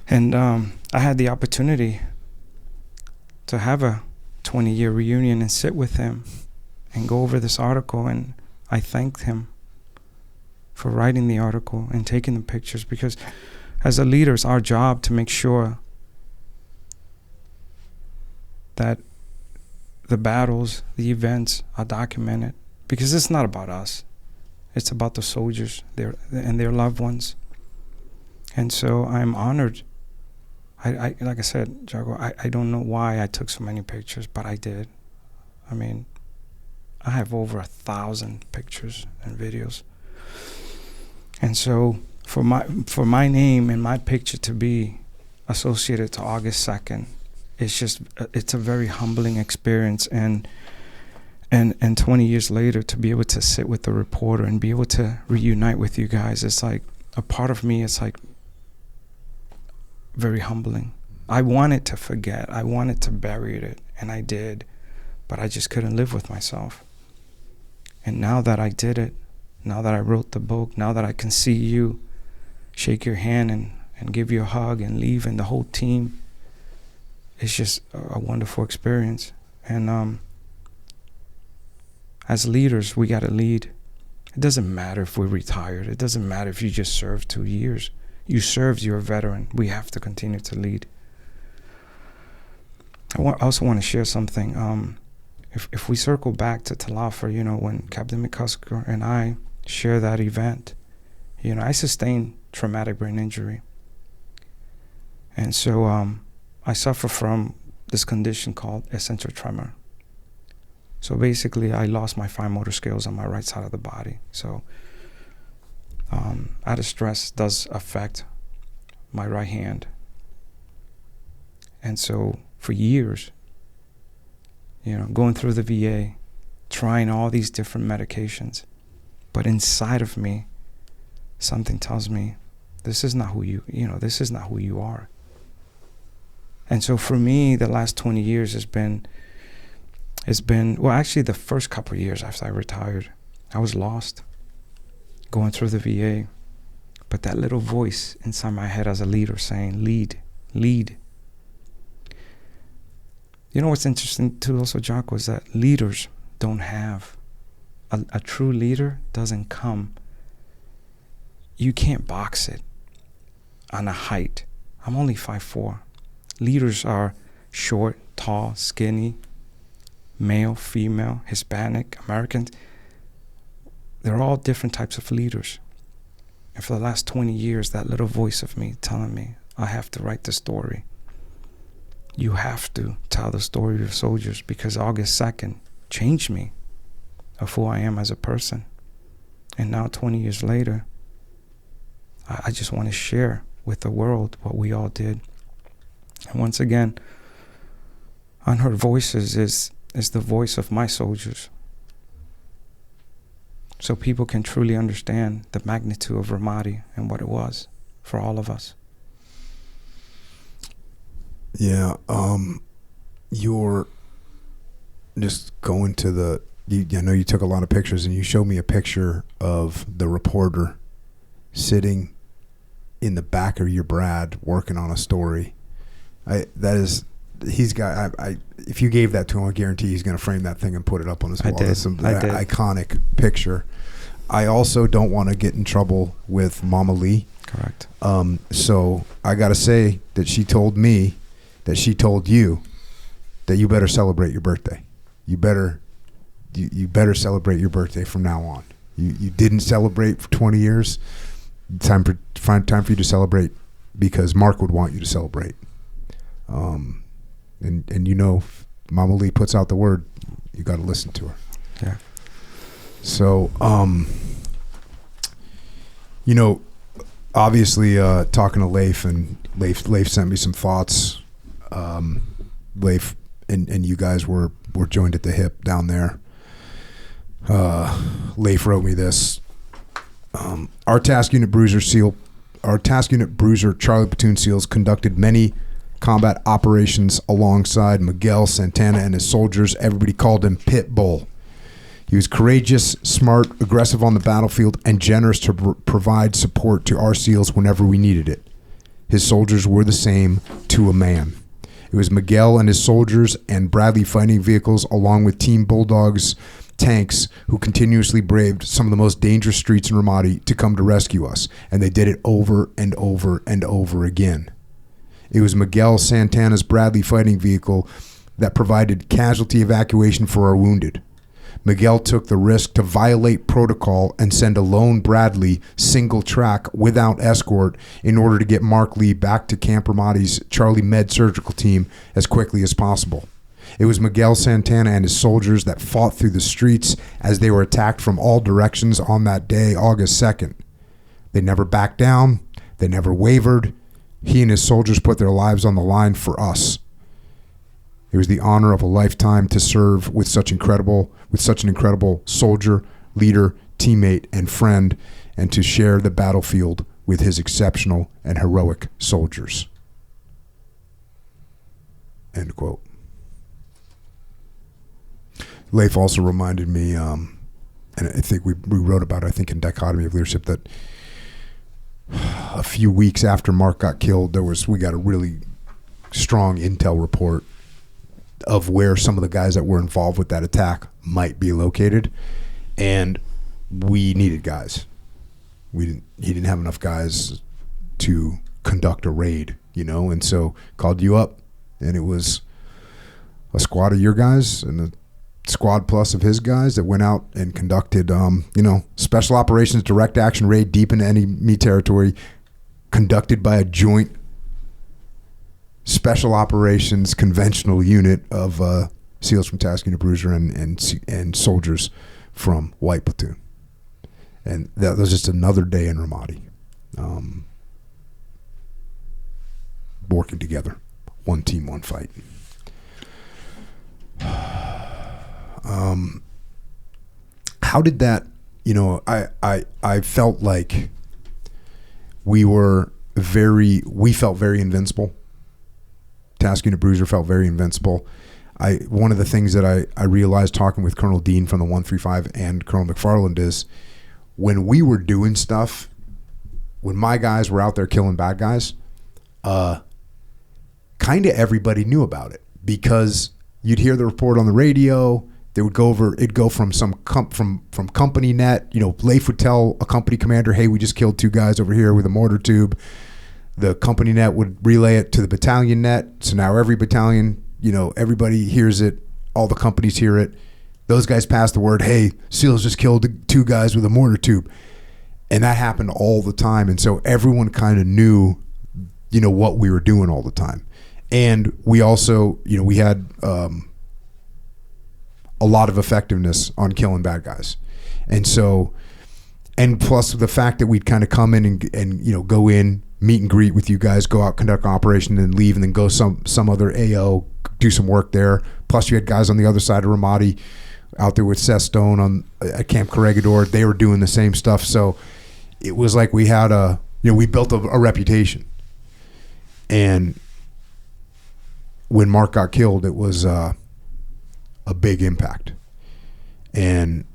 I had the opportunity to have a 20-year reunion and sit with him and go over this article, and I thanked him for writing the article and taking the pictures, because as a leader, it's our job to make sure that the battles, the events are documented, because it's not about us. It's about the soldiers and their loved ones. And so I'm honored. I like I said, Jocko, I don't know why I took so many pictures, but I did. I mean, I have over 1,000 pictures and videos. And so for my name and my picture to be associated to August 2nd, it's a very humbling experience. And 20 years later, to be able to sit with the reporter and be able to reunite with you guys, it's like a part of me, it's like very humbling. I wanted to forget. I wanted to bury it, and I did, but I just couldn't live with myself. And now that I did it, now that I wrote the book, now that I can see you, shake your hand and give you a hug and leave, and the whole team, it's just a wonderful experience. And as leaders, we got to lead. It doesn't matter if we're retired. It doesn't matter if you just served 2 years. You served, you're a veteran. We have to continue to lead. I also want to share something. If we circle back to Talofa, you know, when Captain McCusker and I share that event, you know, I sustained traumatic brain injury. And so I suffer from this condition called essential tremor. So basically, I lost my fine motor skills on my right side of the body. So out of stress does affect my right hand. And so for years, you know, going through the VA, trying all these different medications, but inside of me, something tells me, this is not who you are. And so for me, the last 20 years has been, well, actually the first couple of years after I retired, I was lost going through the VA. But that little voice inside my head as a leader saying, lead. You know what's interesting too also, Jocko, is that leaders don't have, a true leader doesn't come. You can't box it on a height. I'm only 5'4". Leaders are short, tall, skinny, male, female, Hispanic, Americans. They're all different types of leaders. And for the last 20 years, that little voice of me telling me, I have to write the story. You have to tell the story of your soldiers, because August 2nd changed me of who I am as a person. And now 20 years later, I just want to share with the world what we all did. And once again, Unheard Voices is the voice of my soldiers. So people can truly understand the magnitude of Ramadi and what it was for all of us. Yeah, you're just going to I know you took a lot of pictures, and you showed me a picture of the reporter sitting in the back of your Brad working on a story. If you gave that to him, I guarantee he's going to frame that thing and put it up on his wall. That's some iconic picture. I also don't want to get in trouble with Mama Lee. Correct. So I got to say that she told me that she told you that you better celebrate your birthday. You better celebrate your birthday from now on. You didn't celebrate for 20 years. Time for you to celebrate, because Mark would want you to celebrate. And you know, if Mama Lee puts out the word, you got to listen to her. Yeah. So, you know, obviously, talking to Leif, and Leif sent me some thoughts. Leif and you guys were joined at the hip down there. Leif wrote me this. Our task unit bruiser Charlie Platoon SEALs conducted many combat operations alongside Miguel, Santana, and his soldiers. Everybody called him Pitbull. He was courageous, smart, aggressive on the battlefield, and generous to provide support to our SEALs whenever we needed it. His soldiers were the same to a man. It was Miguel and his soldiers and Bradley fighting vehicles, along with Team Bulldog's tanks, who continuously braved some of the most dangerous streets in Ramadi to come to rescue us, and they did it over and over and over again. It was Miguel Santana's Bradley fighting vehicle that provided casualty evacuation for our wounded. Miguel took the risk to violate protocol and send a lone Bradley single track without escort in order to get Mark Lee back to Camp Ramadi's Charlie Med surgical team as quickly as possible. It was Miguel Santana and his soldiers that fought through the streets as they were attacked from all directions on that day, August 2nd. They never backed down. They never wavered. He and his soldiers put their lives on the line for us. It was the honor of a lifetime to serve with such an incredible soldier, leader, teammate, and friend, and to share the battlefield with his exceptional and heroic soldiers. End quote. Leif also reminded me, and I think we wrote about it, I think in Dichotomy of Leadership, that a few weeks after Mark got killed, we got a really strong intel report of where some of the guys that were involved with that attack might be located, and we needed guys. He didn't have enough guys to conduct a raid, and so called you up, and it was a squad of your guys and a squad plus of his guys that went out and conducted, special operations direct action raid deep into enemy territory, conducted by a joint special operations conventional unit of SEALs from Task Unit Bruiser and soldiers from White Platoon. And that was just another day in Ramadi, working together, one team, one fight. How did that, I felt like we felt very invincible Task Unit Bruiser felt very invincible. One of the things that I realized talking with Colonel Dean from the 135 and Colonel McFarland is when we were doing stuff, when my guys were out there killing bad guys, kind of everybody knew about it because you'd hear the report on the radio. They would go over. It'd go from from company net. Leif would tell a company commander, "Hey, we just killed 2 guys over here with a mortar tube." The company net would relay it to the battalion net. So now every battalion, everybody hears it. All the companies hear it. Those guys pass the word, "Hey, SEALs just killed 2 guys with a mortar tube," and that happened all the time. And so everyone kind of knew, what we were doing all the time. And we also, we had a lot of effectiveness on killing bad guys. And so, and plus the fact that we'd kind of come in and go in, meet and greet with you guys, go out, conduct an operation, and leave, and then go some other AO, do some work there. Plus you had guys on the other side of Ramadi out there with Seth Stone at Camp Corregidor. They were doing the same stuff. So it was like we had we built a reputation. And when Mark got killed, it was a big impact. And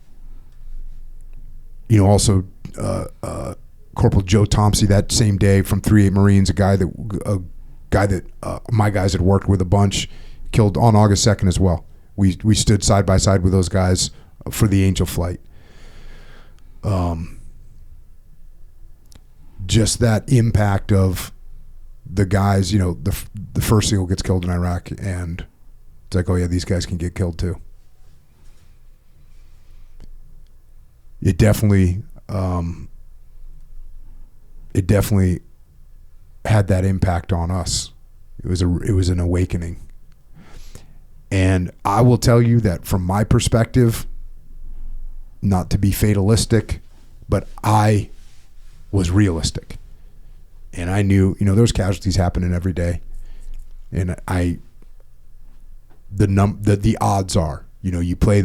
also Corporal Joe Thompson that same day from 3-8 Marines, a guy that my guys had worked with a bunch, killed on August 2nd as well. We stood side by side with those guys for the Angel flight. Just that impact of the guys, the first SEAL gets killed in Iraq, and it's like, oh yeah, these guys can get killed too. It definitely had that impact on us. It was an awakening. And I will tell you that from my perspective, not to be fatalistic, but I was realistic. And I knew, there's casualties happening every day. And the odds are, you play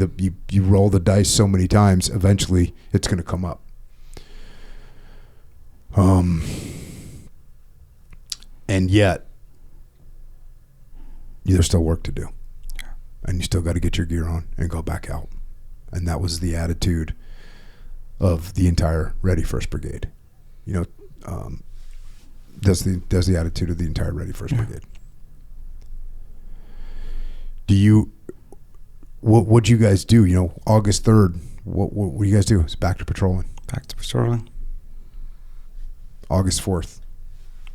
you roll the dice so many times, eventually it's going to come up. And yet there's still work to do, and you still got to get your gear on and go back out. And that was the attitude of the entire Ready First Brigade. That's the attitude of the entire Ready First Brigade. What'd you guys do? August 3rd, what do you guys do? It's back to patrolling. Back to patrolling. August 4th,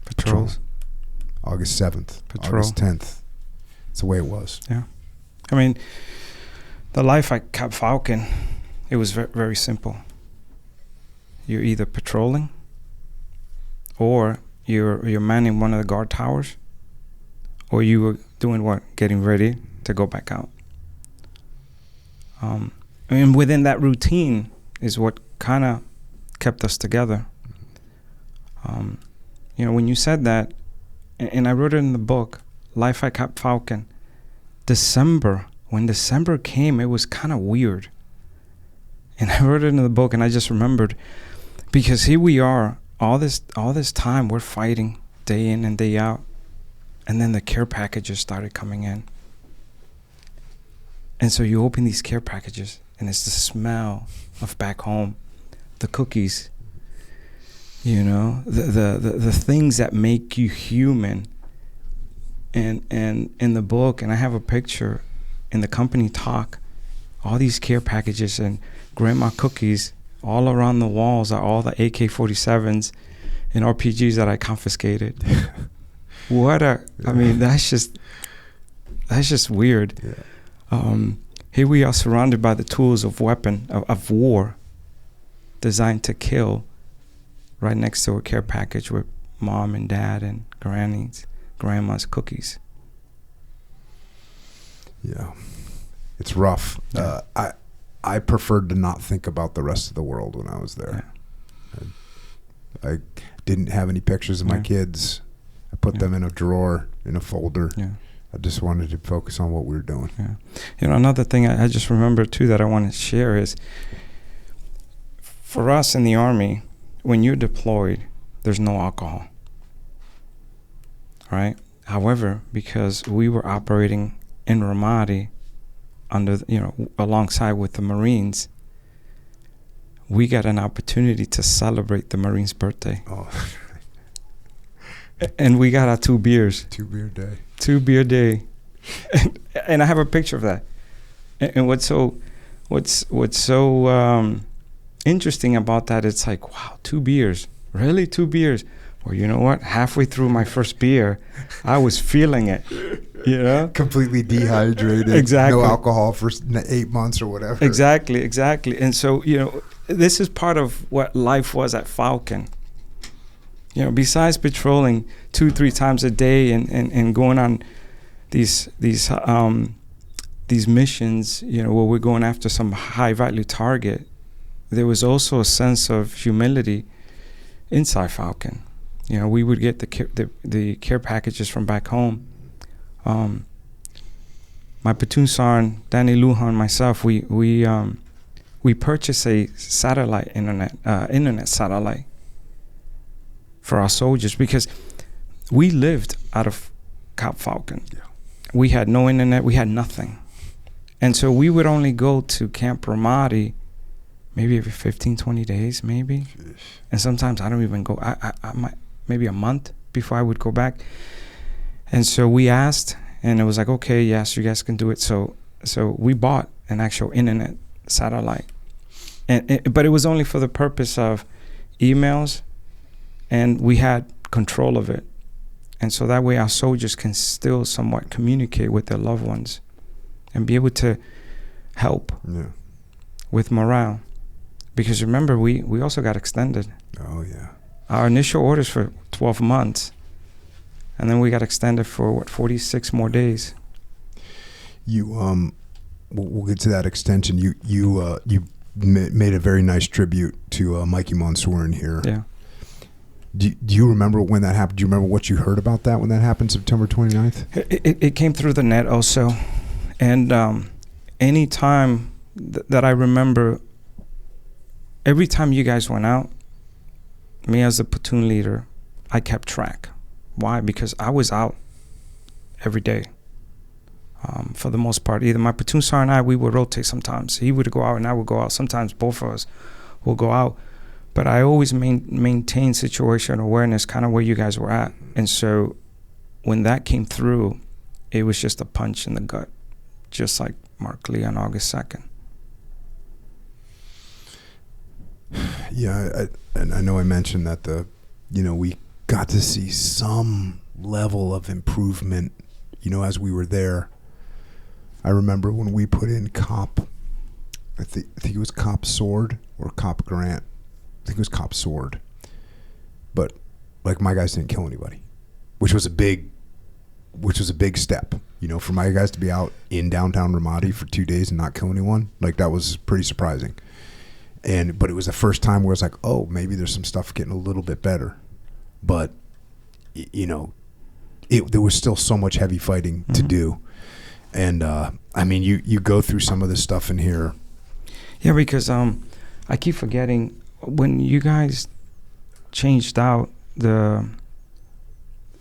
Patrols. August 7th, Patrol. August 10th. It's the way it was. Yeah. I mean, the life at Cap Falcon, it was very, very simple. You're either patrolling or you're manning one of the guard towers, or you were doing what? Getting ready to go back out. And within that routine is what kind of kept us together. When you said that, and I wrote it in the book, Life at Cap Falcon, when December came, it was kind of weird. And I wrote it in the book, and I just remembered, because here we are, all this time we're fighting day in and day out, and then the care packages started coming in. And so you open these care packages, and it's the smell of back home, the cookies, the things that make you human. And in the book, and I have a picture in the company talk, all these care packages and grandma cookies all around the walls are all the AK-47s and RPGs that I confiscated. That's just weird. Yeah. Here we are surrounded by the tools of war designed to kill, right next to a care package with mom and dad and grandma's cookies. Yeah, it's rough. Yeah. I preferred to not think about the rest of the world when I was there. Yeah. I didn't have any pictures of my kids. I put them in a drawer, in a folder. Yeah. I just wanted to focus on what we were doing. Yeah. Another thing I just remembered too that I want to share is, for us in the Army, when you're deployed, there's no alcohol. Right? However, because we were operating in Ramadi under, alongside with the Marines, we got an opportunity to celebrate the Marines' birthday. Oh. And we got our 2 beers. 2 beer day. 2 beer day. And I have a picture of that. And what's so interesting about that, it's like, wow, 2 beers. Really? 2 beers? Well, you know what? Halfway through my first beer, I was feeling it, Completely dehydrated. Exactly. No alcohol for 8 months or whatever. Exactly. And so, this is part of what life was at Falcon. Besides patrolling 2-3 times a day and going on these missions, where we're going after some high value target, there was also a sense of humility inside Falcon. We would get the care packages from back home. My platoon sergeant, Danny Lujan, and myself, we purchased a satellite internet satellite for our soldiers, because we lived out of Camp Falcon. Yeah. We had no internet, we had nothing. And so we would only go to Camp Ramadi maybe every 15, 20 days, maybe. Jeez. And sometimes I don't even go, I might, maybe a month before I would go back. And so we asked, and it was like, okay, yes, you guys can do it. So we bought an actual internet satellite. But it was only for the purpose of emails, and we had control of it. And so that way our soldiers can still somewhat communicate with their loved ones and be able to help with morale. Because remember, we also got extended. Oh, yeah. Our initial orders for 12 months, and then we got extended for 46 more days. You we'll get to that extension. You made a very nice tribute to Mikey Mansour in here. Yeah. Do you remember when that happened? Do you remember what you heard about that when that happened, September 29th? It came through the net also. And any time that I remember, every time you guys went out, me as the platoon leader, I kept track. Why? Because I was out every day. For the most part, either my platoon sergeant and I, we would rotate sometimes. He would go out and I would go out. Sometimes both of us will go out. But I always maintain situational awareness, kind of where you guys were at. And so when that came through, it was just a punch in the gut, just like Mark Lee on August 2nd. Yeah, and I know I mentioned that we got to see some level of improvement, as we were there. I remember when we put in Cop, I think it was Cop Sword or Cop Grant. I think it was Cop Sword. But like, my guys didn't kill anybody, which was a big step, for my guys to be out in downtown Ramadi for 2 days and not kill anyone. Like, that was pretty surprising. But it was the first time where it's like, oh, maybe there's some stuff getting a little bit better. But there was still so much heavy fighting to do. And you go through some of this stuff in here. Yeah, because I keep forgetting, when you guys changed out the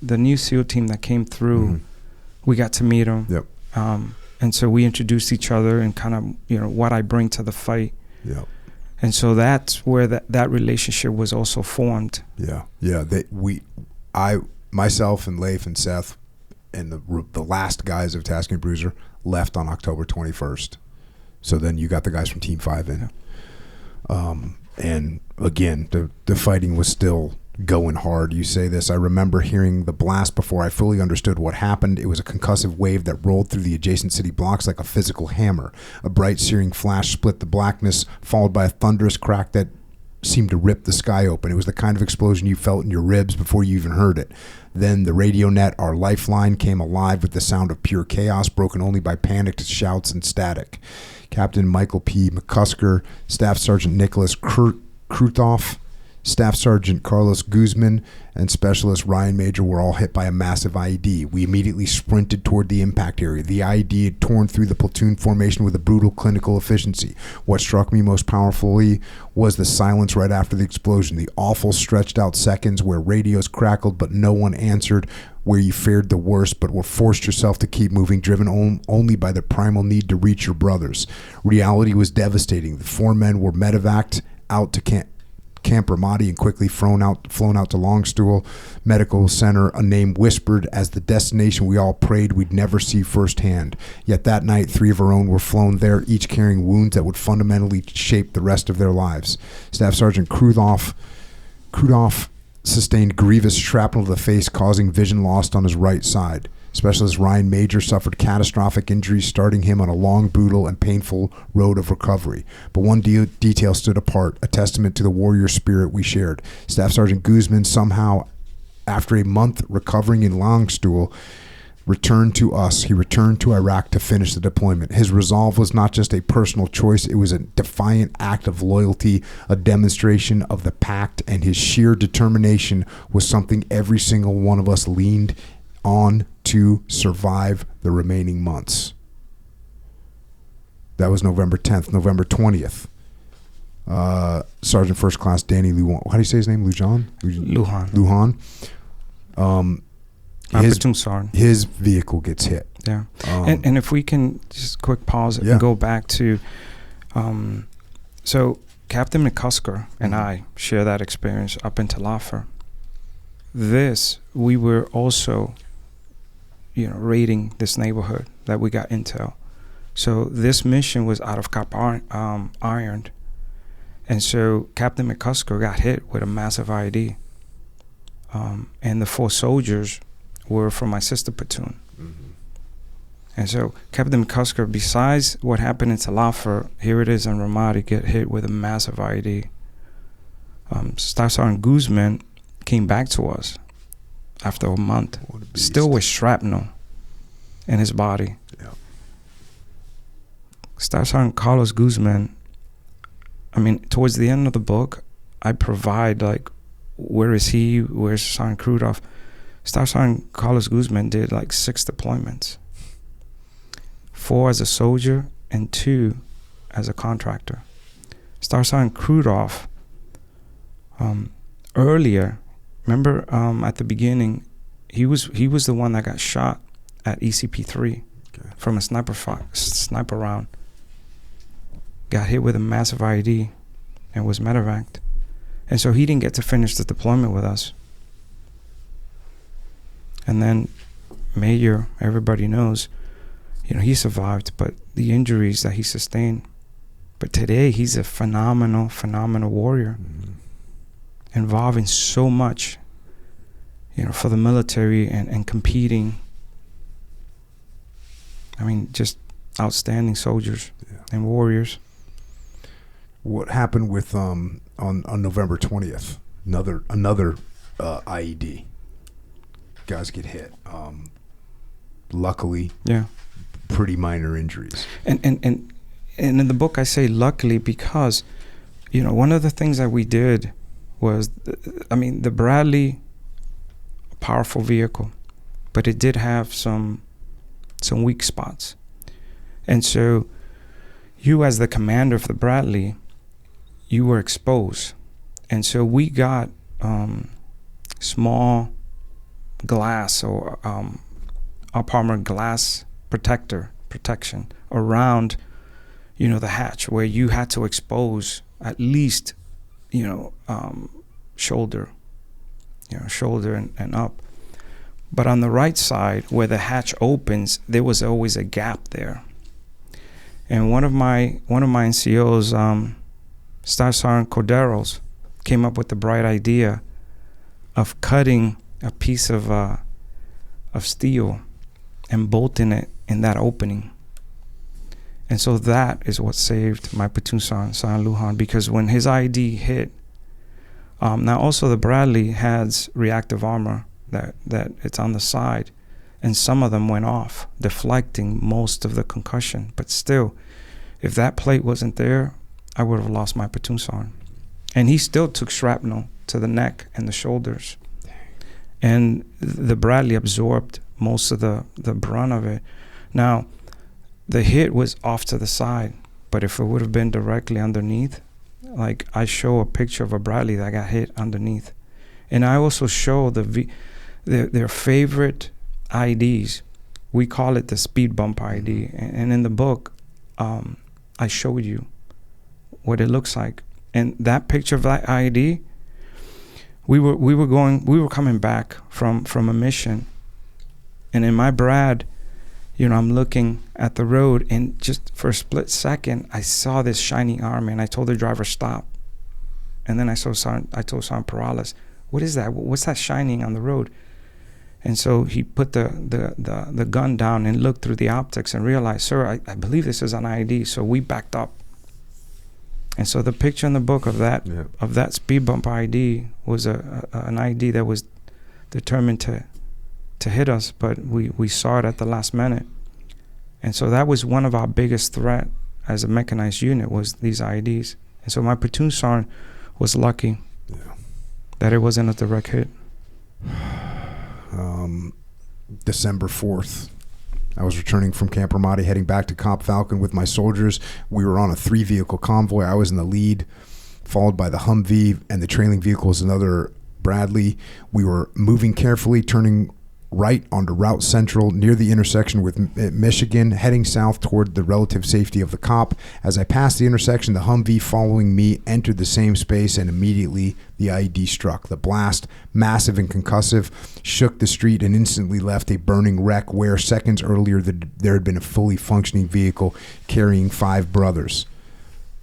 new SEAL team that came through, we got to meet them. Yep. And so we introduced each other and kind of, what I bring to the fight. Yep. And so that's where that relationship was also formed. Yeah. Yeah. Myself and Leif and Seth and the last guys of Task and Bruiser left on October 21st. So then you got the guys from Team 5 in. Yeah. And again, the fighting was still going hard. You say this, I remember hearing the blast before I fully understood what happened. It was a concussive wave that rolled through the adjacent city blocks like a physical hammer. A bright searing flash split the blackness, followed by a thunderous crack that seemed to rip the sky open. It was the kind of explosion you felt in your ribs before you even heard it. Then the radio net, our lifeline, came alive with the sound of pure chaos, broken only by panicked shouts and static. Captain Michael P. McCusker, Staff Sergeant Nicholas Krutoff, Staff Sergeant Carlos Guzman and Specialist Ryan Major were all hit by a massive IED. We immediately sprinted toward the impact area. The IED had torn through the platoon formation with a brutal clinical efficiency. What struck me most powerfully was the silence right after the explosion, the awful stretched out seconds where radios crackled but no one answered, where you feared the worst but were forced yourself to keep moving, driven only by the primal need to reach your brothers. Reality was devastating. The 4 men were medevaced out to Camp Ramadi and quickly flown out to Longstool Medical Center, a name whispered as the destination we all prayed we'd never see firsthand. Yet that night, 3 of our own were flown there, each carrying wounds that would fundamentally shape the rest of their lives. Staff Sergeant Krudoff sustained grievous shrapnel to the face, causing vision loss on his right side. Specialist Ryan Major suffered catastrophic injuries, starting him on a long, brutal, and painful road of recovery. But one detail stood apart, a testament to the warrior spirit we shared. Staff Sergeant Guzman somehow, after a month recovering in Longstool, returned to us. He returned to Iraq to finish the deployment. His resolve was not just a personal choice, it was a defiant act of loyalty, a demonstration of the pact, and his sheer determination was something every single one of us leaned on to survive the remaining months. That was November 10th. November 20th. Sergeant First Class Danny Lujan. How do you say his name? Lujan? Lujan. His vehicle gets hit. Yeah. And if we can just quick pause and go back to, so Captain McCusker and I share that experience up in Taliaferro. We were also, raiding this neighborhood that we got intel. So this mission was out of Cap Ironed. And so Captain McCusker got hit with a massive IED. And the 4 soldiers were from my sister platoon. Mm-hmm. And so Captain McCusker, besides what happened in Taliaferro, here it is in Ramadi, get hit with a massive IED. Staff Sergeant Guzman came back to us after a month, still with shrapnel in his body. Yeah. Staff Sergeant Carlos Guzman, towards the end of the book, I provide, where is he? Where's Sergeant Krudoff? Staff Sergeant Carlos Guzman did 6 deployments. 4 as a soldier and 2 as a contractor. Staff Sergeant Krudoff, earlier, remember at the beginning, he was the one that got shot at ECP-3 from a sniper round. Got hit with a massive IED and was medevaced. And so he didn't get to finish the deployment with us. And then Major, everybody knows, he survived, but the injuries that he sustained. But today he's a phenomenal warrior. Mm-hmm. Involved in so much, for the military and competing. Just outstanding soldiers and warriors. What happened with on November 20th? Another IED. Guys get hit. Luckily, pretty minor injuries. And in the book I say luckily because, one of the things that we did was, the Bradley, a powerful vehicle, but it did have some weak spots. And so you as the commander of the Bradley, you were exposed. And so we got small glass or up armor glass protection around, the hatch where you had to expose at least, shoulder and up. But on the right side where the hatch opens, there was always a gap there. And one of my NCOs, Staff Sergeant Corderos, came up with the bright idea of cutting a piece of steel and bolting it in that opening. And so that is what saved my platoon sergeant, Sergeant Lujan, because when his ID hit, now also the Bradley has reactive armor that it's on the side, and some of them went off, deflecting most of the concussion. But still, if that plate wasn't there, I would have lost my platoon sergeant. And he still took shrapnel to the neck and the shoulders. And the Bradley absorbed most of the brunt of it. Now, the hit was off to the side, but if it would have been directly underneath, like I show a picture of a Bradley that got hit underneath. And I also show their favorite IDs. We call it the speed bump ID. And in the book, I showed you what it looks like. And that picture of that ID, we were coming back from a mission. And in my Brad, I'm looking at the road, and just for a split second, I saw this shiny arm, and I told the driver, stop. And then I told Sergeant Perales, what is that? What's that shining on the road? And so he put the gun down and looked through the optics and realized, sir, I believe this is an ID. So we backed up. And so the picture in the book of that speed bump ID was an ID that was determined to hit us, but we saw it at the last minute. And so that was one of our biggest threat as a mechanized unit, was these IDs. And so my platoon sergeant was lucky that it wasn't a direct hit. December 4th, I was returning from Camp Ramadi, heading back to Camp Falcon with my soldiers. We were on a 3-vehicle convoy. I was in the lead, followed by the Humvee, and the trailing vehicle was another Bradley. We were moving carefully, turning right onto Route Central near the intersection with Michigan, heading south toward the relative safety of the COP. As I passed the intersection, the Humvee following me entered the same space, and immediately the IED struck. The blast, massive and concussive, shook the street and instantly left a burning wreck where seconds earlier there had been a fully functioning vehicle carrying 5 brothers.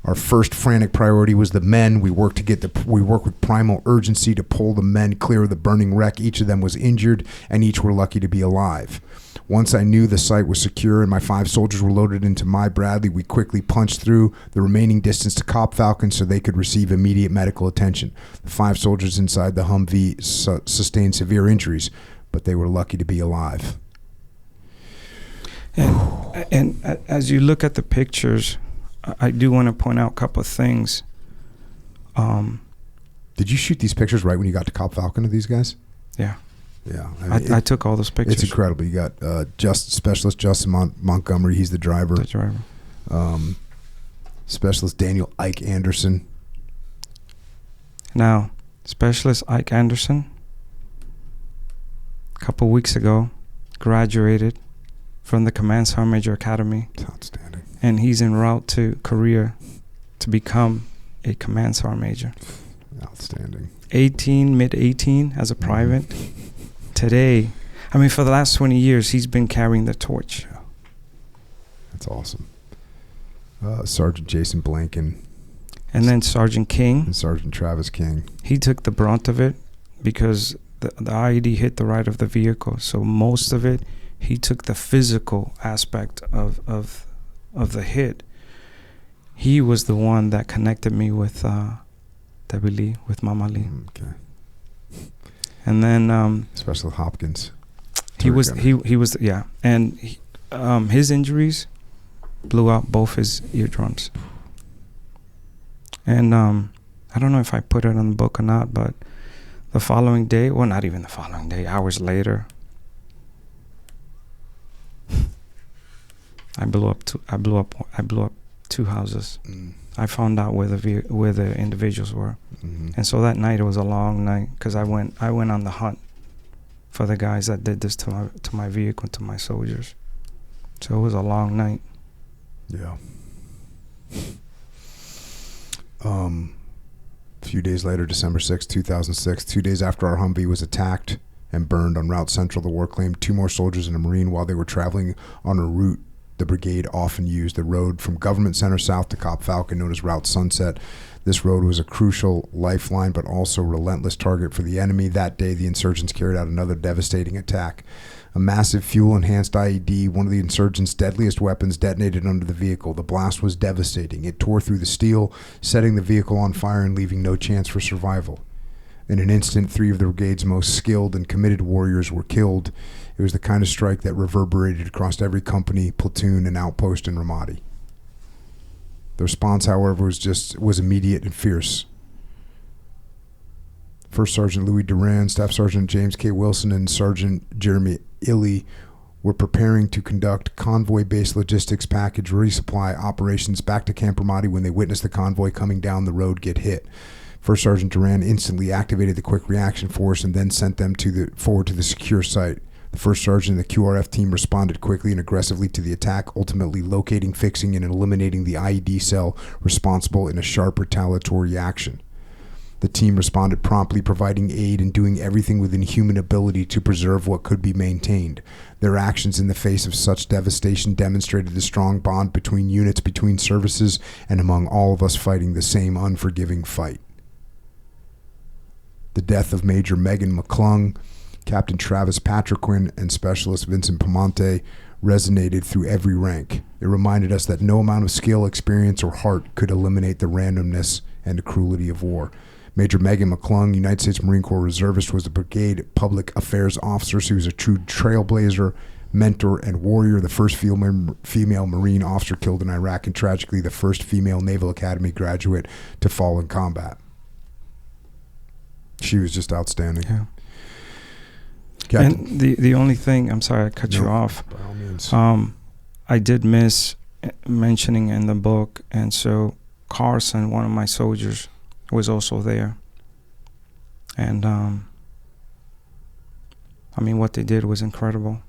Our first frantic priority was the men. We worked with primal urgency to pull the men clear of the burning wreck. Each of them was injured, and each were lucky to be alive. Once I knew the site was secure and my 5 soldiers were loaded into my Bradley, we quickly punched through the remaining distance to Cop Falcon so they could receive immediate medical attention. The 5 soldiers inside the Humvee sustained severe injuries, but they were lucky to be alive. And as you look at the pictures, I do want to point out a couple of things. Did you shoot these pictures right when you got to Cop Falcon of these guys? Yeah. Yeah. I took all those pictures. It's incredible. You got Specialist Justin Montgomery. He's the driver. Specialist Daniel Ike Anderson. Now, Specialist Ike Anderson, a couple weeks ago, graduated from the Command Sergeant Major Academy. It's outstanding. And he's en route to Korea to become a Command Sergeant Major. Outstanding. Mid-18 as a private. Today, for the last 20 years, he's been carrying the torch. Yeah. That's awesome. Sergeant Jason Blanken. And then Sergeant King. And Sergeant Travis King. He took the brunt of it because the IED hit the right of the vehicle. So most of it, he took the physical aspect of the hit. He was the one that connected me with Debbie Lee, with Mama Lee. Okay. And then Special Hopkins. He was and his injuries blew out both his eardrums. And I don't know if I put it on the book or not, but the following day, well, not even the following day, hours later, I blew up 2 houses. I found out where the individuals were. Mm-hmm. And so that night, it was a long night because I went on the hunt for the guys that did this to my vehicle, to my soldiers. So it was a long night. Yeah. A few days later, December 6, 2006, 2 days after our Humvee was attacked and burned on Route Central, the war claimed 2 more soldiers and a Marine while they were traveling on a route the brigade often used, the road from Government Center south to Cop Falcon, known as Route Sunset. This road was a crucial lifeline, but also relentless target for the enemy. That day, the insurgents carried out another devastating attack. A massive fuel-enhanced IED, one of the insurgents' deadliest weapons, detonated under the vehicle. The blast was devastating. It tore through the steel, setting the vehicle on fire and leaving no chance for survival. In an instant, 3 of the brigade's most skilled and committed warriors were killed. It was the kind of strike that reverberated across every company, platoon, and outpost in Ramadi. The response, however, was immediate and fierce. First Sergeant Louis Duran, Staff Sergeant James K. Wilson, and Sergeant Jeremy Illy were preparing to conduct convoy-based logistics package resupply operations back to Camp Ramadi when they witnessed the convoy coming down the road get hit. First Sergeant Duran instantly activated the Quick Reaction Force and then sent them forward to the secure site. The First Sergeant and the QRF team responded quickly and aggressively to the attack, ultimately locating, fixing, and eliminating the IED cell responsible in a sharp retaliatory action. The team responded promptly, providing aid and doing everything within human ability to preserve what could be maintained. Their actions in the face of such devastation demonstrated the strong bond between units, between services, and among all of us fighting the same unforgiving fight. The death of Major Megan McClung, Captain Travis Patriquin, and Specialist Vincent Pamonte resonated through every rank. It reminded us that no amount of skill, experience, or heart could eliminate the randomness and the cruelty of war. Major Megan McClung, United States Marine Corps Reservist, was a brigade public affairs officer. She was a true trailblazer, mentor, and warrior, the first female Marine officer killed in Iraq, and tragically the first female Naval Academy graduate to fall in combat. She was just outstanding. Yeah. Captain. And the only thing, I'm sorry I cut you off. By all means. I did miss mentioning in the book, and so Carson, one of my soldiers, was also there. And I mean, what they did was incredible.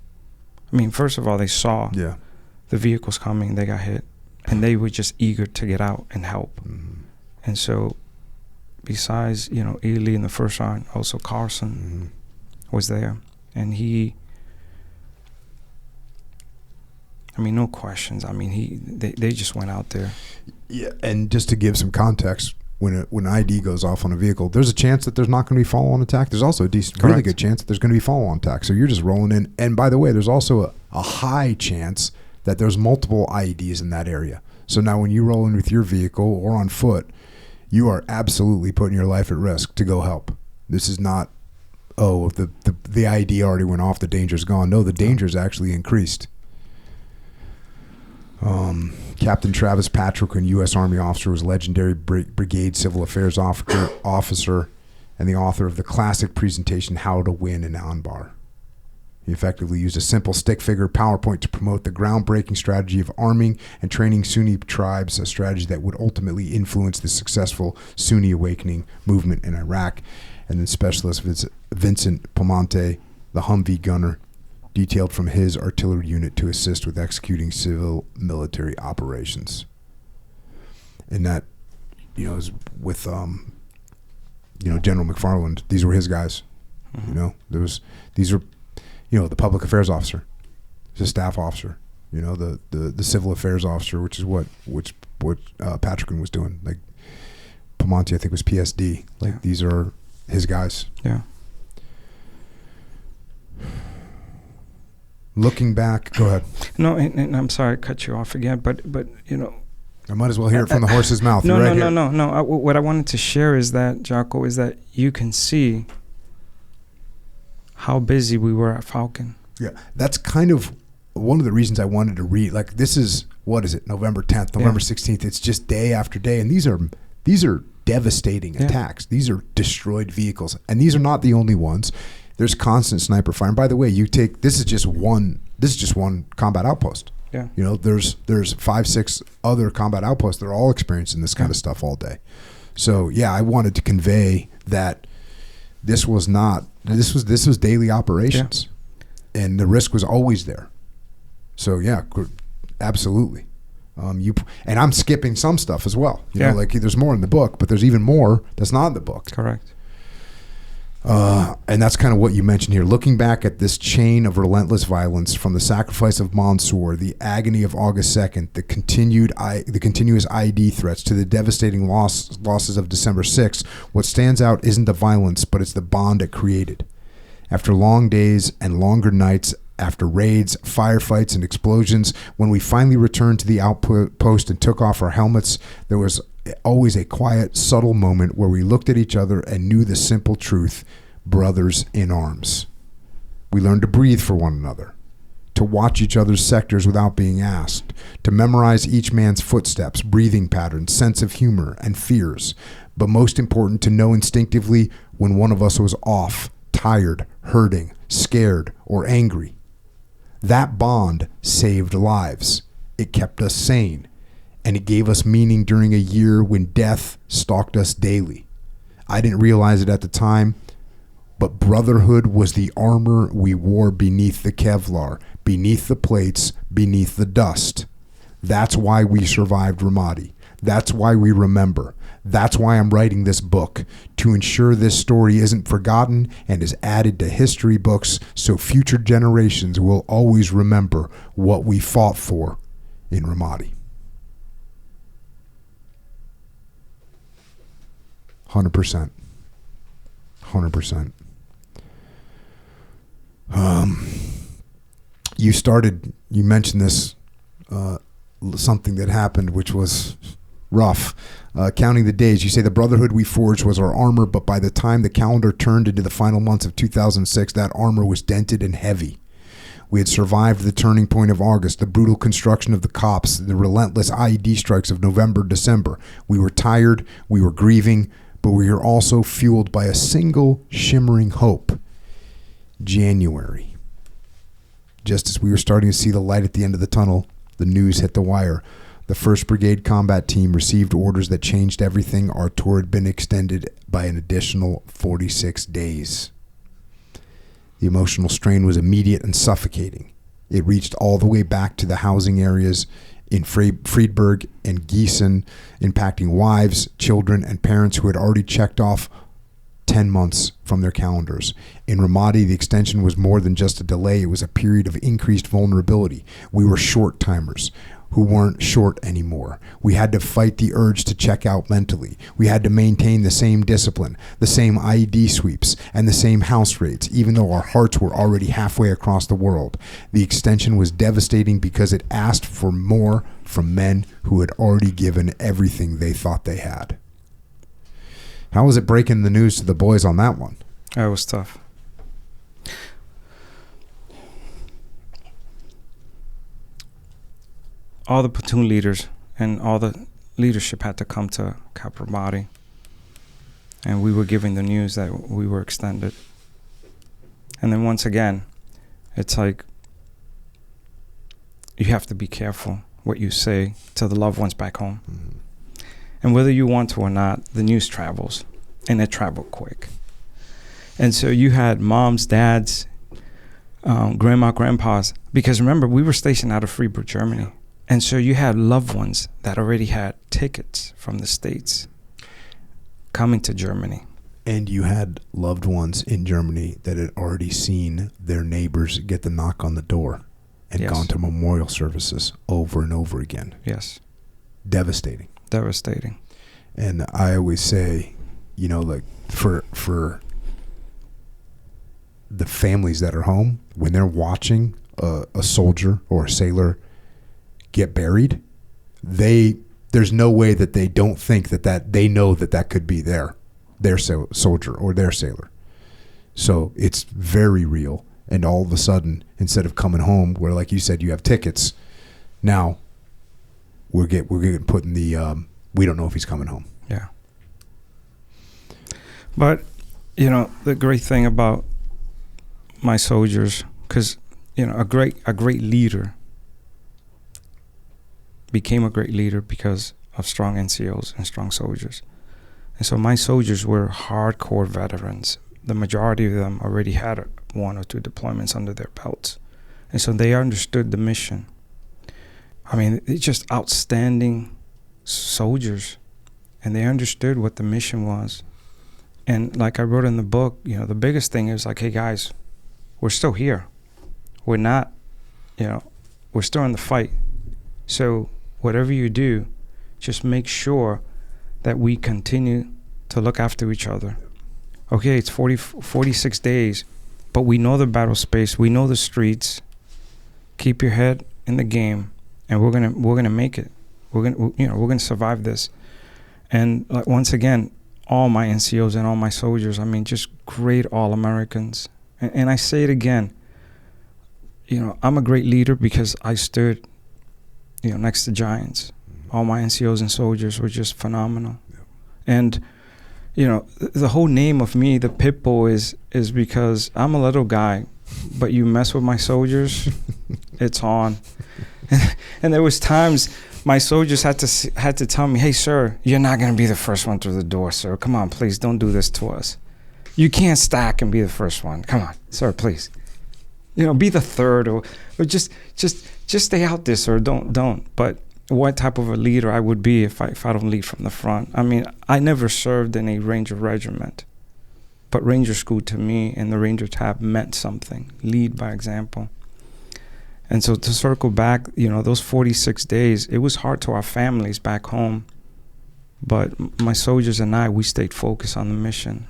I mean, first of all, they saw the vehicles coming, they got hit, and they were just eager to get out and help. Mm-hmm. And so besides, Ely in the first round, also Carson was there. And he, I mean, no questions. I mean, they just went out there. Yeah, and just to give some context, when ID goes off on a vehicle, there's a chance that there's not going to be follow-on attack. There's also a really good chance that there's going to be follow-on attack. So you're just rolling in. And by the way, there's also a high chance that there's multiple IEDs in that area. So now when you roll in with your vehicle or on foot, you are absolutely putting your life at risk to go help. This is not, the IED already went off, the danger's gone. No, the danger's actually increased. Captain Travis Patriquin, U.S. Army officer, was legendary brigade civil affairs officer and the author of the classic presentation, How to Win in Anbar. He effectively used a simple stick figure PowerPoint to promote the groundbreaking strategy of arming and training Sunni tribes, a strategy that would ultimately influence the successful Sunni awakening movement in Iraq. And then Specialist Vincent Pamonte, the Humvee gunner, detailed from his artillery unit to assist with executing civil military operations. And that, is with, General McFarland. These were his guys. Mm-hmm. These are, the public affairs officer, the staff officer, the civil affairs officer, which is what Patriquin was doing. Like Pamonte, I think, was PSD. These are his guys. Yeah. Looking back, go ahead. No, and I'm sorry I cut you off again, but I might as well hear it from the horse's mouth. No. What I wanted to share is that, Jocko, is that you can see how busy we were at Falcon. Yeah, that's kind of one of the reasons I wanted to read. Like, this is, what is it, November 10th, November 16th. It's just day after day, and these are devastating attacks. These are destroyed vehicles, and these are not the only ones. There's constant sniper fire. And by the way, this is just one combat outpost. Yeah. There's 5-6 other combat outposts that are all experiencing this kind of stuff all day. So yeah, I wanted to convey that this was daily operations, and the risk was always there. So yeah, absolutely. And I'm skipping some stuff as well. There's more in the book, but there's even more that's not in the book. Correct. And that's kind of what you mentioned here. Looking back at this chain of relentless violence, from the sacrifice of Mansour, the agony of August 2nd, the continuous IED threats, to the devastating losses of December 6th, what stands out isn't the violence, but it's the bond it created. After long days and longer nights, after raids, firefights, and explosions, when we finally returned to the outpost and took off our helmets, there was always a quiet, subtle moment where we looked at each other and knew the simple truth: brothers in arms. We learned to breathe for one another, to watch each other's sectors without being asked, to memorize each man's footsteps, breathing patterns, sense of humor, and fears, but most important, to know instinctively when one of us was off, tired, hurting, scared, or angry. That bond saved lives. It kept us sane, and it gave us meaning during a year when death stalked us daily. I didn't realize it at the time, but brotherhood was the armor we wore beneath the Kevlar, beneath the plates, beneath the dust. That's why we survived Ramadi. That's why we remember. That's why I'm writing this book, to ensure this story isn't forgotten and is added to history books so future generations will always remember what we fought for in Ramadi. 100%. 100%. You mentioned this, something that happened which was rough. Counting the days, you say the brotherhood we forged was our armor, but by the time the calendar turned into the final months of 2006, that armor was dented and heavy. We had survived the turning point of August, the brutal construction of the cops, the relentless IED strikes of November, December. We were tired, we were grieving, but we were also fueled by a single shimmering hope. January. Just as we were starting to see the light at the end of the tunnel, the news hit the wire. The 1st Brigade combat team received orders that changed everything. Our tour had been extended by an additional 46 days. The emotional strain was immediate and suffocating. It reached all the way back to the housing areas in Friedberg and Gießen, impacting wives, children, and parents who had already checked off 10 months from their calendars. In Ramadi, the extension was more than just a delay. It was a period of increased vulnerability. We were short timers who weren't short anymore. We had to fight the urge to check out mentally. We had to maintain the same discipline, the same IED sweeps, and the same house raids, even though our hearts were already halfway across the world. The extension was devastating because it asked for more from men who had already given everything they thought they had. How was it breaking the news to the boys on that one? That was tough. All the platoon leaders and all the leadership had to come to Cap Ramadi, and we were giving the news that we were extended. And then once again, it's like you have to be careful what you say to the loved ones back home. Mm-hmm. And whether you want to or not, the news travels, and it traveled quick. And so you had moms, dads, grandma, grandpas, because remember, we were stationed out of Freiburg, Germany. Yeah. And so you had loved ones that already had tickets from the States coming to Germany. And you had loved ones in Germany that had already seen their neighbors get the knock on the door and Yes. gone to memorial services over and over again. Yes. Devastating. Devastating. And I always say, like for the families that are home, when they're watching a soldier or a sailor get buried, there's no way that they don't think that they know that could be their soldier or their sailor. So it's very real. And all of a sudden, instead of coming home, where like you said, you have tickets, now we're getting put in the we don't know if he's coming home. Yeah. But the great thing about my soldiers, because a great leader became a great leader because of strong NCOs and strong soldiers. And so my soldiers were hardcore veterans. The majority of them already had 1 or 2 deployments under their belts. And so they understood the mission. I mean, they're just outstanding soldiers, and they understood what the mission was. And like I wrote in the book, the biggest thing is like, hey guys, we're still here. We're not, we're still in the fight. So whatever you do, just make sure that we continue to look after each other. Okay, it's 46 days, but we know the battle space, we know the streets. Keep your head in the game, and we're gonna make it. We're gonna survive this. And like, once again, all my NCOs and all my soldiers, I mean, just great all-Americans. And I say it again, I'm a great leader because I stood, next to giants. All my NCOs and soldiers were just phenomenal. Yeah. And, the whole name of me, the Pitbull, is because I'm a little guy, but you mess with my soldiers, it's on. And there was times my soldiers had to tell me, hey, sir, you're not going to be the first one through the door, sir. Come on, please, don't do this to us. You can't stack and be the first one. Come on, sir, please. Be the third, or just stay out there, sir. Don't. But what type of a leader I would be if I don't lead from the front. I mean, I never served in a Ranger regiment, but Ranger School to me and the Ranger tab meant something. Lead by example. And so to circle back, those 46 days, it was hard to our families back home, but my soldiers and we stayed focused on the mission.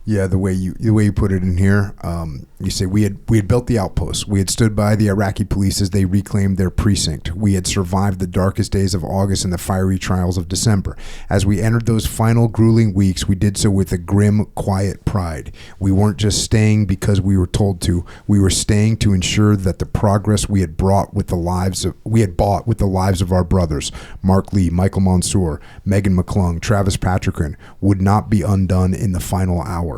Yeah, the way you put it in here, you say we had built the outpost. We had stood by the Iraqi police as they reclaimed their precinct. We had survived the darkest days of August and the fiery trials of December. As we entered those final grueling weeks, we did so with a grim, quiet pride. We weren't just staying because we were told to. We were staying to ensure that the progress we had bought with the lives of our brothers, Mark Lee, Michael Mansour, Megan McClung, Travis Patrickin, would not be undone in the final hour.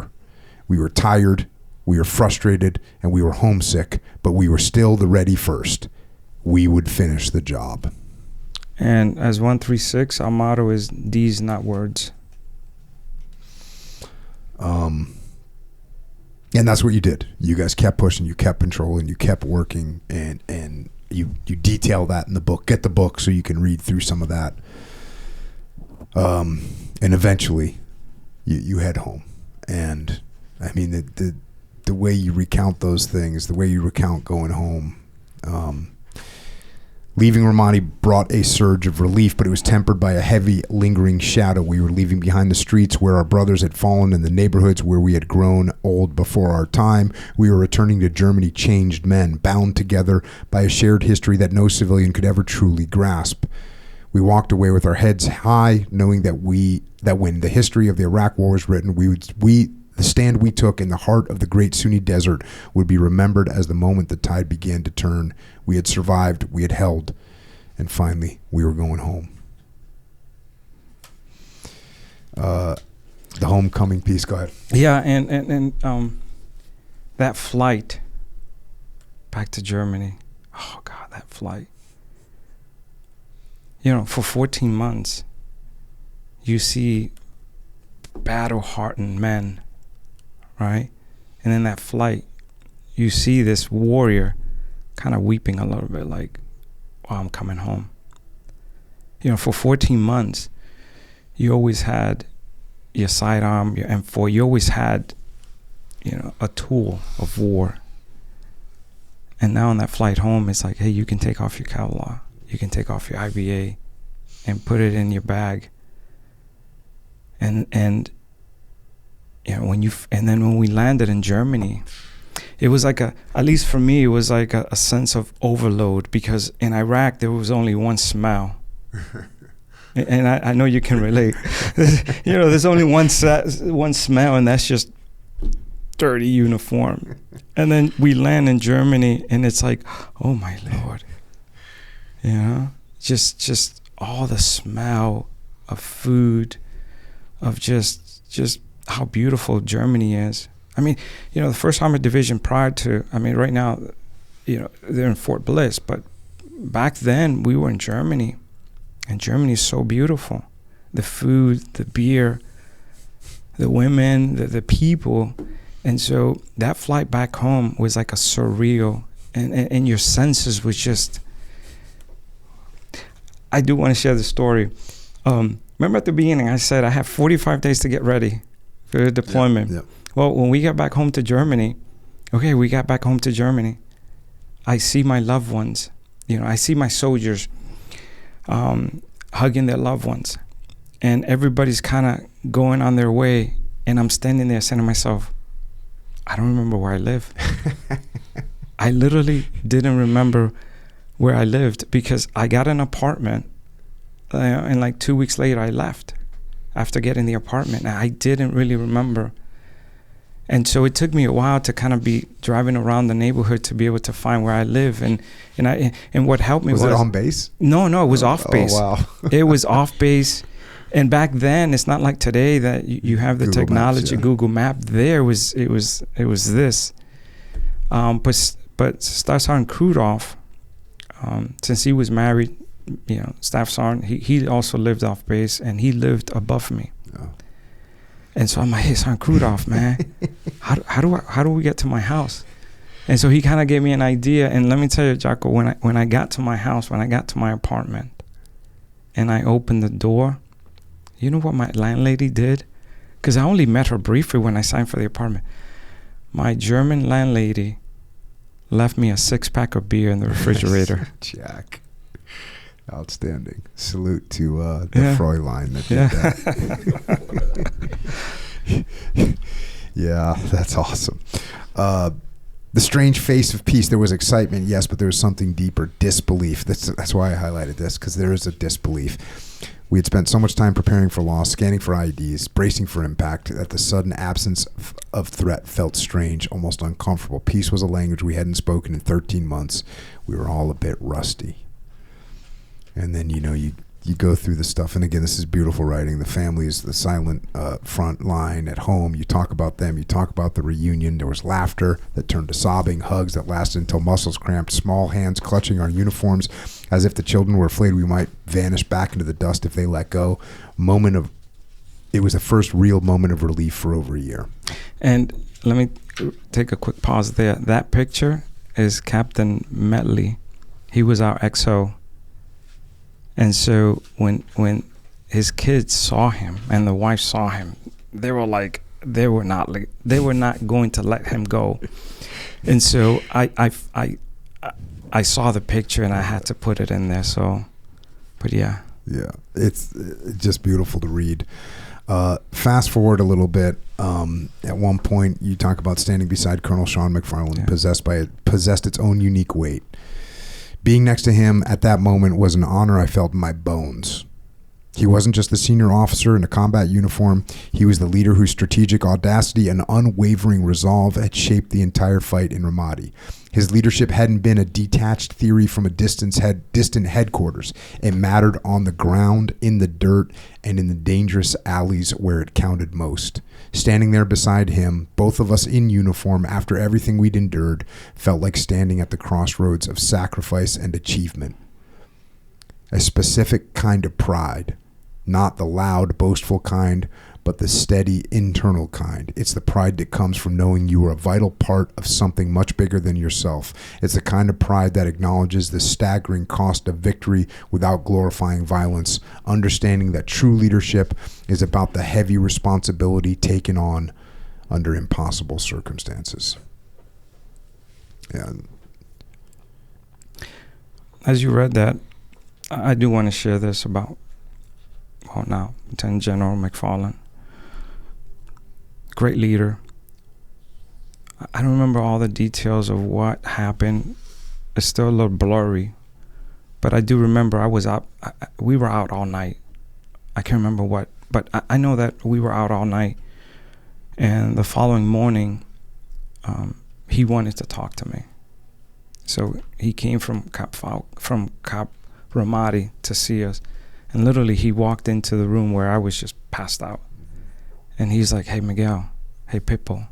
We were tired, we were frustrated, and we were homesick, but we were still the ready first. We would finish the job. And as 136, our motto is D's, not words. And that's what you did. You guys kept pushing, you kept patrolling, you kept working, and you detail that in the book. Get the book so you can read through some of that. And eventually, you head home. And I mean, the way you recount those things, the way you recount going home, leaving Ramadi brought a surge of relief, but it was tempered by a heavy, lingering shadow. We were leaving behind the streets where our brothers had fallen, in the neighborhoods where we had grown old before our time. We were returning to Germany changed men, bound together by a shared history that no civilian could ever truly grasp. We walked away with our heads high, knowing that when the history of the Iraq War was written, the stand we took in the heart of the great Sunni desert would be remembered as the moment the tide began to turn. We had survived, we had held, and finally we were going home. The homecoming piece, go ahead. Yeah, and that flight back to Germany. Oh God, that flight. For 14 months, you see battle-hardened men, right? And in that flight, you see this warrior kind of weeping a little bit like, oh, I'm coming home. For 14 months, you always had your sidearm, your M4. You always had, a tool of war. And now on that flight home, it's like, hey, you can take off your Kevlar. You can take off your IBA and put it in your bag. And when we landed in Germany, it was like at least for me, it was like a sense of overload, because in Iraq there was only one smell. And I know you can relate. There's only one smell, and that's just dirty uniform. And then we land in Germany, and it's like, oh my Lord. Just all the smell of food, of just how beautiful Germany is. I mean, the 1st Armored Division right now, they're in Fort Bliss, but back then we were in Germany, and Germany is so beautiful. The food, the beer, the women, the people. And so that flight back home was like a surreal, and your senses was just... I do want to share the story. Remember at the beginning, I said I have 45 days to get ready for the deployment. Yeah. Well, when we got back home to Germany, I see my loved ones. I see my soldiers hugging their loved ones. And everybody's kind of going on their way. And I'm standing there saying to myself, I don't remember where I live. I literally didn't remember where I lived, because I got an apartment and like 2 weeks later I left after getting the apartment. And I didn't really remember. And so it took me a while to kind of be driving around the neighborhood to be able to find where I live. And what helped me was... Was it on base? No, it was off base. Oh, wow. It was off base. And back then, it's not like today that you have the Google technology, Maps, yeah. Google Map. There it was this. But Staff Sergeant Krudoff, since he was married, Staff Sergeant, he also lived off base, and he lived above me. Oh. And so I'm like, hey, Sergeant Krudoff, man, how do we get to my house? And so he kind of gave me an idea. And let me tell you, Jocko, when I got to my house, when I got to my apartment, and I opened the door, you know what my landlady did? Because I only met her briefly when I signed for the apartment. My German landlady left me a 6-pack of beer in the refrigerator. Jack. Outstanding. Salute to the Fräulein that did that. Yeah, that's awesome. The strange face of peace. There was excitement, yes, but there was something deeper, disbelief. That's why I highlighted this, because there is a disbelief. We had spent so much time preparing for loss, scanning for IEDs, bracing for impact, that the sudden absence of threat felt strange, almost uncomfortable. Peace was a language we hadn't spoken in 13 months. We were all a bit rusty. And then, you go through the stuff. And again, this is beautiful writing. The family is the silent front line at home. You talk about them. You talk about the reunion. There was laughter that turned to sobbing, hugs that lasted until muscles cramped, small hands clutching our uniforms as if the children were afraid we might vanish back into the dust if they let go. It was the first real moment of relief for over a year. And let me take a quick pause there. That picture is Captain Metley. He was our XO. And so when his kids saw him and the wife saw him, they were not going to let him go. And so I saw the picture and I had to put it in there. So, but yeah. Yeah, it's just beautiful to read. Fast forward a little bit. At one point, you talk about standing beside Colonel Sean McFarland, possessed its own unique weight. Being next to him at that moment was an honor I felt in my bones. He wasn't just the senior officer in a combat uniform. He was the leader whose strategic audacity and unwavering resolve had shaped the entire fight in Ramadi. His leadership hadn't been a detached theory from a distant headquarters. It mattered on the ground, in the dirt, and in the dangerous alleys where it counted most. Standing there beside him, both of us in uniform after everything we'd endured, felt like standing at the crossroads of sacrifice and achievement. A specific kind of pride, not the loud, boastful kind, but the steady, internal kind. It's the pride that comes from knowing you are a vital part of something much bigger than yourself. It's the kind of pride that acknowledges the staggering cost of victory without glorifying violence, understanding that true leadership is about the heavy responsibility taken on under impossible circumstances. Yeah. As you read that, I do want to share this about, Lieutenant General McFarland. Great leader. I don't remember all the details of what happened. It's still a little blurry, but I do remember we were out all night. I can't remember what, but I know that we were out all night, and the following morning, he wanted to talk to me. So he came from Cap Ramadi to see us, and literally he walked into the room where I was just passed out. And he's like, hey, Miguel, hey, Pitbull.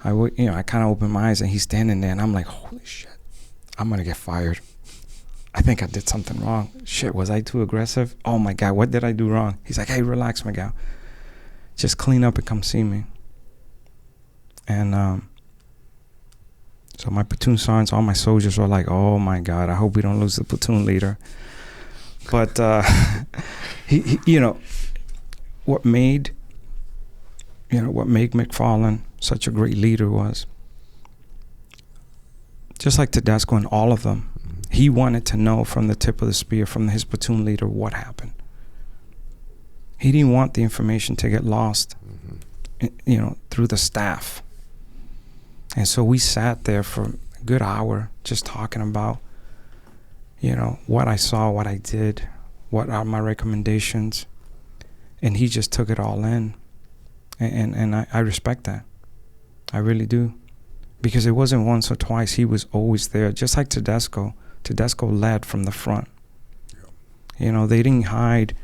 I kind of opened my eyes, and he's standing there, and I'm like, holy shit, I'm going to get fired. I think I did something wrong. Shit, was I too aggressive? Oh, my God, what did I do wrong? He's like, hey, relax, Miguel. Just clean up and come see me. And so my platoon sergeants, all my soldiers were like, oh, my God, I hope we don't lose the platoon leader. But, what made McFarland such a great leader was, just like Tedesco and all of them, he wanted to know from the tip of the spear, from his platoon leader, what happened. He didn't want the information to get lost, through the staff. And so we sat there for a good hour just talking about, what I saw, what I did, what are my recommendations. And he just took it all in. And I respect that. I really do. Because it wasn't once or twice. He was always there. Just like Tedesco. Tedesco led from the front. Yeah. They didn't hide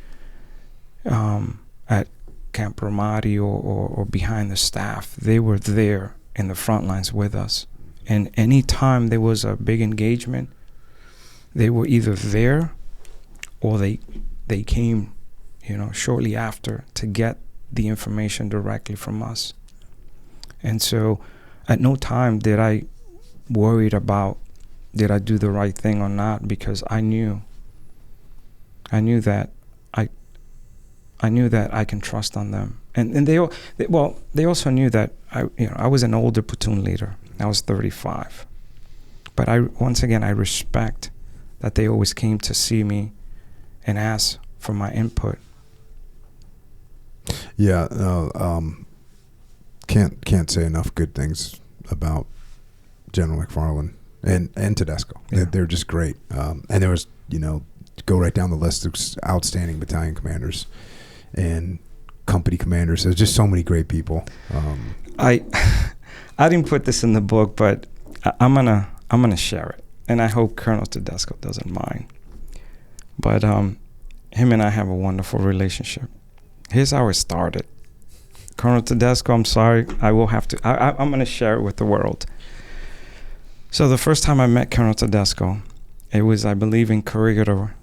at Camp Ramadi or behind the staff. They were there in the front lines with us. And anytime there was a big engagement, they were either there or they came, shortly after to get the information directly from us. And so at no time did I worried about did I do the right thing or not, because I knew that I can trust on them. And they also knew that I was an older platoon leader. I was 35. But I respect that they always came to see me and ask for my input. Yeah, can't say enough good things about General McFarland and Tedesco. Yeah. They're just great. And there was, go right down the list. There's outstanding battalion commanders and company commanders. There's just so many great people. I didn't put this in the book, but I'm gonna share it, and I hope Colonel Tedesco doesn't mind. But him and I have a wonderful relationship. Here's how it started. Colonel Tedesco, I'm sorry, I'm gonna share it with the world. So the first time I met Colonel Tedesco, it was, I believe, in Corregidor.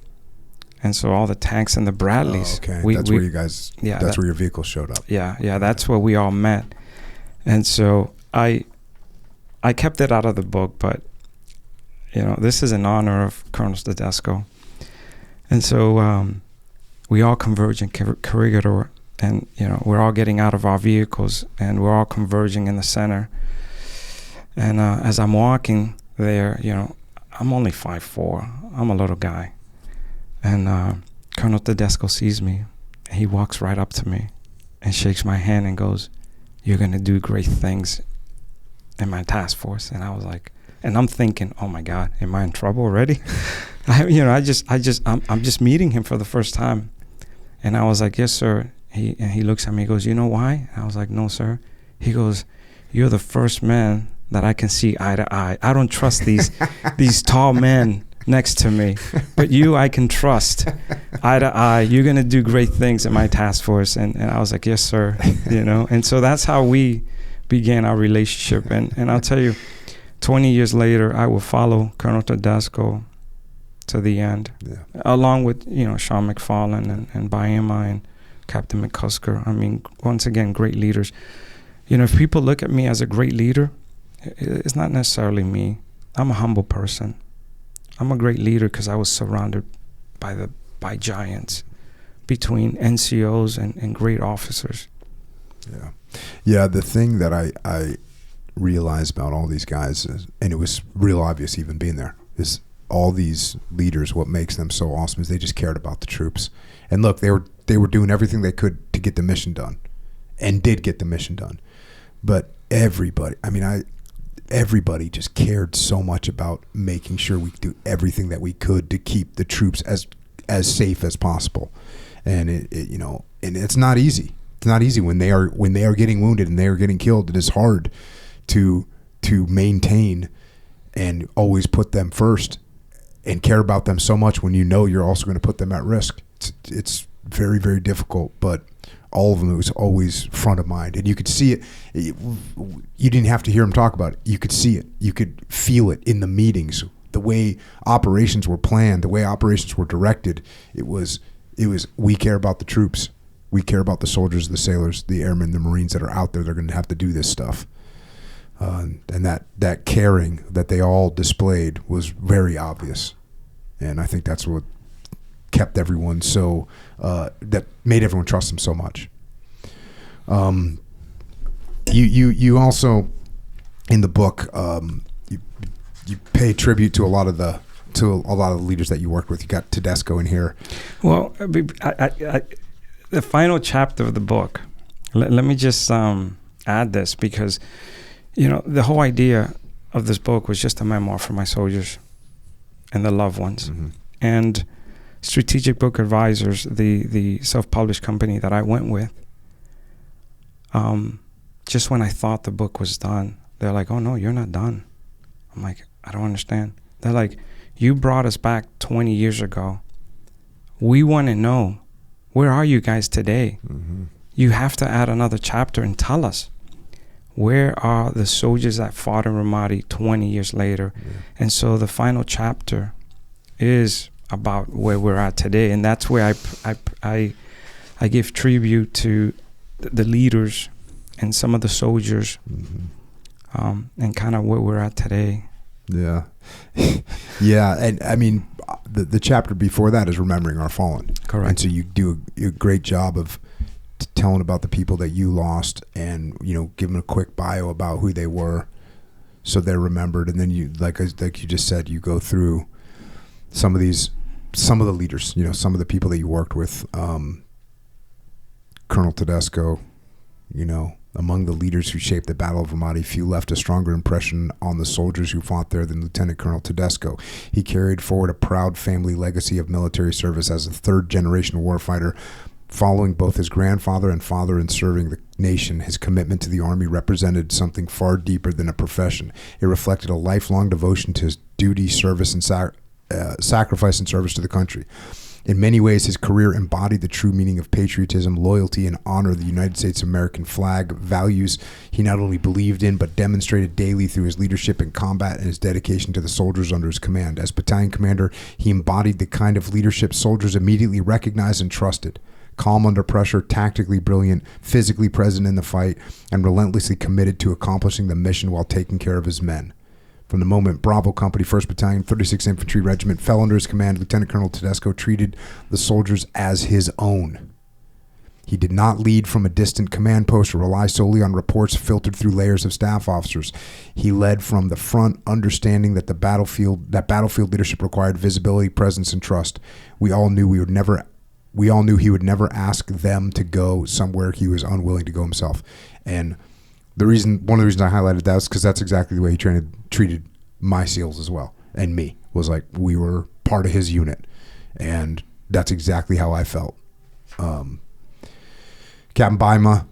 And so all the tanks and the Bradleys. Oh, okay. That's where you guys, where your vehicle showed up. Yeah, that's where we all met. And so I kept it out of the book, but, this is in honor of Colonel Tedesco. And so we all converge in Corregidor, and, we're all getting out of our vehicles, and we're all converging in the center. And as I'm walking there, I'm only 5'4". I'm a little guy. And Colonel Tedesco sees me. He walks right up to me and shakes my hand and goes, "You're going to do great things in my task force." And I was like, and I'm thinking, oh my God, am I in trouble already? I'm just meeting him for the first time. And I was like, "Yes, sir." He looks at me, he goes, "You know why?" I was like, "No, sir." He goes, "You're the first man that I can see eye to eye. I don't trust these tall men next to me, but you I can trust eye to eye. You're going to do great things in my task force." And I was like, "Yes, sir." And so that's how we began our relationship. And I'll tell you, 20 years later, I will follow Colonel Tedesco to the end, along with, Sean McFarland and Baema and Captain McCusker. I mean, once again, great leaders. If people look at me as a great leader, it's not necessarily me. I'm a humble person. I'm a great leader because I was surrounded by giants, between NCOs and great officers. Yeah. The thing that I realized about all these guys, and it was real obvious even being there, is all these leaders, what makes them so awesome is they just cared about the troops. And look, they were doing everything they could to get the mission done, and did get the mission done. But everybody just cared so much about making sure we do everything that we could to keep the troops as safe as possible. And and it's not easy. It's not easy when they are getting wounded and they are getting killed. It is hard to maintain and always put them first and care about them so much when you're also going to put them at risk. It's very, very difficult, but all of them, it was always front of mind. And you could see it. You didn't have to hear them talk about it. You could see it. You could feel it in the meetings, the way operations were planned, the way operations were directed. It was we care about the troops. We care about the soldiers, the sailors, the airmen, the Marines that are out there. They're going to have to do this stuff. And that caring that they all displayed was very obvious. And I think that's what kept everyone that made everyone trust them so much. You also, in the book, you pay tribute to a lot of the leaders that you worked with. You got Tedesco in here. Well, the final chapter of the book, let me just add this, because the whole idea of this book was just a memoir for my soldiers and their loved ones. Mm-hmm. And Strategic Book Advisors, the self-published company that I went with, just when I thought the book was done, they're like, "Oh no, you're not done." I'm like, "I don't understand." They're like, "You brought us back 20 years ago. We want to know where are you guys today? Mm-hmm. You have to add another chapter and tell us, where are the soldiers that fought in Ramadi 20 years later? Yeah. And so the final chapter is about where we're at today. And that's where I give tribute to the leaders and some of the soldiers, and kind of where we're at today. Yeah. Yeah. And I mean, the chapter before that is remembering our fallen. Correct. And so you do a great job of telling about the people that you lost, and give them a quick bio about who they were, so they're remembered. And then you, like you just said, you go through some of the leaders, some of the people that you worked with. Colonel Tedesco, among the leaders who shaped the Battle of Ramadi, few left a stronger impression on the soldiers who fought there than Lieutenant Colonel Tedesco. He carried forward a proud family legacy of military service as a third-generation warfighter. Following both his grandfather and father in serving the nation, his commitment to the Army represented something far deeper than a profession. It reflected a lifelong devotion to his duty, service, and sacrifice and service to the country. In many ways, his career embodied the true meaning of patriotism, loyalty, and honor of the United States American flag, values he not only believed in, but demonstrated daily through his leadership in combat and his dedication to the soldiers under his command. As battalion commander, he embodied the kind of leadership soldiers immediately recognized and trusted. Calm under pressure, tactically brilliant, physically present in the fight, and relentlessly committed to accomplishing the mission while taking care of his men. From the moment Bravo Company, 1st Battalion, 36th Infantry Regiment fell under his command, Lieutenant Colonel Tedesco treated the soldiers as his own. He did not lead from a distant command post or rely solely on reports filtered through layers of staff officers. He led from the front, understanding that battlefield leadership required visibility, presence, and trust. We all knew he would never ask them to go somewhere he was unwilling to go himself. And one of the reasons I highlighted that is because that's exactly the way he treated my SEALs as well, and me. Was like we were part of his unit, and that's exactly how I felt. Captain Baima,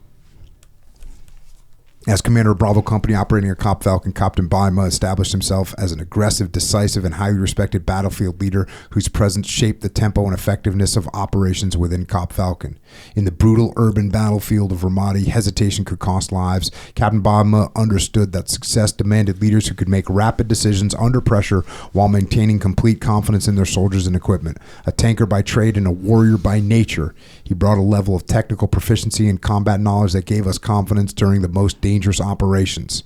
as commander of Bravo Company operating a Cop Falcon, Captain Baima established himself as an aggressive, decisive, and highly respected battlefield leader whose presence shaped the tempo and effectiveness of operations within Cop Falcon. In the brutal urban battlefield of Ramadi, hesitation could cost lives. Captain Baima understood that success demanded leaders who could make rapid decisions under pressure while maintaining complete confidence in their soldiers and equipment. A tanker by trade and a warrior by nature, he brought a level of technical proficiency and combat knowledge that gave us confidence during the most dangerous operations.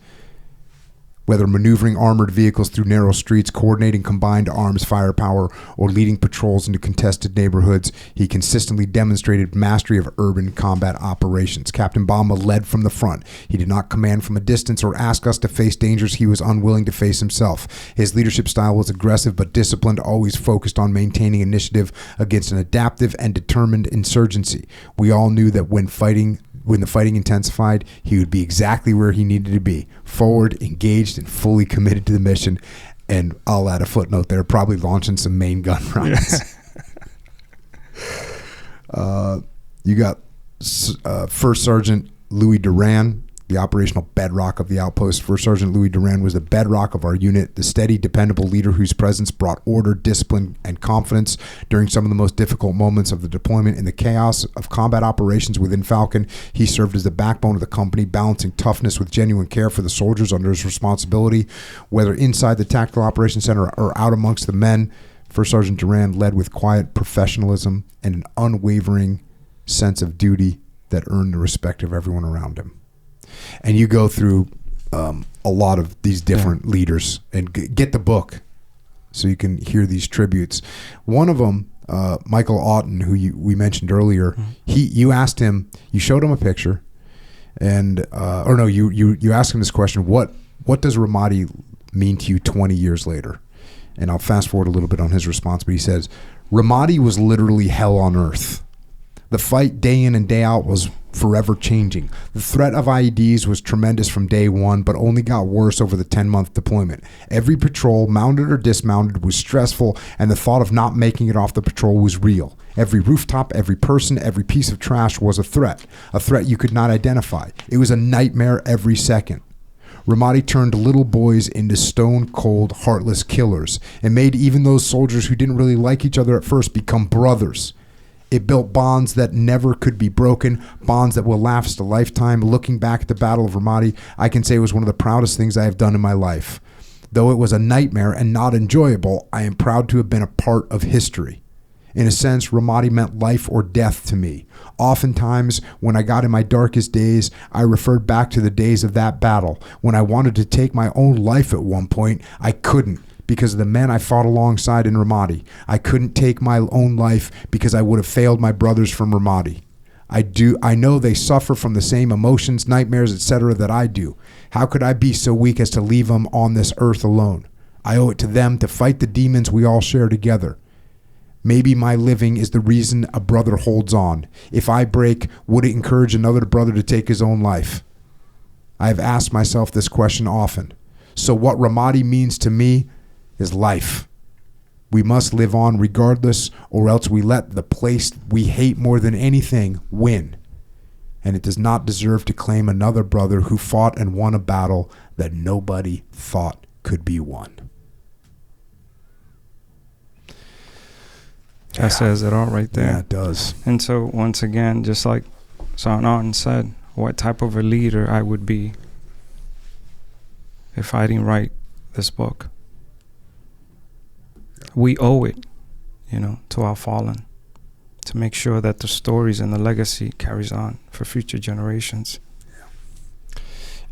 Whether maneuvering armored vehicles through narrow streets, coordinating combined arms firepower, or leading patrols into contested neighborhoods, he consistently demonstrated mastery of urban combat operations. Captain Baima led from the front. He did not command from a distance or ask us to face dangers he was unwilling to face himself. His leadership style was aggressive but disciplined, always focused on maintaining initiative against an adaptive and determined insurgency. We all knew that when the fighting intensified, he would be exactly where he needed to be, forward, engaged, and fully committed to the mission. And I'll add a footnote there, probably launching some main gun rounds. You got First Sergeant Louis Duran, the operational bedrock of the Outpost. First Sergeant Louis Duran was the bedrock of our unit, the steady, dependable leader whose presence brought order, discipline, and confidence during some of the most difficult moments of the deployment. In the chaos of combat operations within Falcon, he served as the backbone of the company, balancing toughness with genuine care for the soldiers under his responsibility. Whether inside the Tactical Operations Center or out amongst the men, First Sergeant Duran led with quiet professionalism and an unwavering sense of duty that earned the respect of everyone around him. And you go through a lot of these different leaders, and get the book so you can hear these tributes. One of them, Michael Otten, who we mentioned earlier, you asked him, you showed him a picture, and you asked him this question: what does Ramadi mean to you 20 years later? And I'll fast forward a little bit on his response, but he says, Ramadi was literally hell on earth. The fight day in and day out was forever changing. The threat of IEDs was tremendous from day one, but only got worse over the 10-month deployment. Every patrol, mounted or dismounted, was stressful, and the thought of not making it off the patrol was real. Every rooftop, every person, every piece of trash was a threat you could not identify. It was a nightmare every second. Ramadi turned little boys into stone-cold, heartless killers and made even those soldiers who didn't really like each other at first become brothers. It built bonds that never could be broken, bonds that will last a lifetime. Looking back at the Battle of Ramadi, I can say it was one of the proudest things I have done in my life. Though it was a nightmare and not enjoyable, I am proud to have been a part of history. In a sense, Ramadi meant life or death to me. Oftentimes, when I got in my darkest days, I referred back to the days of that battle. When I wanted to take my own life at one point, I couldn't because of the men I fought alongside in Ramadi. I couldn't take my own life because I would have failed my brothers from Ramadi. I know they suffer from the same emotions, nightmares, etc. that I do. How could I be so weak as to leave them on this earth alone? I owe it to them to fight the demons we all share together. Maybe my living is the reason a brother holds on. If I break, would it encourage another brother to take his own life? I have asked myself this question often. So what Ramadi means to me is life. We must live on regardless, or else we let the place we hate more than anything win. And it does not deserve to claim another brother who fought and won a battle that nobody thought could be won. That says it all right there. Yeah, it does. And so once again, just like Santana said, what type of a leader I would be if I didn't write this book. We owe it, to our fallen, to make sure that the stories and the legacy carries on for future generations. Yeah.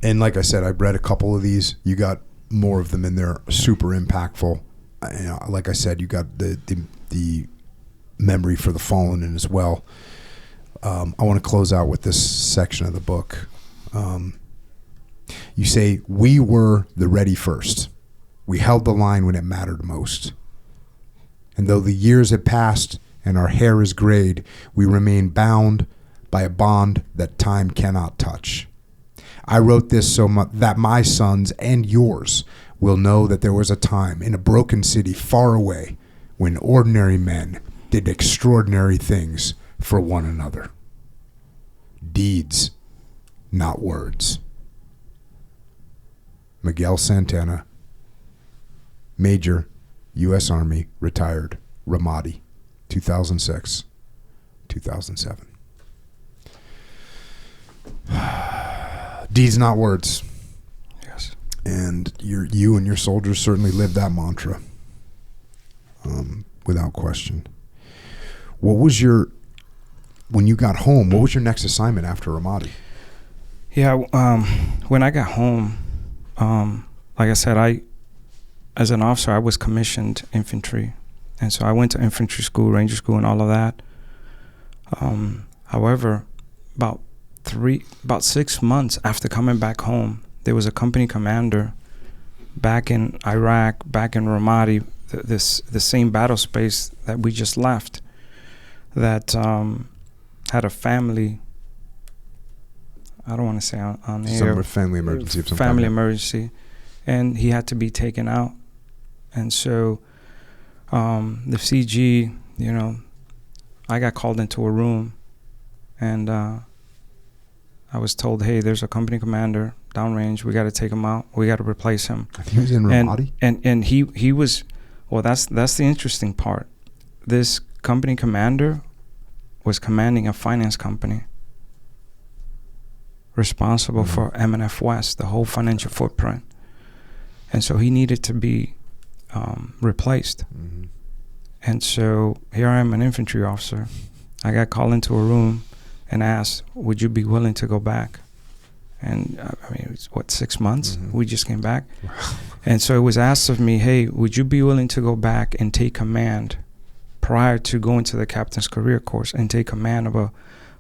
And like I said, I've read a couple of these. You got more of them in there, super impactful. Like I said, you got the memory for the fallen in as well. I want to close out with this section of the book. You say, we were the ready first. We held the line when it mattered most. And though the years have passed and our hair is grayed, we remain bound by a bond that time cannot touch. I wrote this so that my sons and yours will know that there was a time in a broken city far away when ordinary men did extraordinary things for one another. Deeds, not words. Miguel Santana, Major, U.S. Army, retired, Ramadi, 2006, 2007. Deeds, not words. Yes. And you and your soldiers certainly lived that mantra, without question. What was when you got home, what was your next assignment after Ramadi? Yeah, when I got home, like I said, as an officer, I was commissioned infantry. And so I went to infantry school, ranger school, and all of that. However, about 6 months after coming back home, there was a company commander back in Iraq, back in Ramadi, the same battle space that we just left, that had a family. I don't want to say on air. Some family emergency of some family kind. emergency, and he had to be taken out. And so the CG, I got called into a room, and I was told, hey, there's a company commander downrange. We got to take him out. We got to replace him. He was in Ramadi? And he was, well, that's the interesting part. This company commander was commanding a finance company responsible for M&F West, the whole financial footprint. And so he needed to be replaced. Mm-hmm. And so here I am, an infantry officer. I got called into a room and asked, would you be willing to go back? And it was 6 months? Mm-hmm. We just came back. And so it was asked of me, hey, would you be willing to go back and take command prior to going to the captain's career course and take command of a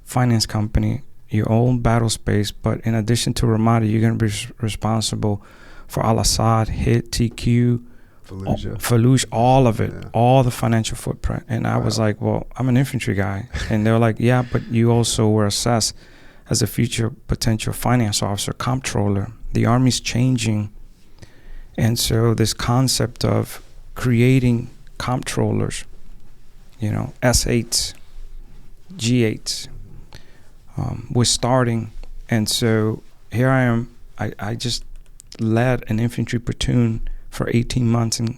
finance company, your own battle space, but in addition to Ramadi, you're going to be responsible for Al-Assad, HIT, TQ, Fallujah, all of it, all the financial footprint. And I was like, well, I'm an infantry guy. And they were like, yeah, but you also were assessed as a future potential finance officer, comptroller. The Army's changing. And so this concept of creating comptrollers, S8s, G8s, was starting. And so here I am. I just led an infantry platoon for 18 months, and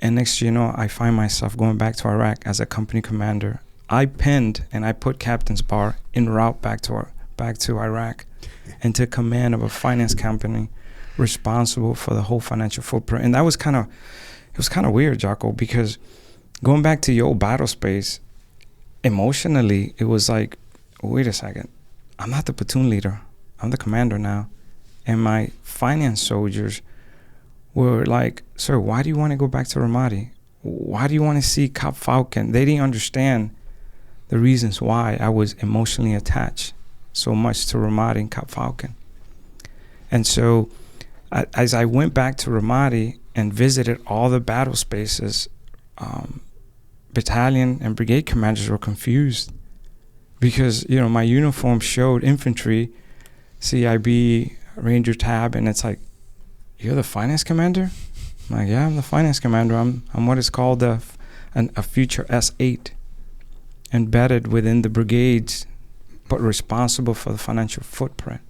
next thing you know, I find myself going back to Iraq as a company commander I pinned and I put captain's bar en route back to Iraq and took command of a finance company responsible for the whole financial footprint. And that was kind of weird, Jocko, because going back to your old battle space, emotionally, it was like, wait a second, I'm not the platoon leader. I'm the commander now. And my finance soldiers were like, sir, why do you want to go back to Ramadi? Why do you want to see Cop Falcon? They didn't understand the reasons why I was emotionally attached so much to Ramadi and Cop Falcon. And so as I went back to Ramadi and visited all the battle spaces, battalion and brigade commanders were confused because, my uniform showed infantry, CIB, Ranger tab, and it's like, you're the finance commander? I'm like, yeah, I'm the finance commander. I'm what is called a future S8, embedded within the brigades, but responsible for the financial footprint.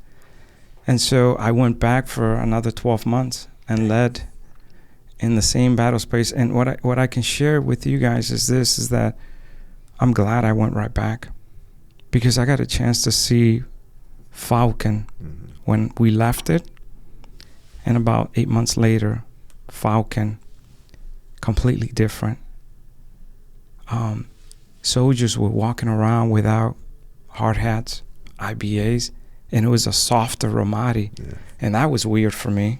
And so I went back for another 12 months and led in the same battle space. And what I can share with you guys is that I'm glad I went right back, because I got a chance to see Falcon when we left it. And about 8 months later, Falcon, completely different. Soldiers were walking around without hard hats, IBAs, and it was a softer Ramadi. Yeah. And that was weird for me.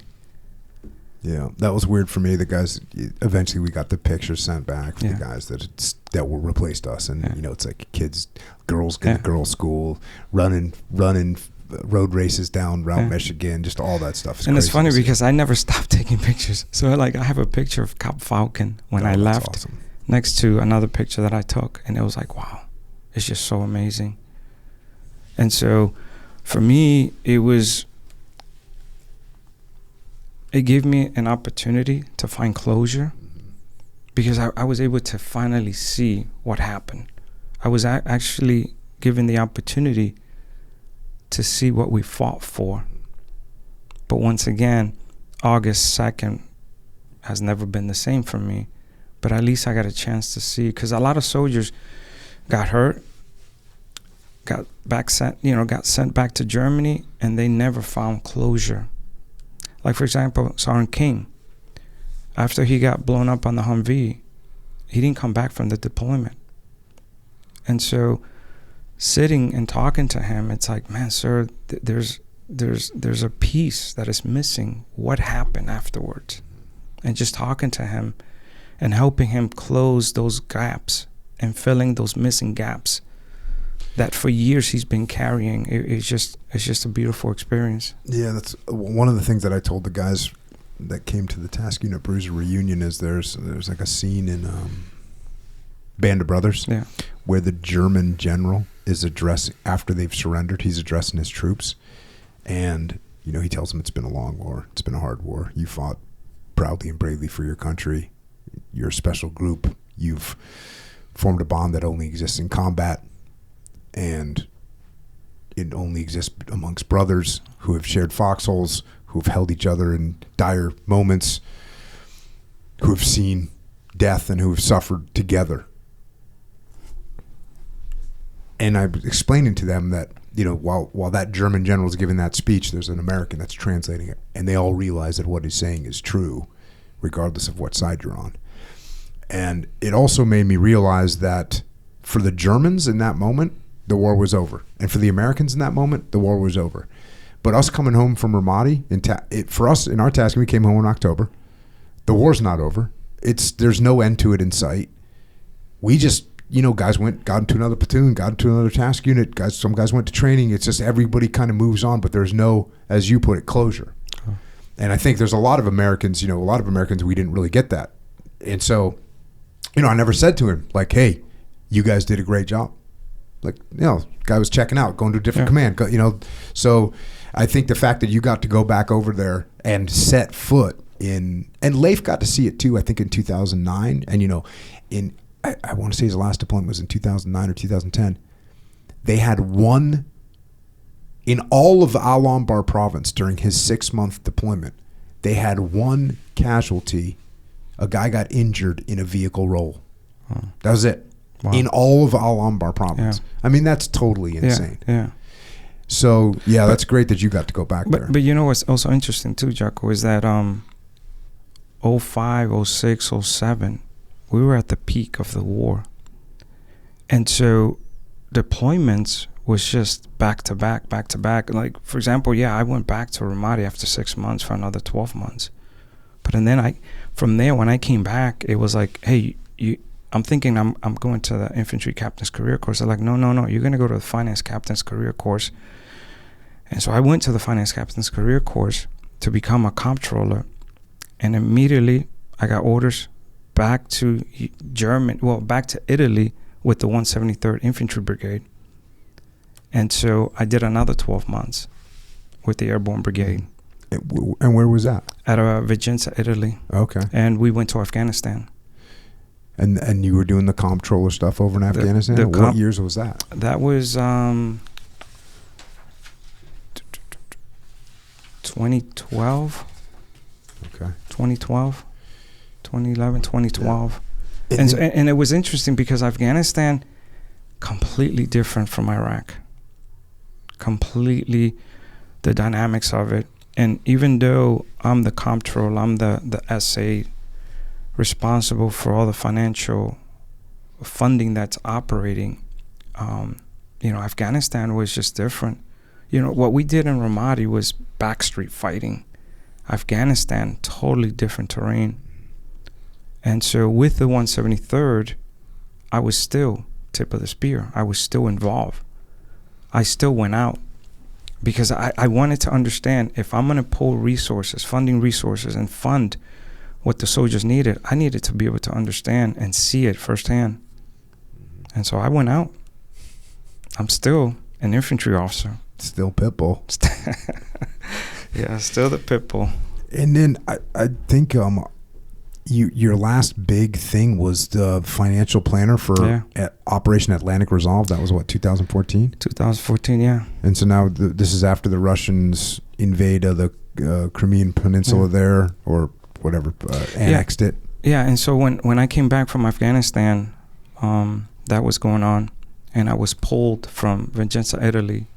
Yeah, that was weird for me. The guys, eventually we got the pictures sent back for the guys that were replaced us. And, it's like kids, girls going to girls' school, running road races down Route Michigan, just all that stuff. And it's funny because I never stopped taking pictures. So I have a picture of Cop Falcon when I left, awesome, next to another picture that I took. And it was like, wow, it's just so amazing. And so for me, it gave me an opportunity to find closure, because I was able to finally see what happened. I was actually given the opportunity to see what we fought for. But once again, August 2nd has never been the same for me. But at least I got a chance to see, because a lot of soldiers got hurt, got sent back to Germany, and they never found closure. Like, for example, Sergeant King, after he got blown up on the Humvee, he didn't come back from the deployment. And so sitting and talking to him, it's like, man, sir, there's a piece that is missing. What happened afterwards? And just talking to him and helping him close those gaps and filling those missing gaps that for years he's been carrying. It's just a beautiful experience. Yeah, that's one of the things that I told the guys that came to the task unit Bruiser reunion is there's like a scene in Band of Brothers where the German general is addressing, after they've surrendered, he's addressing his troops, and he tells them it's been a long war, it's been a hard war, you fought proudly and bravely for your country, you're a special group, you've formed a bond that only exists in combat, and it only exists amongst brothers who have shared foxholes, who have held each other in dire moments, who have seen death and who have suffered together. And I'm explaining to them that, while that German general is giving that speech, there's an American that's translating it, and they all realize that what he's saying is true, regardless of what side you're on. And it also made me realize that for the Germans in that moment, the war was over. And for the Americans in that moment, the war was over. But us coming home from Ramadi, for us in our task, we came home in October. The war's not over. There's no end to it in sight. We just, guys got into another platoon, got into another task unit. Some guys went to training. It's just everybody kind of moves on, but there's no, as you put it, closure. Oh. And I think there's a lot of Americans, we didn't really get that. And so, I never said to him, like, hey, you guys did a great job. Like, guy was checking out, going to a different command, So I think the fact that you got to go back over there and set foot in, and Leif got to see it too, I think in 2009. And, I want to say his last deployment was in 2009 or 2010. They had one, in all of the Al-Anbar province during his 6-month deployment, they had one casualty. A guy got injured in a vehicle roll. That was it. Wow. in all of Al-Anbar province. I mean, that's totally insane. Yeah. So, yeah, that's great that you got to go back there. But you know what's also interesting too, Jocko, is that 05, 06, 07, we were at the peak of the war. And so deployments was just back to back. Like, for example, I went back to Ramadi after 6 months for another 12 months. But and then from there, when I came back, it was like, hey, I'm thinking I'm going to the infantry captain's career course. They're like, no, you're going to go to the finance captain's career course. And so I went to the finance captain's career course to become a comptroller. And immediately I got orders back to back to Italy with the 173rd Infantry Brigade. And so I did another 12 months with the Airborne Brigade. And where was that? At Vicenza, Italy. Okay. And we went to Afghanistan. And you were doing the comptroller stuff over in Afghanistan? What years was that? That was 2012. Okay. 2012, 2011, 2012. Yeah. And it was interesting because Afghanistan, completely different from Iraq. Completely the dynamics of it. And even though I'm the comptroller, I'm the SA responsible for all the financial funding that's operating, Afghanistan was just different. What we did in Ramadi was backstreet fighting. Afghanistan, totally different terrain. And so with the 173rd, I was still tip of the spear. I was still involved. I still went out because I wanted to understand, if I'm going to pull resources, funding resources, and fund what the soldiers needed, I needed to be able to understand and see it firsthand. And so I went out. I'm still an infantry officer. Still Pitbull. Yeah, still the Pitbull. And then I think your last big thing was the financial planner for Operation Atlantic Resolve. That was what, 2014? 2014, yeah. And so now this is after the Russians invaded the Crimean Peninsula there, or whatever, annexed it. Yeah, and so when I came back from Afghanistan, that was going on, and I was pulled from Vicenza, Italy,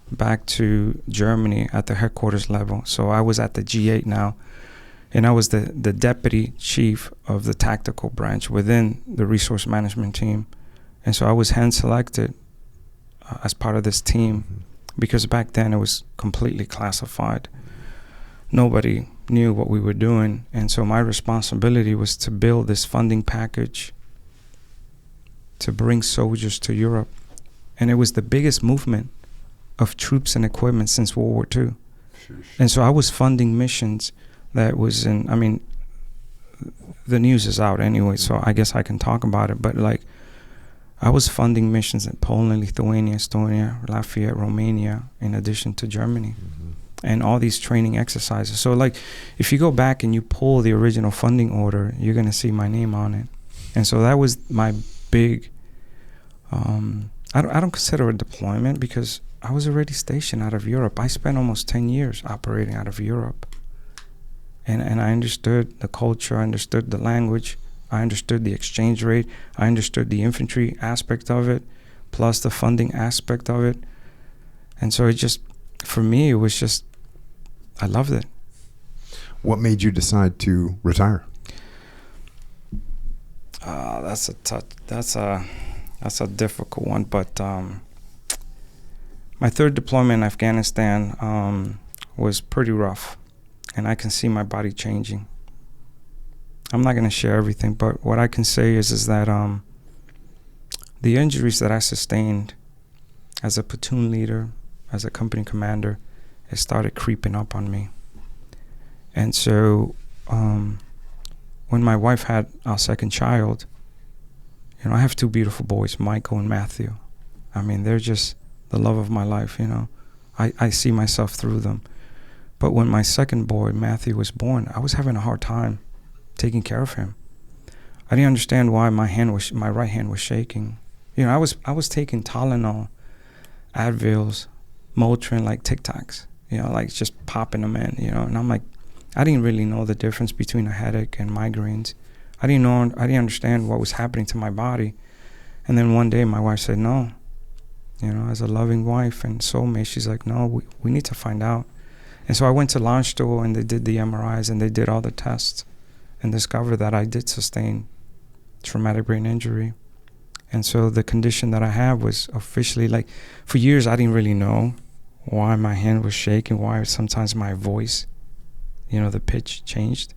back to Germany at the headquarters level. So I was at the G8 now, and I was the deputy chief of the tactical branch within the resource management team. And so I was hand selected as part of this team, because back then it was completely classified. Nobody knew what we were doing. And so my responsibility was to build this funding package to bring soldiers to Europe. And it was the biggest movement of troops and equipment since World War II. And so I was funding missions that was the news is out anyway, so I guess I can talk about it. But I was funding missions in Poland, Lithuania, Estonia, Latvia, Romania, in addition to Germany, and all these training exercises. So if you go back and you pull the original funding order, you're going to see my name on it. And so that was my big, I don't consider it a deployment, because I was already stationed out of Europe. I spent almost 10 years operating out of Europe. And I understood the culture, I understood the language, I understood the exchange rate, I understood the infantry aspect of it, plus the funding aspect of it. And so for me, it was just, I loved it. What made you decide to retire? That's a difficult one, but my third deployment in Afghanistan was pretty rough, and I can see my body changing. I'm not going to share everything, but what I can say is that the injuries that I sustained as a platoon leader, as a company commander, it started creeping up on me. And so when my wife had our second child, I have two beautiful boys, Michael and Matthew. I mean, they're just the love of my life, I see myself through them. But when my second boy, Matthew, was born, I was having a hard time taking care of him. I didn't understand why my right hand was shaking. I was taking Tylenol, Advils, Motrin, like Tic Tacs, just popping them in, and I'm like, I didn't really know the difference between a headache and migraines. I didn't understand what was happening to my body. And then one day my wife said, no, as a loving wife and soulmate, she's like, no, we need to find out. And so I went to launch stool, and they did the MRIs, and they did all the tests and discovered that I did sustain traumatic brain injury. And so the condition that I have was officially, like, for years I didn't really know why my hand was shaking, why sometimes my voice, the pitch changed.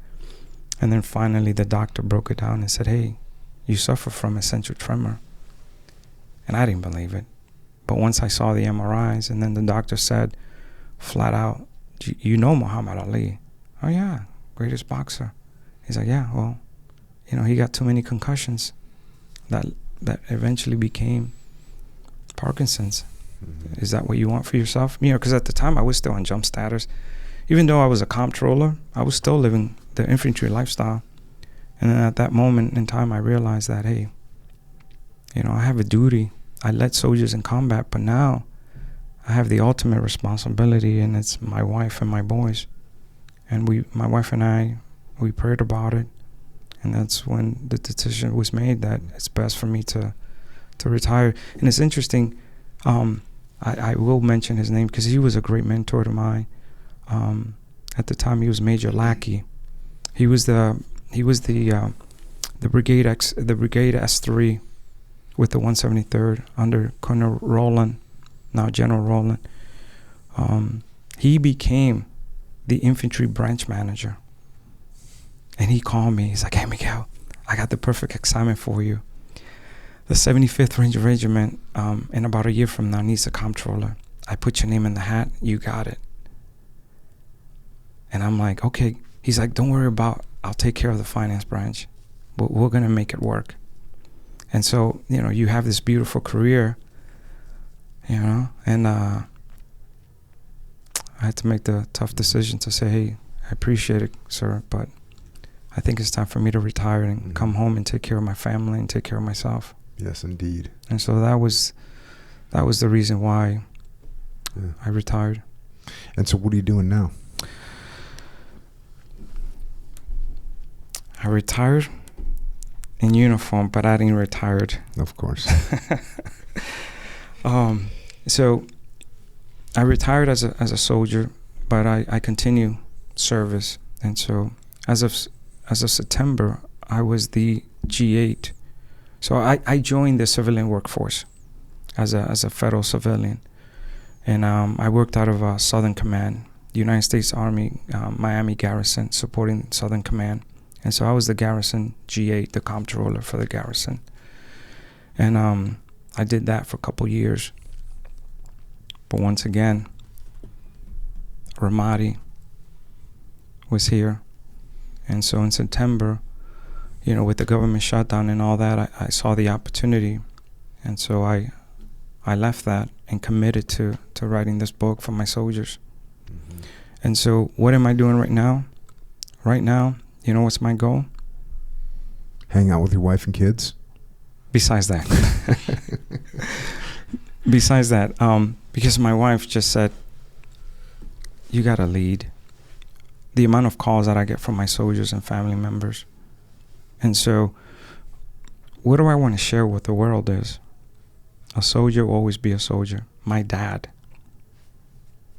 And then finally the doctor broke it down and said, hey, you suffer from essential tremor. And I didn't believe it. But once I saw the MRIs, and then the doctor said flat out, you know Muhammad Ali? Oh yeah, greatest boxer. He's like, yeah, well, he got too many concussions that eventually became Parkinson's. Mm-hmm. Is that what you want for yourself? Because at the time I was still on jump status. Even though I was a comptroller, I was still living the infantry lifestyle. And then at that moment in time, I realized that, hey, I have a duty. I led soldiers in combat, but now I have the ultimate responsibility, and it's my wife and my boys. And my wife and I, we prayed about it. And that's when the decision was made that it's best for me to retire. And it's interesting, I will mention his name because he was a great mentor to mine. At the time, he was Major Lackey. He was the brigade S3 with the 173rd under Colonel Rowland, now General Rowland. He became the infantry branch manager. And he called me. He's like, hey, Miguel, I got the perfect assignment for you. The 75th Ranger Regiment, in about a year from now, needs a comptroller. I put your name in the hat. You got it. And I'm like, okay. He's like, don't worry I'll take care of the finance branch. But we're going to make it work. And so, you have this beautiful career, and I had to make the tough decision to say, hey, I appreciate it, sir, but I think it's time for me to retire and come home and take care of my family and take care of myself. Yes, indeed. And so that was the reason why I retired. And so what are you doing now? I retired in uniform, but I didn't retire. Of course. So I retired as a soldier, but I continue service. And so as of September, I was the G8. So I joined the civilian workforce as a federal civilian. And I worked out of Southern Command, United States Army, Miami Garrison, supporting Southern Command. And so I was the garrison G8, the comptroller for the garrison. And I did that for a couple years. But once again, Ramadi was here. And so in September, with the government shutdown and all that, I saw the opportunity. And so I left that and committed to writing this book for my soldiers. Mm-hmm. And so what am I doing right now? Right now, what's my goal? Hang out with your wife and kids? Besides that. Because my wife just said, you got to lead. The amount of calls that I get from my soldiers and family members. And so what do I want to share with the world is a soldier will always be a soldier. My dad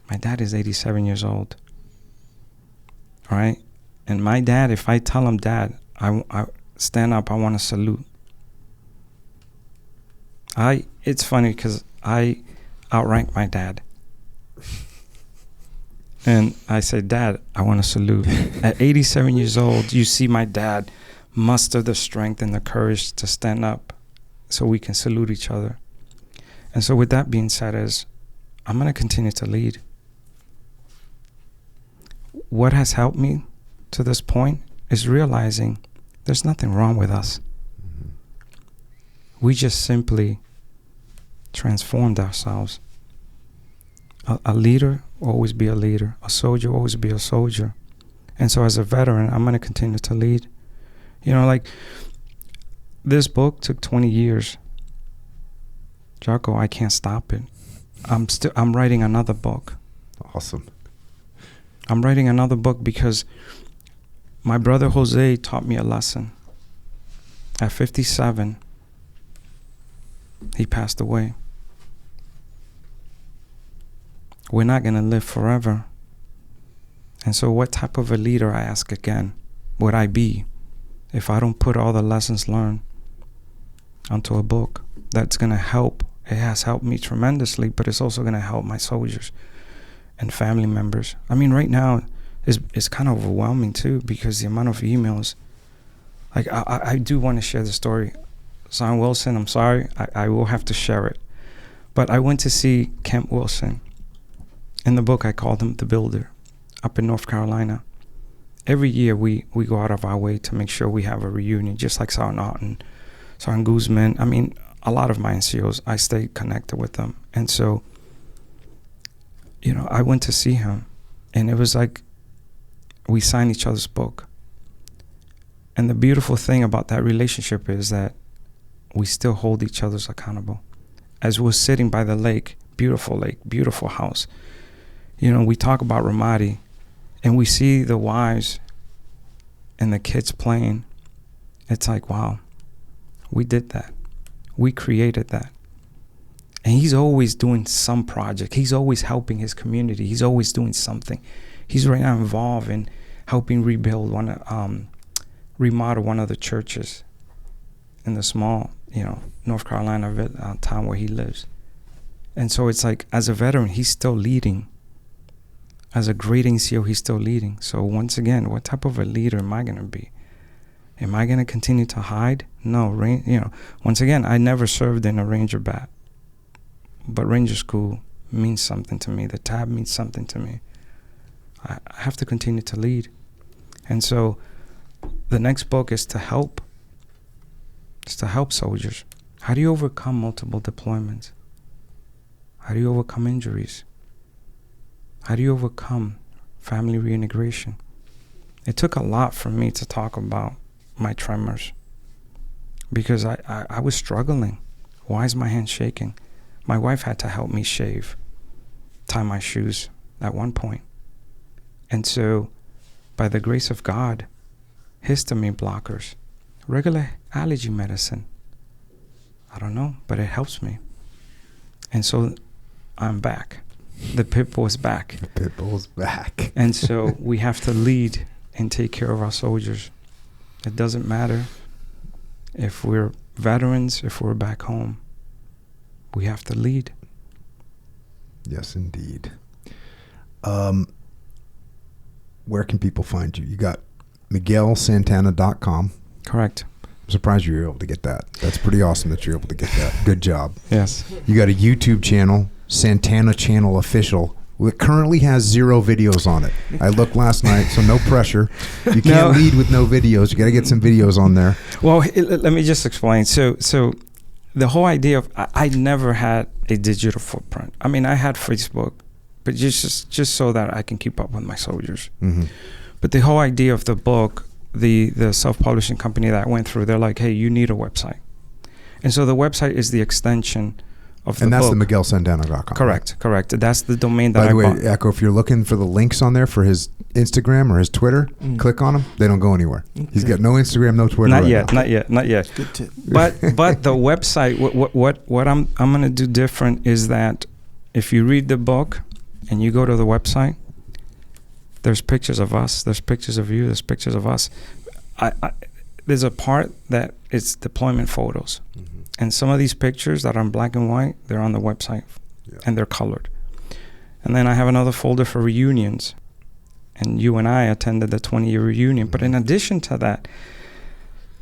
is 87 years old. All right? And my dad, if I tell him, Dad, I stand up, I want to salute. It's funny because I outrank my dad. And I say, Dad, I want to salute. At 87 years old, you see my dad muster the strength and the courage to stand up so we can salute each other. And so with that being said, I'm going to continue to lead. What has helped me to this point is realizing there's nothing wrong with us. Mm-hmm. We just simply transformed ourselves. A leader will always be a leader. A soldier will always be a soldier. And so as a veteran, I'm going to continue to lead. This book took 20 years. Jocko, I can't stop it. I'm writing another book. Awesome. I'm writing another book because my brother Jose taught me a lesson. At 57, He passed away. We're not going to live forever. And so what type of a leader, I ask again, would I be if I don't put all the lessons learned onto a book that's going to help? It has helped me tremendously, but it's also going to help my soldiers and family members. I mean, right now, it's kind of overwhelming, too, because the amount of emails. Like, I do want to share the story. Son Wilson, I'm sorry, I will have to share it. But I went to see Kemp Wilson. In the book, I called him the Builder, up in North Carolina. Every year, we go out of our way to make sure we have a reunion, just like Sergeant Naughton, Sergeant Guzman. I mean, a lot of my NCOs, I stay connected with them. And so, you know, I went to see him, and it was like we signed each other's book. And the beautiful thing about that relationship is that we still hold each other accountable. As we're sitting by the lake, beautiful house, you know, we talk about Ramadi, and we see the wives and the kids playing. It's like, wow, we did that. We created that. And he's always doing some project. He's always helping his community. He's always doing something. He's right now involved in helping remodel one of the churches in the small, you know, North Carolina town where he lives. And so it's like, as a veteran, he's still leading. As a great NCO, he's still leading. So once again, what type of a leader am I going to be? Am I going to continue to hide? No, once again, I never served in a Ranger bat. But Ranger School means something to me. The tab means something to me. I have to continue to lead. And so the next book is to help. It's to help soldiers. How do you overcome multiple deployments? How do you overcome injuries? How do you overcome family reintegration? It took a lot for me to talk about my tremors because I was struggling. Why is my hand shaking? My wife had to help me shave, tie my shoes at one point. And so, by the grace of God, histamine blockers, regular allergy medicine, I don't know, but it helps me. And so, I'm back. The Pitbull is back. The Pitbull's back. And so, we have to lead and take care of our soldiers. It doesn't matter if we're veterans, if we're back home. We have to lead. Yes, indeed. Where can people find you? You got MiguelSantana.com. Correct. I'm surprised you were able to get that. That's pretty awesome that you're able to get that. Good job. Yes. You got a YouTube channel, Santana Channel Official. It currently has 0 videos on it. I looked last night, so no pressure. You can't lead with no videos. You got to get some videos on there. Well, let me just explain. So the whole idea of I never had a digital footprint. I mean, I had Facebook, but just so that I can keep up with my soldiers. Mm-hmm. But the whole idea of the book, the self-publishing company that I went through, they're like, hey, you need a website. And so the website is the extension of the book. And that's the MiguelSantana.com. Correct. That's the domain that I bought. By the way, bought. Echo, if you're looking for the links on there for his Instagram or his Twitter, click on them. They don't go anywhere. Okay. He's got no Instagram, no Twitter. Not yet. Good tip. But the website, what I'm going to do different is that if you read the book and you go to the website, there's pictures of us, there's pictures of you, there's pictures of us. There's a part that it's deployment photos. Mm-hmm. And some of these pictures that are in black and white, they're on the website, and they're colored. And then I have another folder for reunions. And you and I attended the 20-year reunion. But in addition to that,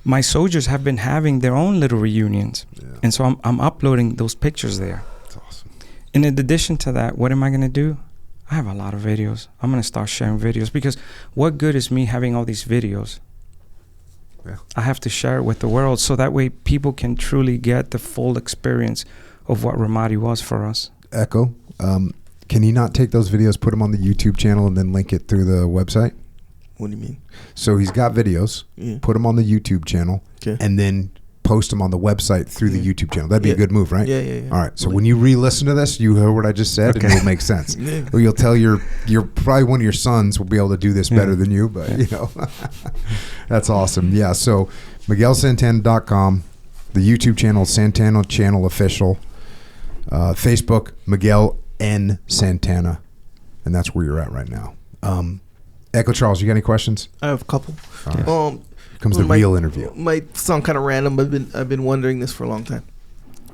my soldiers have been having their own little reunions. Yeah. And so I'm uploading those pictures there. That's awesome. And in addition to that, what am I going to do? I have a lot of videos. I'm going to start sharing videos because what good is me having all these videos? Yeah. I have to share it with the world so that way people can truly get the full experience of what Ramadi was for us. Echo, can he not take those videos, put them on the YouTube channel, and then link it through the website? What do you mean? So he's got videos, put them on the YouTube channel, and then post them on the website through the YouTube channel. That'd be a good move, right? Yeah. All right. So when you re-listen to this, you heard what I just said, and it'll make sense. Or you'll tell your probably one of your sons will be able to do this better than you, but you know, that's awesome. Yeah. So MiguelSantana.com, The YouTube channel, Santana Channel Official. Facebook, Miguel N. Santana. And that's where you're at right now. Echo Charles, you got any questions? I have a couple. Right. Here comes the real interview. Might sound kind of random. I've been wondering this for a long time.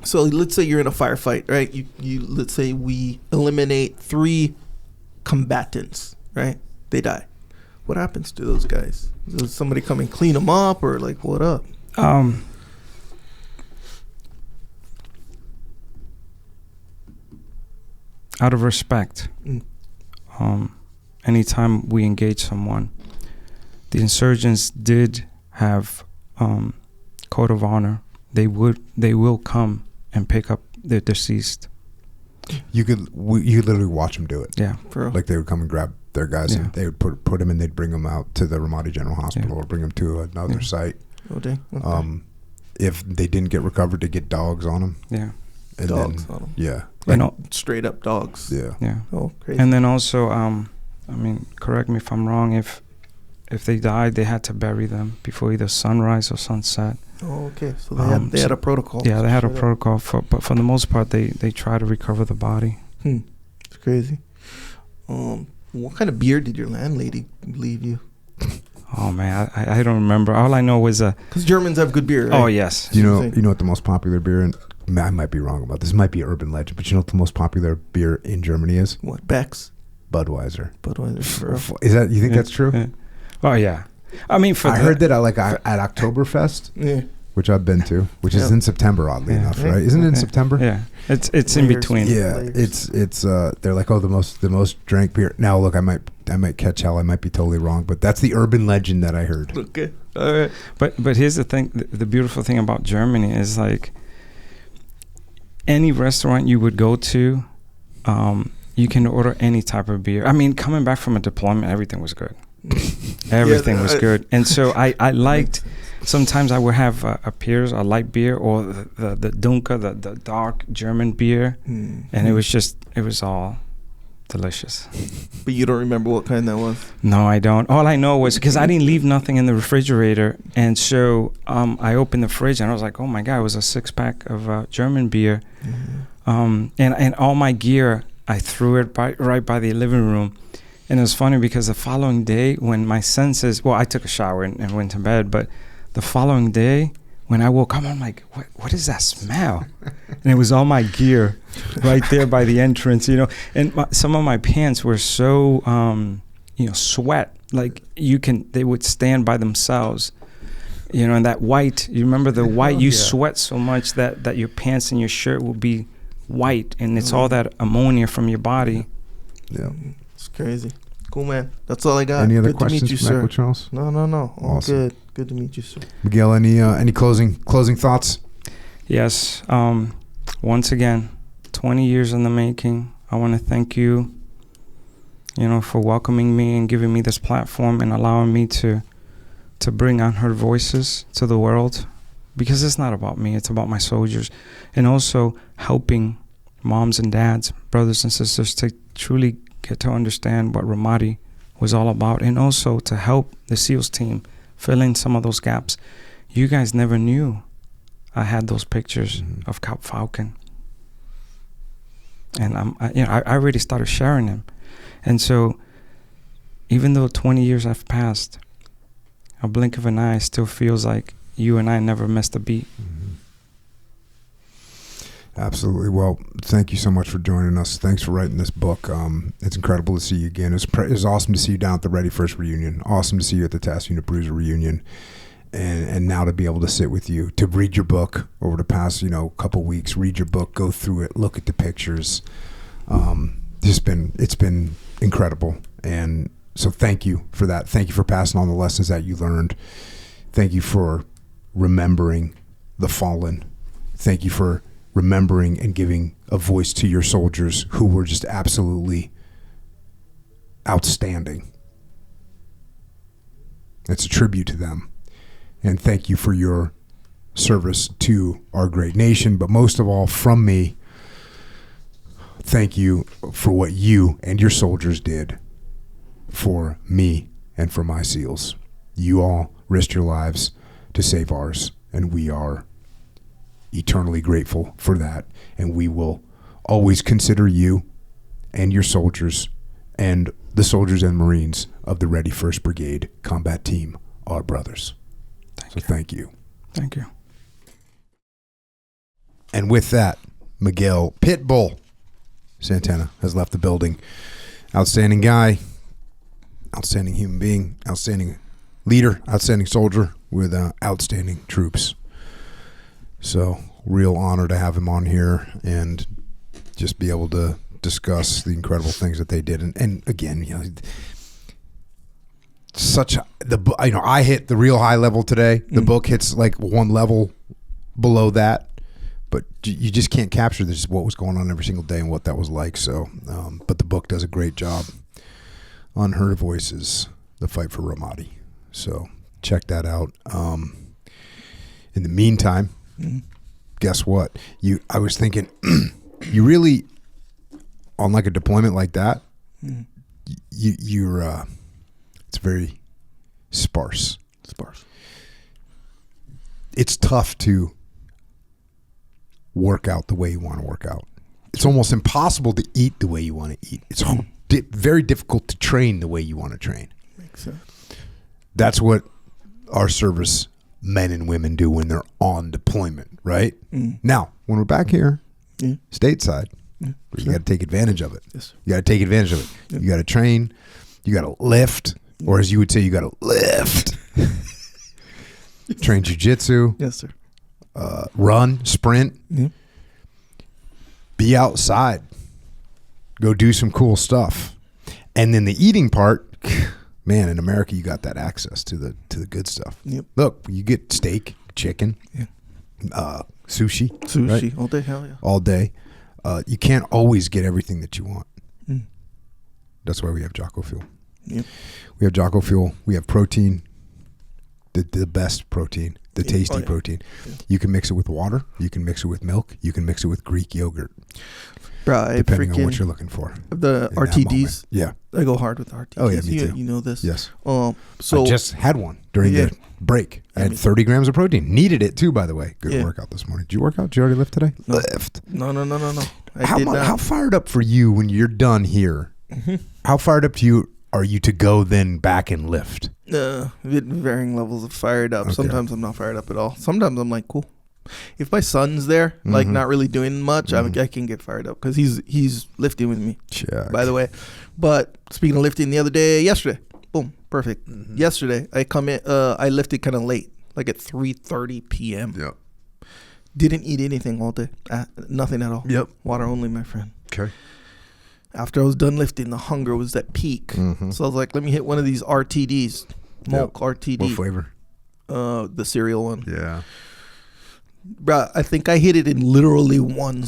So let's say you're in a firefight, right? You let's say we eliminate 3 combatants, right? They die. What happens to those guys? Does somebody come and clean them up, or like what up? Out of respect, anytime we engage someone, the insurgents did have code of honor. They will come and pick up the deceased. You could literally watch them do it. Yeah, like they would come and grab their guys, and they would put them, and they'd bring them out to the Ramadi General Hospital or bring them to another site. Okay. If they didn't get recovered, they get dogs on them. Yeah. And dogs on them. Yeah. Like straight up dogs. Yeah. Yeah. Oh, crazy. And then also, correct me if I'm wrong. If they died, they had to bury them before either sunrise or sunset. Oh, okay. So they had a protocol. Yeah, they had a protocol. But for the most part, they try to recover the body. It's crazy. What kind of beer did your landlady leave you? Oh man, I don't remember. All I know was because Germans have good beer. Right? Oh yes. You know what the most popular beer in? I might be wrong about this. Might be urban legend, but you know what the most popular beer in Germany is? What? Beck's. Budweiser. Budweiser. Is that, you think that's true? Yeah. Oh yeah. I mean, I heard that at Oktoberfest, which I've been to, which is in September, oddly enough, right? Isn't it in September? Yeah, it's in between. Yeah, it's they're like, oh, the most drank beer. Now look, I might catch hell. I might be totally wrong, but that's the urban legend that I heard. Okay, all right. But here's the thing: the beautiful thing about Germany is like any restaurant you would go to, you can order any type of beer. I mean, coming back from a deployment, everything was good. Everything was good, and so I liked. Sometimes I would have a Piers, a light beer, or the Dunkel, the dark German beer, and it was all delicious. But you don't remember what kind that was? No, I don't. All I know was because I didn't leave nothing in the refrigerator, and so I opened the fridge and I was like, oh my God, it was a 6-pack of German beer, and all my gear I threw it right by the living room. And it was funny because the following day when my senses, I took a shower and went to bed, but the following day when I woke up, I'm like, what is that smell? And it was all my gear right there by the entrance, and some of my pants were so, sweat, like they would stand by themselves, and that white, you remember the white, sweat so much that your pants and your shirt will be white, and it's all that ammonia from your body. Yeah. It's crazy. Cool, man. That's all I got. Any other good questions, to meet you, Michael sir. Charles? No. All awesome. Good. Good to meet you, sir. Miguel, any closing thoughts? Yes. Once again, 20 years in the making. I want to thank you, for welcoming me and giving me this platform and allowing me to bring unheard voices to the world, because it's not about me. It's about my soldiers, and also helping moms and dads, brothers and sisters to truly get to understand what Ramadi was all about, and also to help the SEALs team fill in some of those gaps. You guys never knew I had those pictures of Falcon, and I already started sharing them. And so, even though 20 years have passed, a blink of an eye still feels like you and I never missed a beat. Absolutely. Well, thank you so much for joining us. Thanks for writing this book. It's incredible to see you again. It was awesome to see you down at the Ready First reunion. Awesome to see you at the Task Unit Bruiser reunion. And now to be able to sit with you, to read your book over the past, couple weeks, read your book, go through it, look at the pictures. It's been incredible. And so thank you for that. Thank you for passing on the lessons that you learned. Thank you for remembering the fallen. Thank you for remembering and giving a voice to your soldiers who were just absolutely outstanding. It's a tribute to them. And thank you for your service to our great nation. But most of all, from me, thank you for what you and your soldiers did for me and for my SEALs. You all risked your lives to save ours, and we are eternally grateful for that. And we will always consider you and your soldiers and the soldiers and Marines of the Ready 1st Brigade combat team our brothers. Thank you. Thank you. And with that, Miguel Pitbull Santana has left the building. Outstanding guy, outstanding human being, outstanding leader, outstanding soldier with outstanding troops. So, real honor to have him on here and just be able to discuss the incredible things that they did. And again, you know, I hit the real high level today. The book hits like one level below that, but you just can't capture this, what was going on every single day and what that was like. So, but the book does a great job. Unheard Voices, The Fight for Ramadi. So check that out. In the meantime, guess what? I was thinking, you really, on like a deployment like that, you're it's very sparse. It's tough to work out the way you want to work out. It's almost impossible to eat the way you want to eat. It's very difficult to train the way you want to train. Makes sense. That's what our service men and women do when they're on deployment, right? Now, when we're back here, stateside, you got to take advantage of it. Yes, sir. You got to take advantage of it. Yep. You got to train. You got to lift, or as you would say, you got to lift. Train jiu-jitsu. Yes, sir. Run, sprint. Be outside. Go do some cool stuff. And then the eating part, man, in America, you got that access to the good stuff. Yep. Look, you get steak, chicken, sushi. Sushi, right? all day, hell yeah. All day. You can't always get everything that you want. That's why we have Jocko Fuel. Yep. We have Jocko Fuel. We have protein, the best protein, the tasty protein. Yeah. You can mix it with water. You can mix it with milk. You can mix it with Greek yogurt. Bro, depending on what you're looking for. The RTDs. Yeah. I go hard with the RTDs. Oh, yeah, me too. You know this. Yes. So I just had one during the break. I had 30 grams of protein. Needed it too, by the way. Good workout this morning. Did you work out? Did you already lift today? No. Lift. No. How fired up for you when you're done here? How fired up are you to go then back and lift? Varying levels of fired up. Okay. Sometimes I'm not fired up at all. Sometimes I'm like, cool. If my son's there, like not really doing much, I can get fired up because he's lifting with me. Check. By the way, but speaking of lifting, yesterday, boom, perfect. Yesterday, I come in. I lifted kind of late, like at 3:30 p.m. Yep. Didn't eat anything all day. Nothing at all. Yep. Water only, my friend. Okay. After I was done lifting, the hunger was at peak. So I was like, let me hit one of these RTDs, Milk RTD. What flavor? The cereal one. Yeah. Bruh, I think I hit it in literally one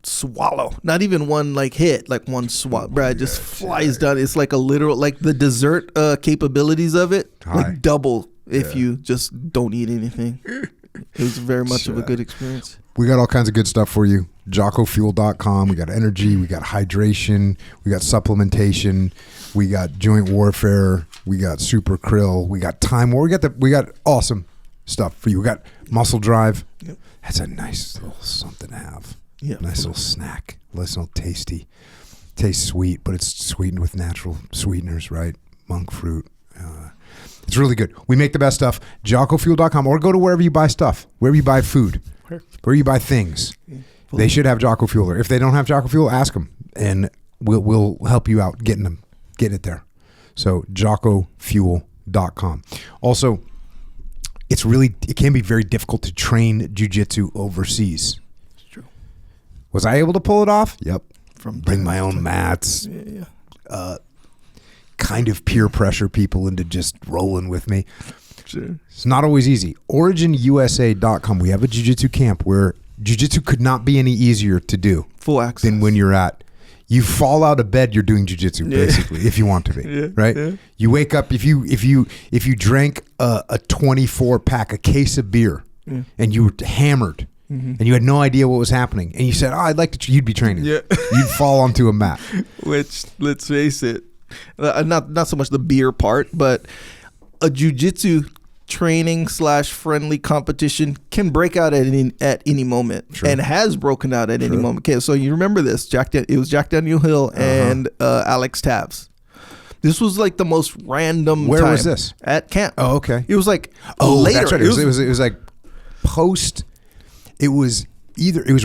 swallow. Not even one hit, like one swallow. Bruh, it just flies down. It's like a literal, like the dessert capabilities of it, like double if you just don't eat anything. It was very much of a good experience. We got all kinds of good stuff for you. JockoFuel.com. We got energy. We got hydration. We got supplementation. We got joint warfare. We got super krill. We got time war. We got awesome stuff for you. We got muscle drive. Yep. That's a nice little something to have. Yeah, nice little snack. Nice little tasty. Tastes sweet, but it's sweetened with natural sweeteners, right? Monk fruit. It's really good. We make the best stuff. JockoFuel.com, or go to wherever you buy stuff, wherever you buy food, where you buy things. They should have Jocko Fuel. Or if they don't have Jocko Fuel, ask them, and we'll help you out getting it there. So JockoFuel.com. Also, it can be very difficult to train jiu-jitsu overseas. It's true. Was I able to pull it off? Yep. Bring my own mats. Yeah. Kind of peer pressure people into just rolling with me. Sure. It's not always easy. OriginUSA.com. We have a jiu-jitsu camp where jiu-jitsu could not be any easier to do. Full access. Than when you're at. You fall out of bed, you're doing jiu-jitsu basically, if you want to be, right? Yeah. You wake up, if you drank a 24 pack, a case of beer, and you were hammered, and you had no idea what was happening, and you said, I'd like to, you'd be training. Yeah. You'd fall onto a mat. Which, let's face it, not so much the beer part, but a jiu-jitsu training / friendly competition can break out at any moment, and has broken out at any moment. Okay, so you remember this? It was Jack Daniel Hill and Alex Tabbs. This was like the most random. Where time was this? At camp. Oh, okay. It was like later. That's right. It was like post. It was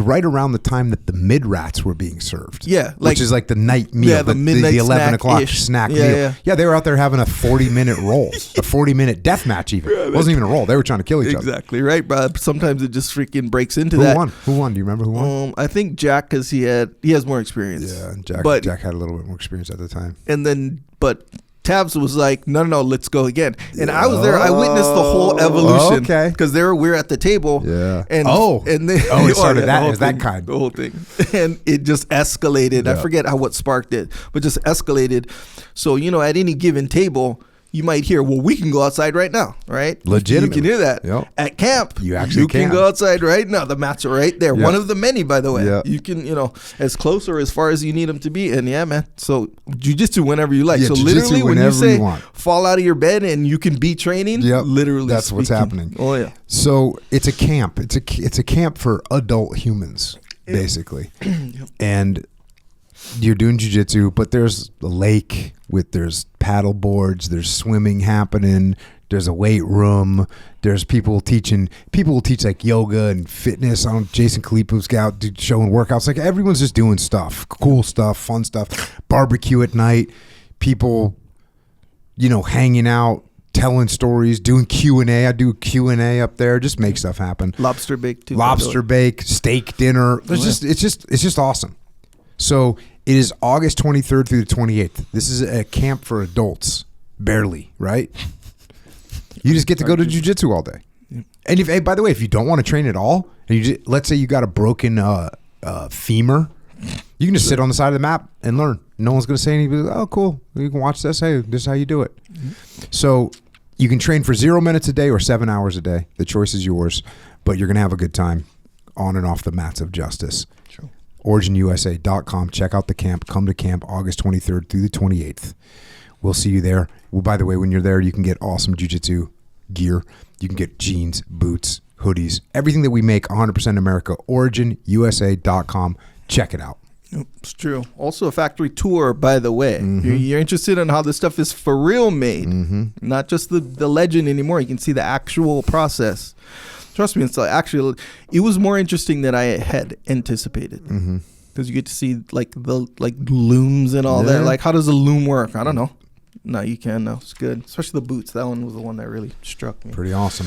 right around the time that the mid rats were being served. Yeah, which is like the night meal. Yeah, the midnight 11 o'clock snack meal. Yeah, they were out there having a 40-minute roll, a 40-minute death match. Even it wasn't even a roll. They were trying to kill each other. Exactly right, bro. Sometimes it just freaking breaks into Who that. Who won? Do you remember who won? I think Jack, because he has more experience. Yeah, Jack had a little bit more experience at the time. And then, but Tabs was like, no, let's go again. And I was there. I witnessed the whole evolution. Okay. Because we're at the table. Yeah. And it started that kind. The whole thing. And it just escalated. Yeah. I forget what sparked it, but just escalated. So, at any given table, you might hear, well, we can go outside right now, right? Legitimately. You can hear that. Yep. At camp, you actually can go outside right now. The mats are right there. Yep. One of the many, by the way. Yep. You can, as close or as far as you need them to be. And yeah, man. So jiu-jitsu whenever you like. Yeah, so jiu-jitsu literally when you whenever say you want. fall out of your bed and you can be training, literally that's what's happening. Oh, yeah. So it's a camp. It's a camp for adult humans, basically. And you're doing jiu-jitsu, but there's a lake there's paddle boards, there's swimming happening, there's a weight room, there's people will teach like yoga and fitness. Jason Kalipu's out showing workouts. Like everyone's just doing stuff, cool stuff, fun stuff. Barbecue at night, people, hanging out, telling stories, doing Q&A. I do Q&A up there, just make stuff happen. Lobster bake too. Lobster bake, steak dinner. It's just awesome. So it is August 23rd through the 28th. This is a camp for adults, barely, right? You just get to go to jiu-jitsu all day. And by the way, if you don't want to train at all, and let's say you got a broken femur, you can just sit on the side of the mat and learn. No one's going to say anything. Oh, cool. You can watch this. Hey, this is how you do it. So you can train for 0 minutes a day or 7 hours a day. The choice is yours, but you're going to have a good time on and off the mats of justice. True. OriginUSA.com. Check out the camp. Come to camp August 23rd through the 28th. We'll see you there. Well, by the way, when you're there, you can get awesome jiu-jitsu gear. You can get jeans, boots, hoodies, everything that we make 100% America. OriginUSA.com. Check it out. It's true. Also a factory tour, by the way. You're interested in how this stuff is for real made, not just the legend anymore. You can see the actual process. Trust me, it was more interesting than I had anticipated. Because you get to see like the looms and all that. Like, how does a loom work? I don't know. No, you can. No, it's good. Especially the boots. That one was the one that really struck me. Pretty awesome.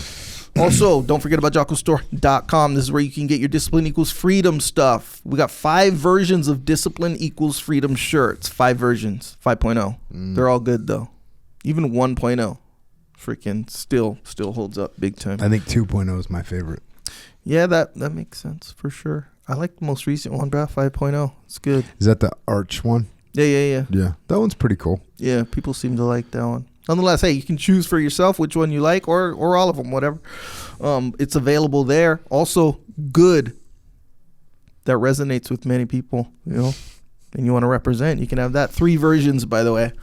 Also, don't forget about JockoStore.com. This is where you can get your Discipline Equals Freedom stuff. We got 5 versions of Discipline Equals Freedom shirts. 5 versions. 5.0. They're all good, though. Even 1.0. Freaking still holds up big time. I think 2.0 is my favorite. Yeah, that makes sense for sure. I like the most recent one, bro. 5.0. It's good. Is that the arch one? Yeah. Yeah, that one's pretty cool. Yeah, people seem to like that one. Nonetheless, hey, you can choose for yourself which one you like or all of them, whatever. It's available there. Also, good. That resonates with many people, and you want to represent. You can have that. 3 versions, by the way.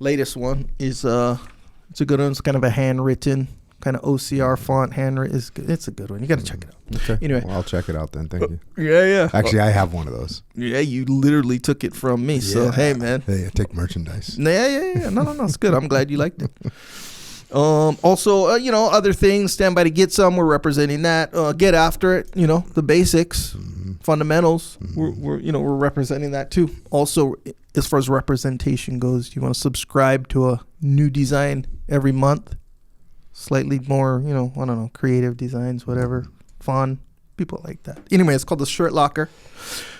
Latest one is it's a good one. It's kind of a handwritten, kind of OCR font handwritten. It's a good one. You got to check it out. Okay. Anyway, well, I'll check it out then. Thank you. Yeah. Actually, I have one of those. Yeah, you literally took it from me. So hey, man. Hey, I take merchandise. Yeah. No, it's good. I'm glad you liked it. Also, other things. Stand by to get some. We're representing that. Get after it. The basics, fundamentals. We're representing that too. Also, as far as representation goes, you want to subscribe to a new design every month. Slightly more, I don't know, creative designs, whatever, fun. People like that. Anyway, it's called the Shirt Locker.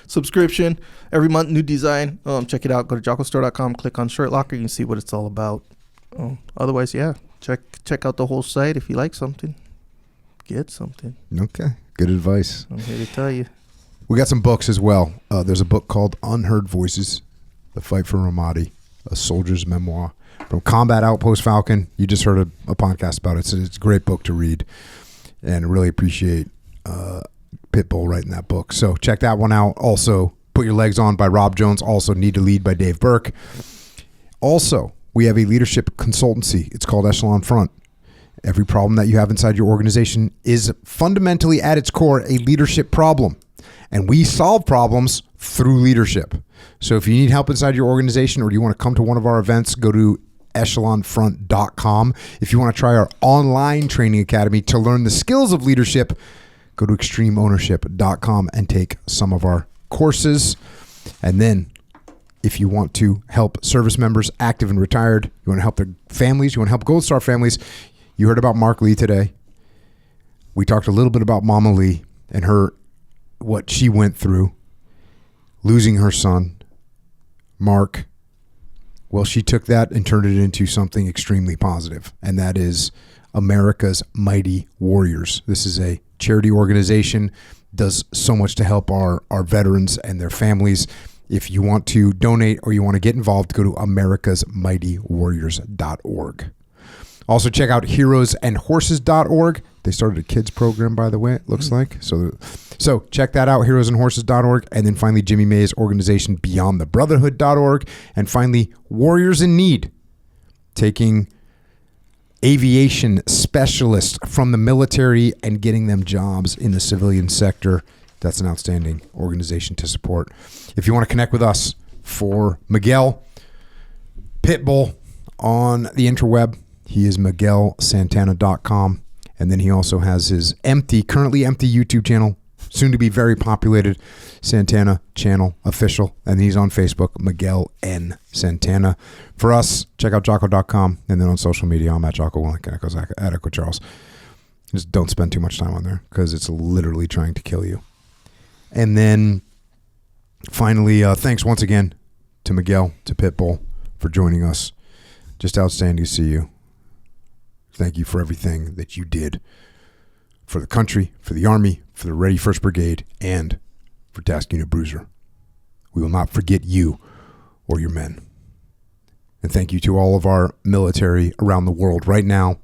Subscription every month, new design. Check it out. Go to JockoStore.com. Click on Shirt Locker. You can see what it's all about. Otherwise, yeah, check out the whole site. If you like something, get something. Okay, good advice. I'm here to tell you. We got some books as well. There's a book called Unheard Voices: The Fight for Ramadi, a Soldier's Memoir. From Combat Outpost Falcon. You just heard a podcast about it. So it's a great book to read. And really appreciate Pitbull writing that book. So check that one out. Also, Put Your Legs On by Rob Jones. Also, Need to Lead by Dave Burke. Also, we have a leadership consultancy. It's called Echelon Front. Every problem that you have inside your organization is fundamentally at its core a leadership problem. And we solve problems through leadership. So if you need help inside your organization or you want to come to one of our events, go to echelonfront.com. If you want to try our online training academy to learn the skills of leadership, go to extremeownership.com and take some of our courses. And then if you want to help service members, active and retired, you want to help their families, you want to help Gold Star families, you heard about Mark Lee today. We talked a little bit about Mama Lee and what she went through, losing her son, Mark. Well, she took that and turned it into something extremely positive, and that is America's Mighty Warriors. This is a charity organization, does so much to help our veterans and their families. If you want to donate or you want to get involved, go to americasmightywarriors.org. Also, check out heroesandhorses.org. They started a kids program, by the way, it looks like. So check that out, heroesandhorses.org. And then finally, Jimmy May's organization, beyondthebrotherhood.org. And finally, Warriors in Need, taking aviation specialists from the military and getting them jobs in the civilian sector. That's an outstanding organization to support. If you want to connect with us for Miguel, Pitbull on the interweb, he is MiguelSantana.com. And then he also has his currently empty YouTube channel, soon to be very populated, Santana Channel Official. And he's on Facebook, Miguel N. Santana. For us, check out Jocko.com. And then on social media, I'm at Jocko Willink and Echoes at Echo Charles. Just don't spend too much time on there because it's literally trying to kill you. And then finally, thanks once again to Miguel, to Pitbull, for joining us. Just outstanding to see you. Thank you for everything that you did for the country, for the Army, for the Ready First Brigade, and for Task Unit Bruiser. We will not forget you or your men. And thank you to all of our military around the world right now,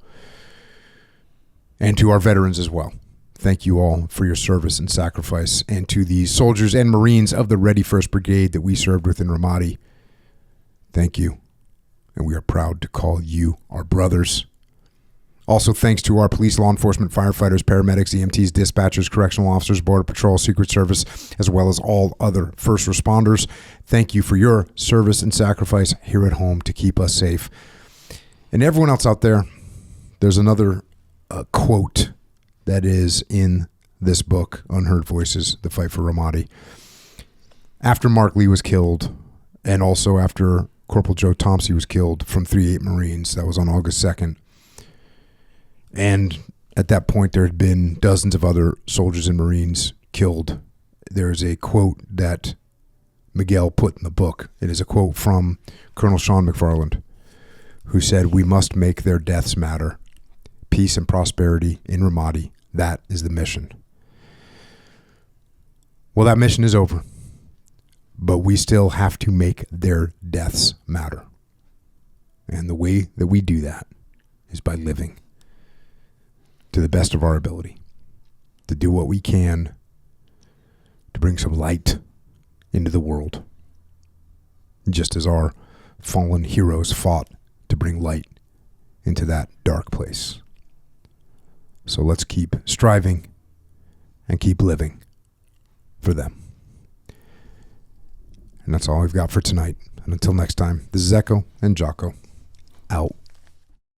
and to our veterans as well. Thank you all for your service and sacrifice, and to the soldiers and Marines of the Ready First Brigade that we served with in Ramadi. Thank you, and we are proud to call you our brothers. Also, thanks to our police, law enforcement, firefighters, paramedics, EMTs, dispatchers, correctional officers, Border Patrol, Secret Service, as well as all other first responders. Thank you for your service and sacrifice here at home to keep us safe. And everyone else out there, there's another quote that is in this book, Unheard Voices, The Fight for Ramadi. After Mark Lee was killed, and also after Corporal Joe Thompson was killed from 3-8 Marines, that was on August 2nd, and at that point, there had been dozens of other soldiers and Marines killed. There's a quote that Miguel put in the book. It is a quote from Colonel Sean McFarland, who said, "We must make their deaths matter. Peace and prosperity in Ramadi. That is the mission." Well, that mission is over, but we still have to make their deaths matter. And the way that we do that is by living to the best of our ability, to do what we can to bring some light into the world, just as our fallen heroes fought to bring light into that dark place. So let's keep striving and keep living for them. And that's all we've got for tonight. And until next time, this is Echo and Jocko, out.